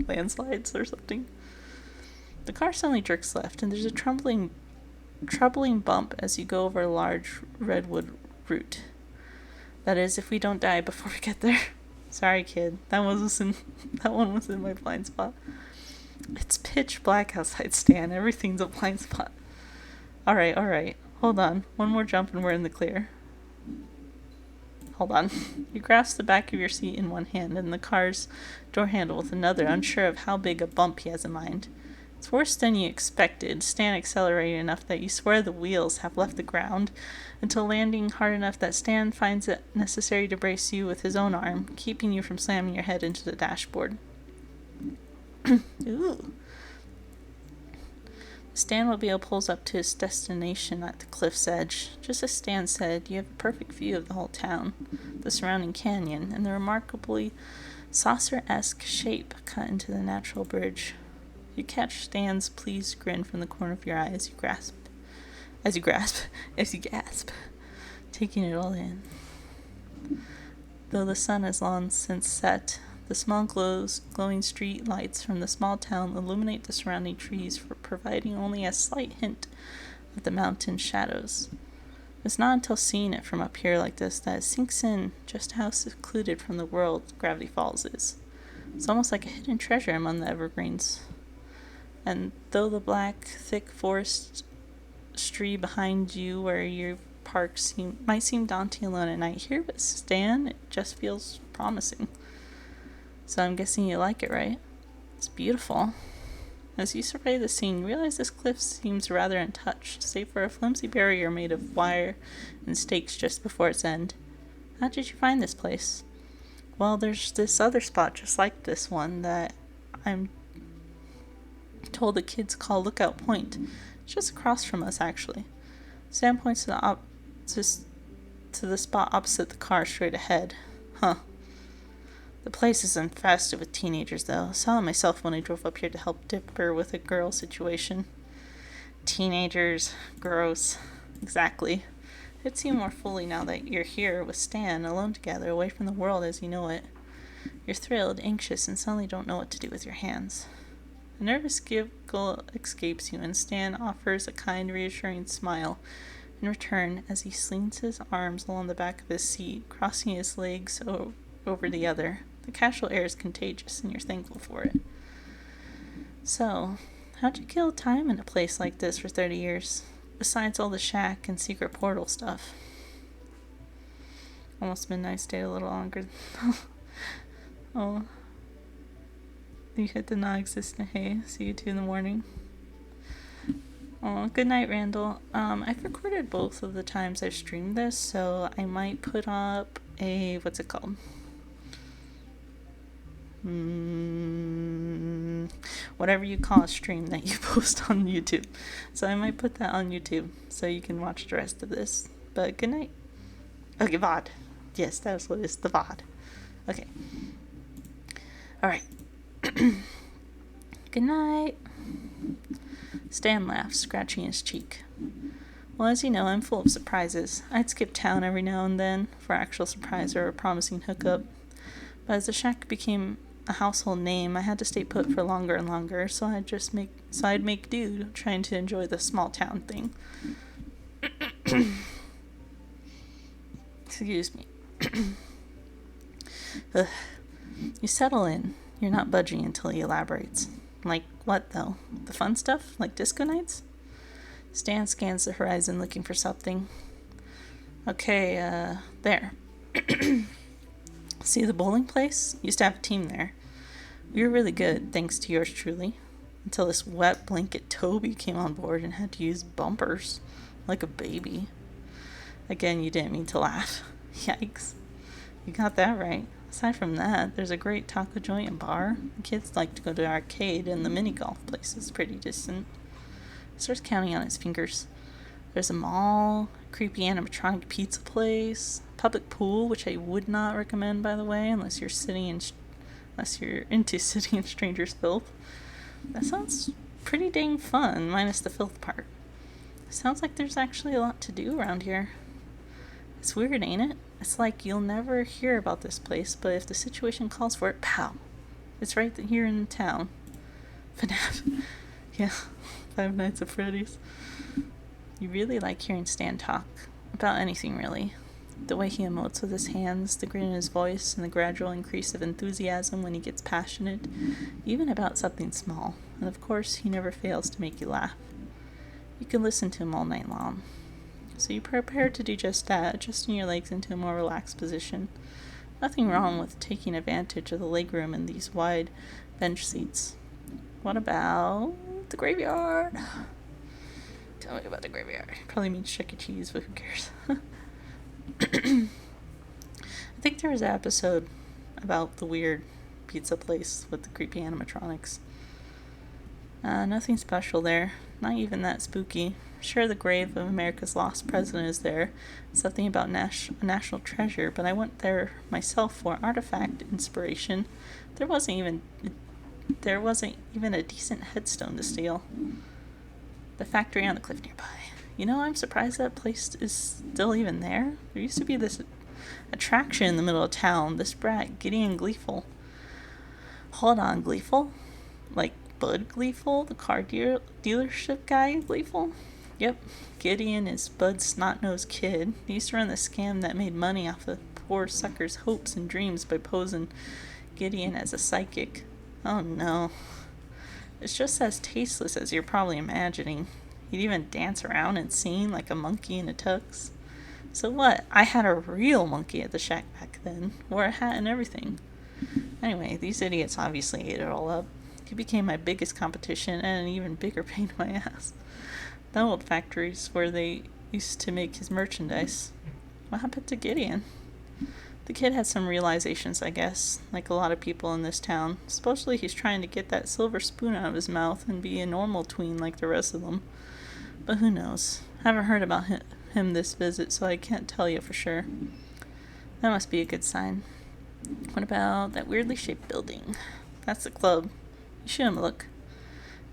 landslides or something. The car suddenly jerks left, and there's a troubling bump as you go over a large redwood root. That is, if we don't die before we get there. Sorry, kid. That one was in my blind spot. It's pitch black outside, Stan. Everything's a blind spot. Alright. Hold on. One more jump and we're in the clear. Hold on. You grasp the back of your seat in one hand and the car's door handle with another, unsure of how big a bump he has in mind. It's worse than you expected. Stan accelerated enough that you swear the wheels have left the ground, until landing hard enough that Stan finds it necessary to brace you with his own arm, keeping you from slamming your head into the dashboard. Ooh. The Stanmobile pulls up to its destination at the cliff's edge. Just as Stan said, you have a perfect view of the whole town, the surrounding canyon, and the remarkably saucer-esque shape cut into the natural bridge. You catch Stan's pleased grin from the corner of your eye as you gasp, taking it all in. Though the sun has long since set, the small glowing street lights from the small town illuminate the surrounding trees, providing only a slight hint of the mountain shadows. It's not until seeing it from up here like this that it sinks in just how secluded from the world Gravity Falls is. It's almost like a hidden treasure among the evergreens. And though the black, thick forest tree behind you where your park might seem daunting alone at night, here with Stan, it just feels promising. So I'm guessing you like it, right? It's beautiful. As you survey the scene, you realize this cliff seems rather untouched, save for a flimsy barrier made of wire and stakes just before its end. How did you find this place? Well, there's this other spot just like this one that I'm told the kids call Lookout Point. It's just across from us, actually. Stan points to the spot opposite the car straight ahead. Huh. The place is infested with teenagers, though. I saw it myself when I drove up here to help Dipper with a girl situation. Teenagers. Gross. Exactly. I'd see more fully now that you're here with Stan, alone together, away from the world as you know it. You're thrilled, anxious, and suddenly don't know what to do with your hands. A nervous giggle escapes you, and Stan offers a kind, reassuring smile in return as he slings his arms along the back of his seat, crossing his legs over the other. The casual air is contagious, and you're thankful for it. So, how'd you kill time in a place like this for 30 years? Besides all the shack and secret portal stuff. Almost midnight, stayed a little longer. Oh. You hit the non-existent hey. See you 2 in the morning. Oh, good night, Randall. I've recorded both of the times I've streamed this, so I might put up a, what's it called? Whatever you call a stream that you post on YouTube. So I might put that on YouTube so you can watch the rest of this. But good night. Okay, VOD. Yes, that's what it is, the VOD. Okay. Alright. Good night. Stan laughs, scratching his cheek. Well, as you know, I'm full of surprises. I'd skip town every now and then for actual surprise or a promising hookup. But as the shack became a household name, I had to stay put for longer and longer, so I'd make do trying to enjoy the small town thing. Excuse me. You settle in. You're not budging until he elaborates. Like what, though? The fun stuff? Like disco nights? Stan scans the horizon looking for something. Okay, there. See the bowling place? Used to have a team there. We were really good, thanks to yours truly. Until this wet blanket Toby came on board and had to use bumpers. Like a baby. Again, you didn't mean to laugh. Yikes. You got that right. Aside from that, there's a great taco joint and bar. The kids like to go to the arcade, and the mini golf place is pretty distant. He starts counting on his fingers. There's a mall, creepy animatronic pizza place, public pool, which I would not recommend, by the way, unless you're into sitting in strangers' filth. That sounds pretty dang fun, minus the filth part. Sounds like there's actually a lot to do around here. It's weird, ain't it? It's like you'll never hear about this place, but if the situation calls for it, pow! It's right here in town. FNAF. Yeah, Five Nights at Freddy's. You really like hearing Stan talk. About anything, really. The way he emotes with his hands, the grin in his voice, and the gradual increase of enthusiasm when he gets passionate, even about something small. And of course, he never fails to make you laugh. You can listen to him all night long. So you prepare to do just that, adjusting your legs into a more relaxed position. Nothing wrong with taking advantage of the legroom in these wide bench seats. What about the graveyard? Tell me about the graveyard. Probably means Chuck E. Cheese, but who cares? I think there was an episode about the weird pizza place with the creepy animatronics. Nothing special there. Not even that spooky. Sure, the grave of America's lost president is there. Something about a national treasure, but I went there myself for artifact inspiration. There wasn't even a decent headstone to steal. The factory on the cliff nearby. You know, I'm surprised that place is still even there. There used to be this attraction in the middle of town. This brat, Gideon Gleeful. Hold on, Gleeful? Like Bud Gleeful, the car dealership guy Gleeful? Yep, Gideon is Bud's snot-nosed kid. He used to run the scam that made money off the poor sucker's hopes and dreams by posing Gideon as a psychic. Oh no. It's just as tasteless as you're probably imagining. He'd even dance around and sing like a monkey in a tux. So what? I had a real monkey at the shack back then. Wore a hat and everything. Anyway, these idiots obviously ate it all up. He became my biggest competition and an even bigger pain in my ass. The old factories where they used to make his merchandise. What happened to Gideon? The kid had some realizations, I guess, like a lot of people in this town. Supposedly he's trying to get that silver spoon out of his mouth and be a normal tween like the rest of them. But who knows? I haven't heard about him this visit, so I can't tell you for sure. That must be a good sign. What about that weirdly shaped building? That's the club. You should look.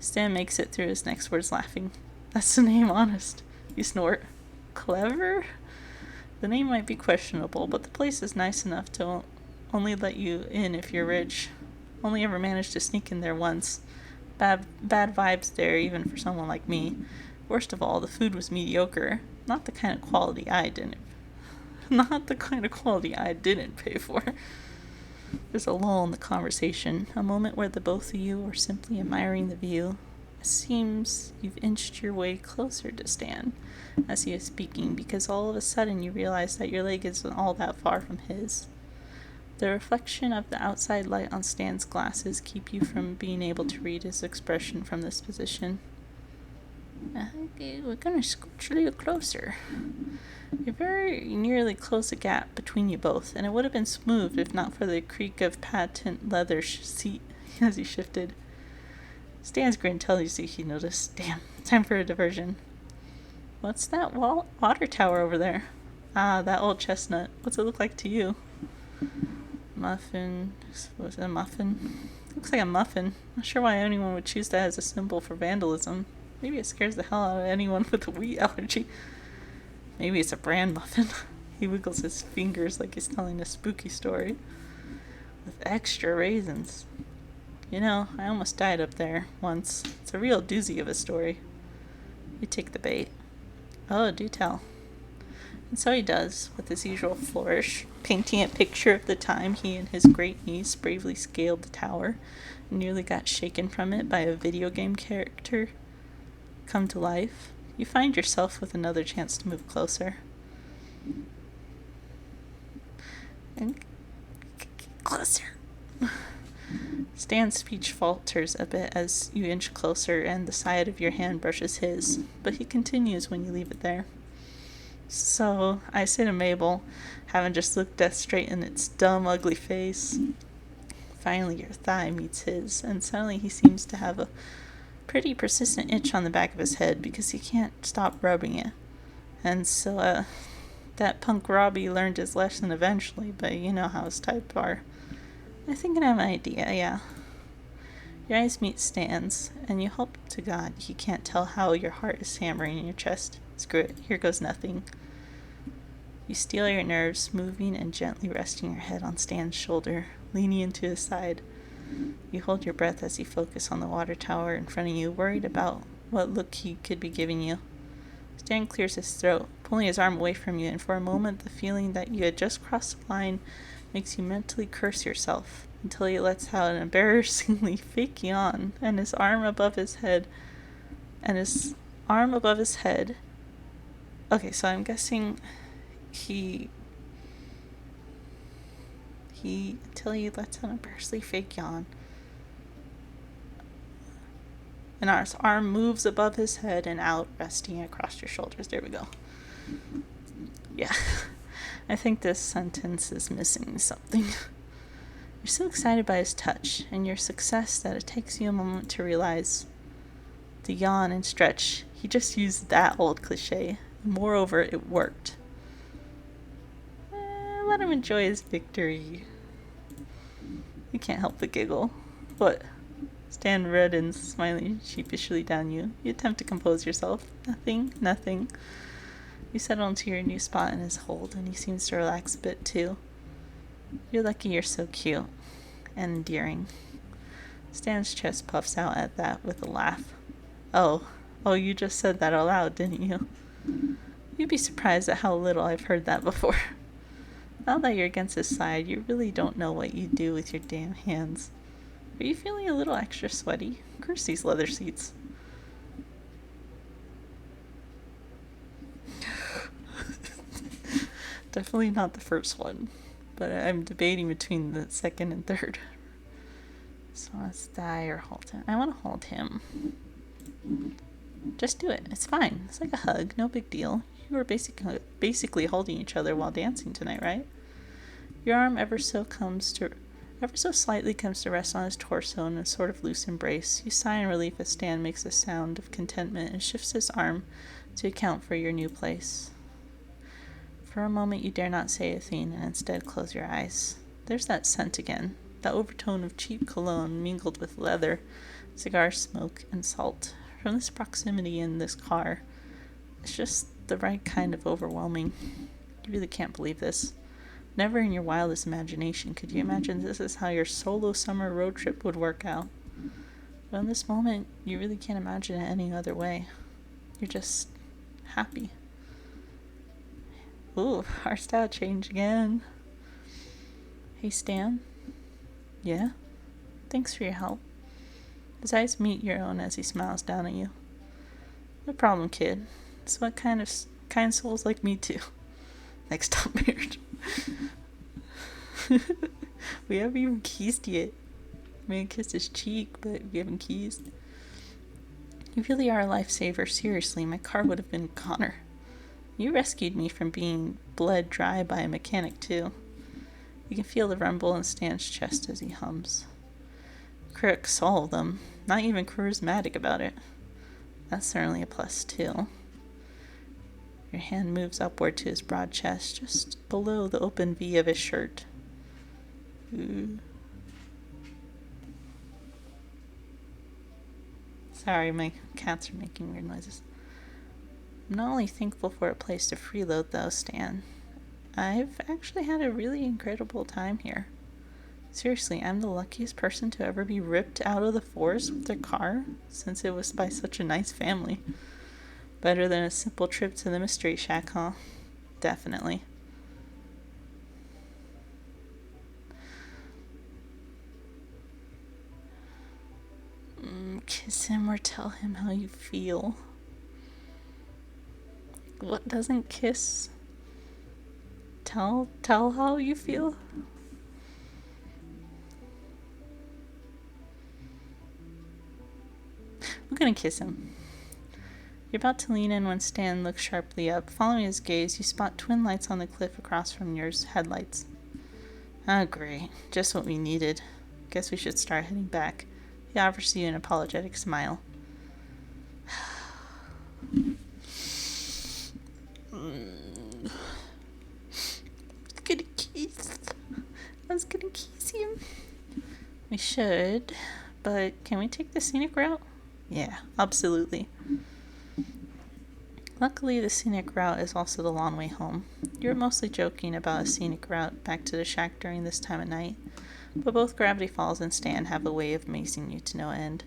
Stan makes it through his next words laughing. That's the name, honest. You snort. Clever? The name might be questionable, but the place is nice enough to only let you in if you're rich. Only ever managed to sneak in there once. Bad vibes there, even for someone like me. Worst of all, the food was mediocre. Not the kind of quality I didn't pay for. There's a lull in the conversation, a moment where the both of you are simply admiring the view. It seems you've inched your way closer to Stan as he is speaking, because all of a sudden you realize that your leg isn't all that far from his. The reflection of the outside light on Stan's glasses keep you from being able to read his expression from this position. Okay, we're gonna scooch a little closer. You're very nearly closed the gap between you both, and it would have been smooth if not for the creak of patent leather seat as he shifted. Stan's grin tells you he noticed. Damn, time for a diversion. What's that water tower over there? Ah, that old chestnut. What's it look like to you? Muffin. Was it a muffin? Looks like a muffin. Not sure why anyone would choose that as a symbol for vandalism. Maybe it scares the hell out of anyone with a wheat allergy. Maybe it's a bran muffin. He wiggles his fingers like he's telling a spooky story. With extra raisins. You know, I almost died up there once. It's a real doozy of a story. You take the bait. Oh, do tell. And so he does, with his usual flourish, painting a picture of the time he and his great niece bravely scaled the tower and nearly got shaken from it by a video game character come to life. You find yourself with another chance to move closer. And closer. Stan's speech falters a bit as you inch closer and the side of your hand brushes his, but he continues when you leave it there. So, I say to Mabel, having just looked death straight in its dumb, ugly face. Finally, your thigh meets his, and suddenly he seems to have a pretty persistent itch on the back of his head because he can't stop rubbing it. And so, that punk Robbie learned his lesson eventually, but you know how his type are. I think I have an idea, yeah. Your eyes meet Stan's, and you hope to God he can't tell how your heart is hammering in your chest. Screw it, here goes nothing. You steel your nerves, moving and gently resting your head on Stan's shoulder, leaning into his side. You hold your breath as you focus on the water tower in front of you, worried about what look he could be giving you. Stan clears his throat, pulling his arm away from you, and for a moment the feeling that you had just crossed the line makes you mentally curse yourself, until he lets out an embarrassingly fake yawn, and his arm above his head, okay, so I'm guessing until he lets out an embarrassingly fake yawn, and our arm moves above his head and out, resting across your shoulders. There we go. Yeah. I think this sentence is missing something. You're so excited by his touch and your success that it takes you a moment to realize the yawn and stretch. He just used that old cliche. Moreover, it worked. Let him enjoy his victory. You can't help but giggle. What? Stan reddens, smiling sheepishly down you. You attempt to compose yourself. Nothing. You settle into your new spot in his hold, and he seems to relax a bit too. You're lucky you're so cute and endearing. Stan's chest puffs out at that with a laugh. Oh, you just said that out loud, didn't you? You'd be surprised at how little I've heard that before. Now that you're against his side, you really don't know what you do with your damn hands. Are you feeling a little extra sweaty? Curse these leather seats. Definitely not the first one, but I'm debating between the second and third. So let's die or hold him. I want to hold him. Just do it. It's fine. It's like a hug. No big deal. You were basically holding each other while dancing tonight, right? Your arm ever so slightly comes to rest on his torso in a sort of loose embrace. You sigh in relief as Stan makes a sound of contentment and shifts his arm to account for your new place. For a moment you dare not say a thing and instead close your eyes. There's that scent again, that overtone of cheap cologne mingled with leather, cigar smoke, and salt. From this proximity in this car, it's just the right kind of overwhelming. You really can't believe this. Never in your wildest imagination could you imagine this is how your solo summer road trip would work out. But in this moment, you really can't imagine it any other way. You're just happy. Ooh, our style changed again. Hey, Stan? Yeah? Thanks for your help. His eyes meet your own as he smiles down at you. No problem, kid. It's what kind souls like me too. Next up, marriage. We haven't even kissed yet. I mean, I kissed his cheek, but we haven't kissed. You really are a lifesaver. Seriously, my car would have been a goner. You rescued me from being bled dry by a mechanic, too. You can feel the rumble in Stan's chest as he hums. Crooks, all of them. Not even charismatic about it. That's certainly a plus, too. Your hand moves upward to his broad chest, just below the open V of his shirt. Ooh. Sorry, my cats are making weird noises. I'm not only thankful for a place to freeload, though, Stan. I've actually had a really incredible time here. Seriously, I'm the luckiest person to ever be ripped out of the forest with their car, since it was by such a nice family. Better than a simple trip to the Mystery Shack, huh? Definitely. Kiss him or tell him how you feel. What doesn't kiss? Tell how you feel? I'm gonna kiss him. You're about to lean in when Stan looks sharply up. Following his gaze, you spot twin lights on the cliff across from yours, headlights. Oh, great. Just what we needed. Guess we should start heading back. He offers you an apologetic smile. I was gonna kiss him. We should, but can we take the scenic route? Yeah, absolutely. Luckily, the scenic route is also the long way home. You were mostly joking about a scenic route back to the shack during this time of night, but both Gravity Falls and Stan have a way of amazing you to no end.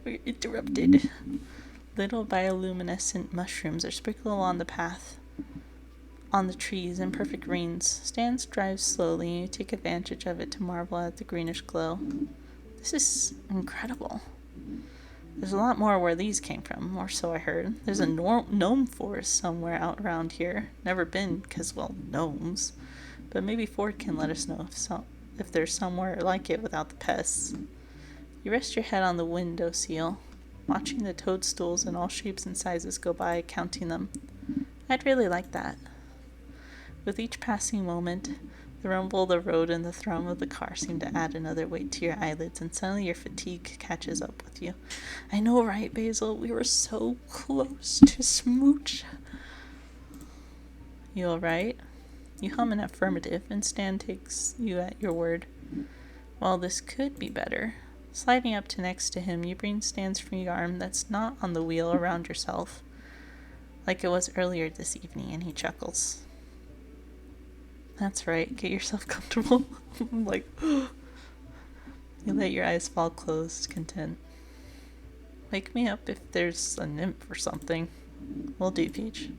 We're interrupted. Little bioluminescent mushrooms are sprinkled along the path, on the trees in perfect rings. Stan drives slowly, and you take advantage of it to marvel at the greenish glow. This is incredible. There's a lot more where these came from, or so I heard. There's a gnome forest somewhere out around here. Never been, because, well, gnomes. But maybe Ford can let us know if there's somewhere like it without the pests. You rest your head on the windowsill, watching the toadstools in all shapes and sizes go by, counting them. I'd really like that. With each passing moment, the rumble of the road and the thrum of the car seem to add another weight to your eyelids, and suddenly your fatigue catches up with you. I know, right, Basil? We were so close to smooch. You alright? You hum an affirmative, and Stan takes you at your word. Well, this could be better. Sliding up to next to him, you bring Stan's free arm that's not on the wheel around yourself, like it was earlier this evening, and he chuckles. That's right, get yourself comfortable. Like, you let your eyes fall closed, content. Wake me up if there's a nymph or something. Will do, Peach.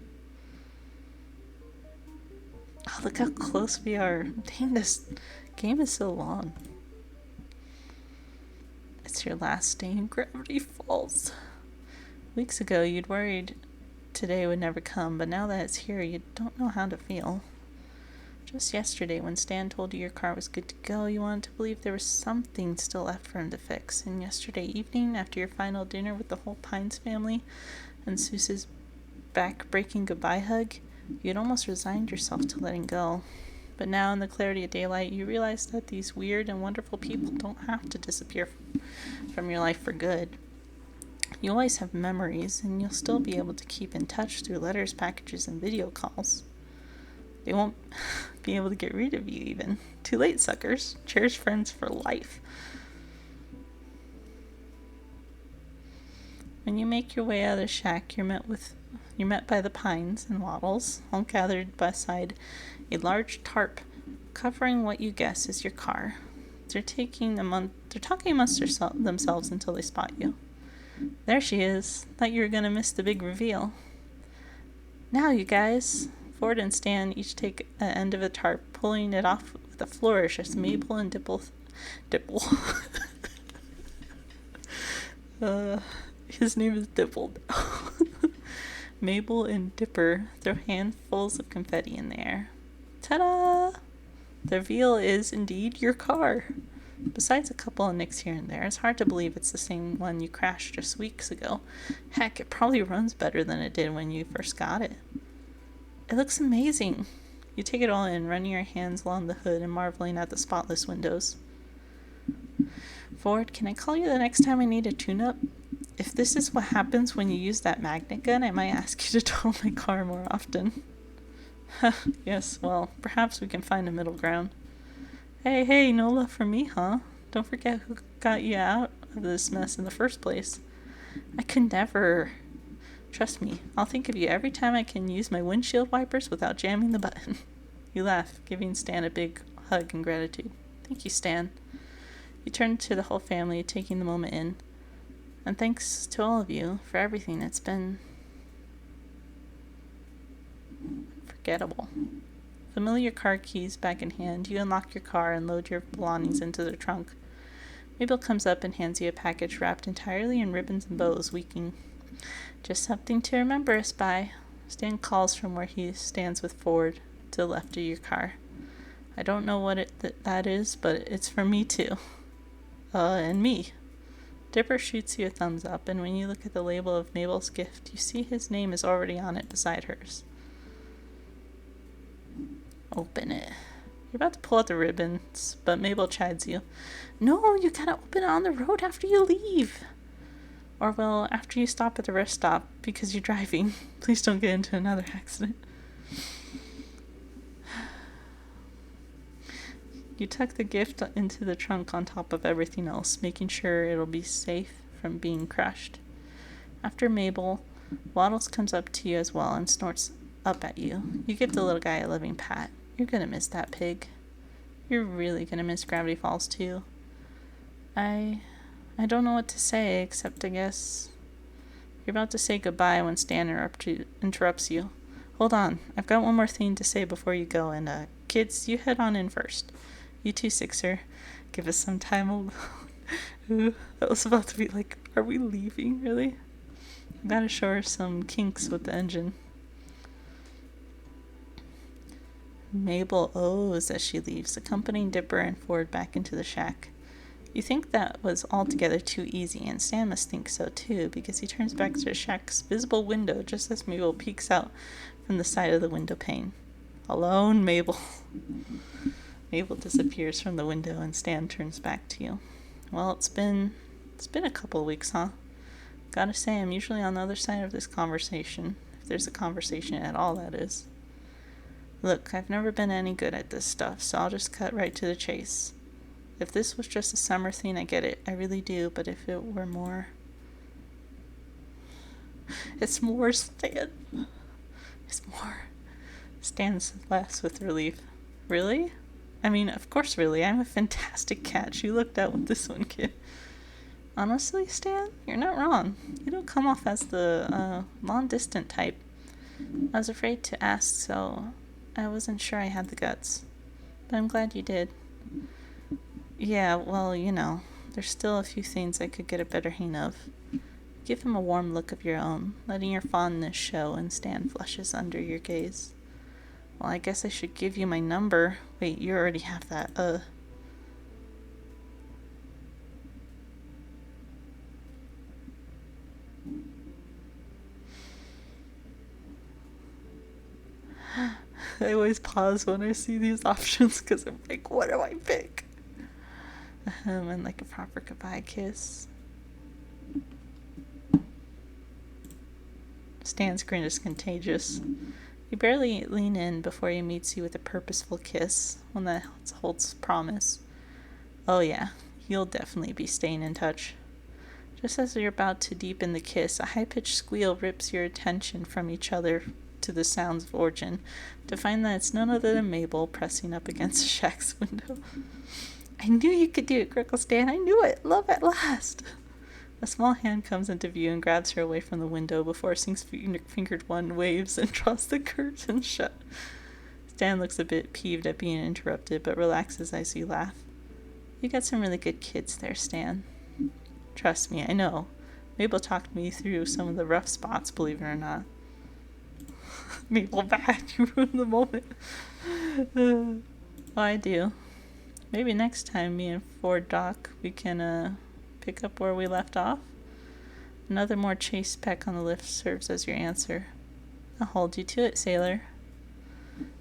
Oh, look how close we are. Dang, this game is so long. It's your last day in Gravity Falls. Weeks ago, you'd worried today would never come, but now that it's here, you don't know how to feel. Just yesterday, when Stan told you your car was good to go, you wanted to believe there was something still left for him to fix. And yesterday evening, after your final dinner with the whole Pines family and Seuss's back-breaking goodbye hug, you had almost resigned yourself to letting go. But now, in the clarity of daylight, you realize that these weird and wonderful people don't have to disappear from your life for good. You always have memories, and you'll still be able to keep in touch through letters, packages, and video calls. They won't be able to get rid of you, even. Too late, suckers. Cherish friends for life. When you make your way out of the shack, you're met by the Pines and Waddles, all gathered beside a large tarp covering what you guess is your car. They're talking amongst themselves until they spot you. There she is. Thought you were gonna miss the big reveal. Now, you guys. Ford and Stan each take an end of a tarp, pulling it off with a flourish as Mabel and Dipple. His name is Dipple. Mabel and Dipper throw handfuls of confetti in the air. Ta-da! The reveal is indeed your car. Besides a couple of nicks here and there, it's hard to believe it's the same one you crashed just weeks ago. Heck, it probably runs better than it did when you first got it. It looks amazing. You take it all in, running your hands along the hood and marveling at the spotless windows. Ford, can I call you the next time I need a tune-up? If this is what happens when you use that magnet gun, I might ask you to tow my car more often. Yes, well, perhaps we can find a middle ground. Hey, no love for me, huh? Don't forget who got you out of this mess in the first place. I could never. Trust me, I'll think of you every time I can use my windshield wipers without jamming the button. You laugh, giving Stan a big hug in gratitude. Thank you, Stan. You turn to the whole family, taking the moment in. And thanks to all of you for everything. It's been unforgettable. Familiar car keys back in hand, you unlock your car and load your belongings into the trunk. Mabel comes up and hands you a package wrapped entirely in ribbons and bows, weeping. Just something to remember us by. Stan calls from where he stands with Ford to the left of your car. I don't know what that is, but it's for me too. And me. Dipper shoots you a thumbs up, and when you look at the label of Mabel's gift, you see his name is already on it beside hers. Open it. You're about to pull out the ribbons, but Mabel chides you. No, you gotta open it on the road after you leave. Or, well, after you stop at the rest stop, because you're driving. Please don't get into another accident. You tuck the gift into the trunk on top of everything else, making sure it'll be safe from being crushed. After Mabel, Waddles comes up to you as well and snorts up at you. You give the little guy a loving pat. You're gonna miss that pig. You're really gonna miss Gravity Falls too. I don't know what to say, except I guess you're about to say goodbye when Stan interrupts you. Hold on, I've got one more thing to say before you go, and kids, you head on in first. You too, Sixer. Give us some time alone. Ooh, that was about to be like, are we leaving, really? I gotta show her some kinks with the engine. Mabel owes as she leaves, accompanying Dipper and Ford back into the shack. You think that was altogether too easy, and Stan must think so too, because he turns back to the shack's visible window just as Mabel peeks out from the side of the window pane. Alone, Mabel. Mabel disappears from the window, and Stan turns back to you. Well, it's been a couple of weeks, huh? Gotta say, I'm usually on the other side of this conversation. If there's a conversation at all, that is. Look, I've never been any good at this stuff, so I'll just cut right to the chase. If this was just a summer thing, I get it. I really do, but if it were more... It's more, Stan. It's more. Stan laughs with relief. Really? I mean, of course, really. I'm a fantastic catch. You looked out with this one, kid. Honestly, Stan, you're not wrong. You don't come off as the long-distance type. I was afraid to ask, so I wasn't sure I had the guts. But I'm glad you did. Yeah, well, you know, there's still a few things I could get a better hang of. Give him a warm look of your own, letting your fondness show, and Stan flushes under your gaze. Well, I guess I should give you my number. Wait, you already have that, I always pause when I see these options because I'm like, what do I pick? And like a proper goodbye kiss. Stan's grin is contagious. You barely lean in before he meets you with a purposeful kiss, one that holds promise. Oh yeah, you'll definitely be staying in touch. Just as you're about to deepen the kiss, a high-pitched squeal rips your attention from each other to the sounds of origin, to find that it's none other than Mabel pressing up against the shack's window. I knew you could do it, Crickle Stan. I knew it. Love at last. A small hand comes into view and grabs her away from the window before Sing's fingered one waves and draws the curtain shut. Stan looks a bit peeved at being interrupted, but relaxes as you laugh. You got some really good kids there, Stan. Trust me, I know. Mabel talked me through some of the rough spots, believe it or not. Mabel, bad. You ruined the moment. Oh, I do. Maybe next time me and Ford Doc, we can pick up where we left off. Another more chase peck on the lift serves as your answer. I'll hold you to it, sailor.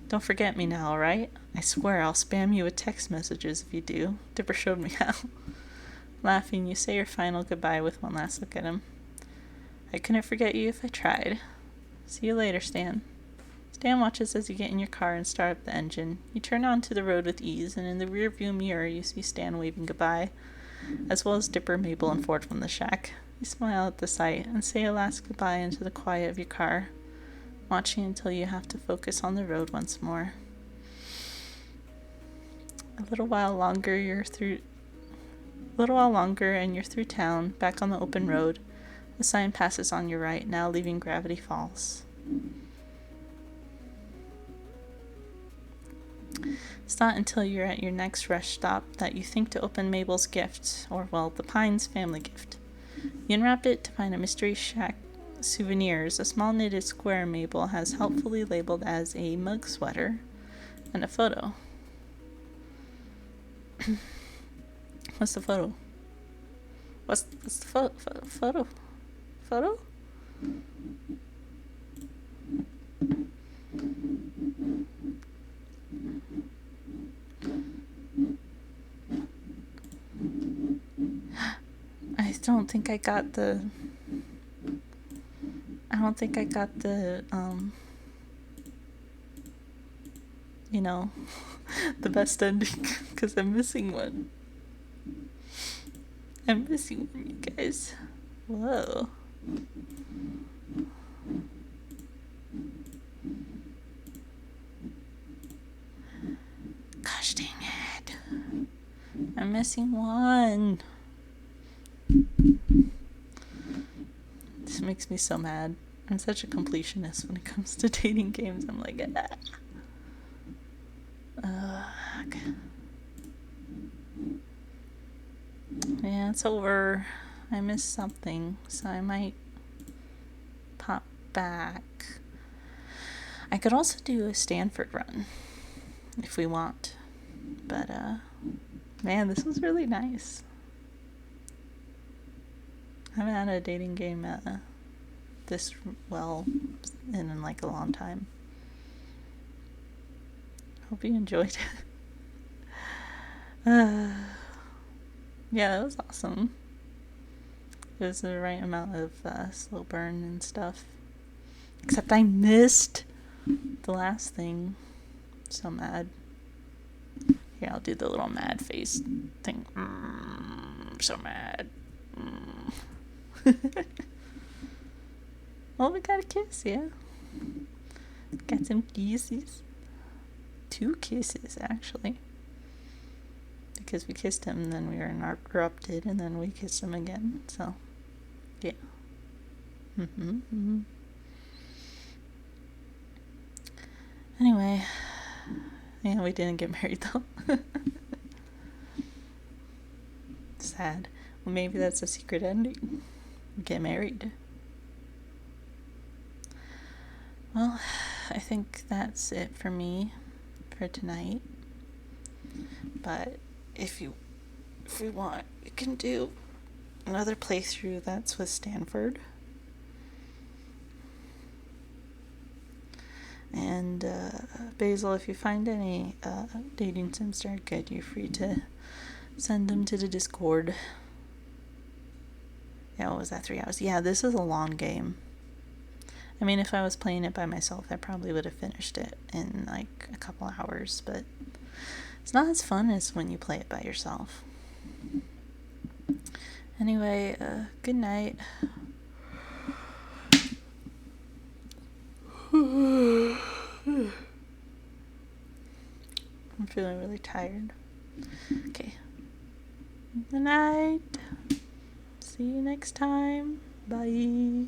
Don't forget me now, alright? I swear I'll spam you with text messages if you do. Dipper showed me how. Laughing, you say your final goodbye with one last look at him. I couldn't forget you if I tried. See you later, Stan. Stan watches as you get in your car and start up the engine. You turn onto the road with ease, and in the rearview mirror you see Stan waving goodbye, as well as Dipper, Mabel, and Ford from the shack. You smile at the sight and say a last goodbye into the quiet of your car, watching until you have to focus on the road once more. A little while longer and you're through town, back on the open road. The sign passes on your right, now leaving Gravity Falls. It's not until you're at your next rest stop that you think to open Mabel's gift, or, well, the Pines family gift. You unwrap it to find a mystery shack souvenirs, a small knitted square Mabel has helpfully labeled as a mug sweater, and a photo. What's the photo? What's the photo? Photo? I don't think I got the the best ending, because I'm missing one. You guys. Whoa. Gosh dang it. I'm missing one. This makes me so mad. I'm such a completionist when it comes to dating games. I'm like, ugh. Yeah, it's over. I missed something, so I might pop back. I could also do a Stanford run if we want, but man, this was really nice. I haven't had a dating game this well in like a long time. Hope you enjoyed it. Yeah, that was awesome. It was the right amount of slow burn and stuff. Except I missed the last thing. So mad. Here, I'll do the little mad face thing. So mad. Well, we got a kiss, yeah. Got some kisses. 2 kisses, actually. Because we kissed him, then we were interrupted, and then we kissed him again. So, yeah. Anyway, yeah, we didn't get married though. Sad. Well, maybe that's a secret ending. Get married. Well, I think that's it for me for tonight. But if we want, we can do another playthrough that's with Stanford. And Basil, if you find any dating sims that are good, you're free to send them to the Discord. Yeah, what was that, 3 hours? Yeah, this is a long game. I mean, if I was playing it by myself, I probably would have finished it in like a couple hours, but it's not as fun as when you play it by yourself. Anyway, good night. I'm feeling really tired. Okay. Good night. See you next time. Bye.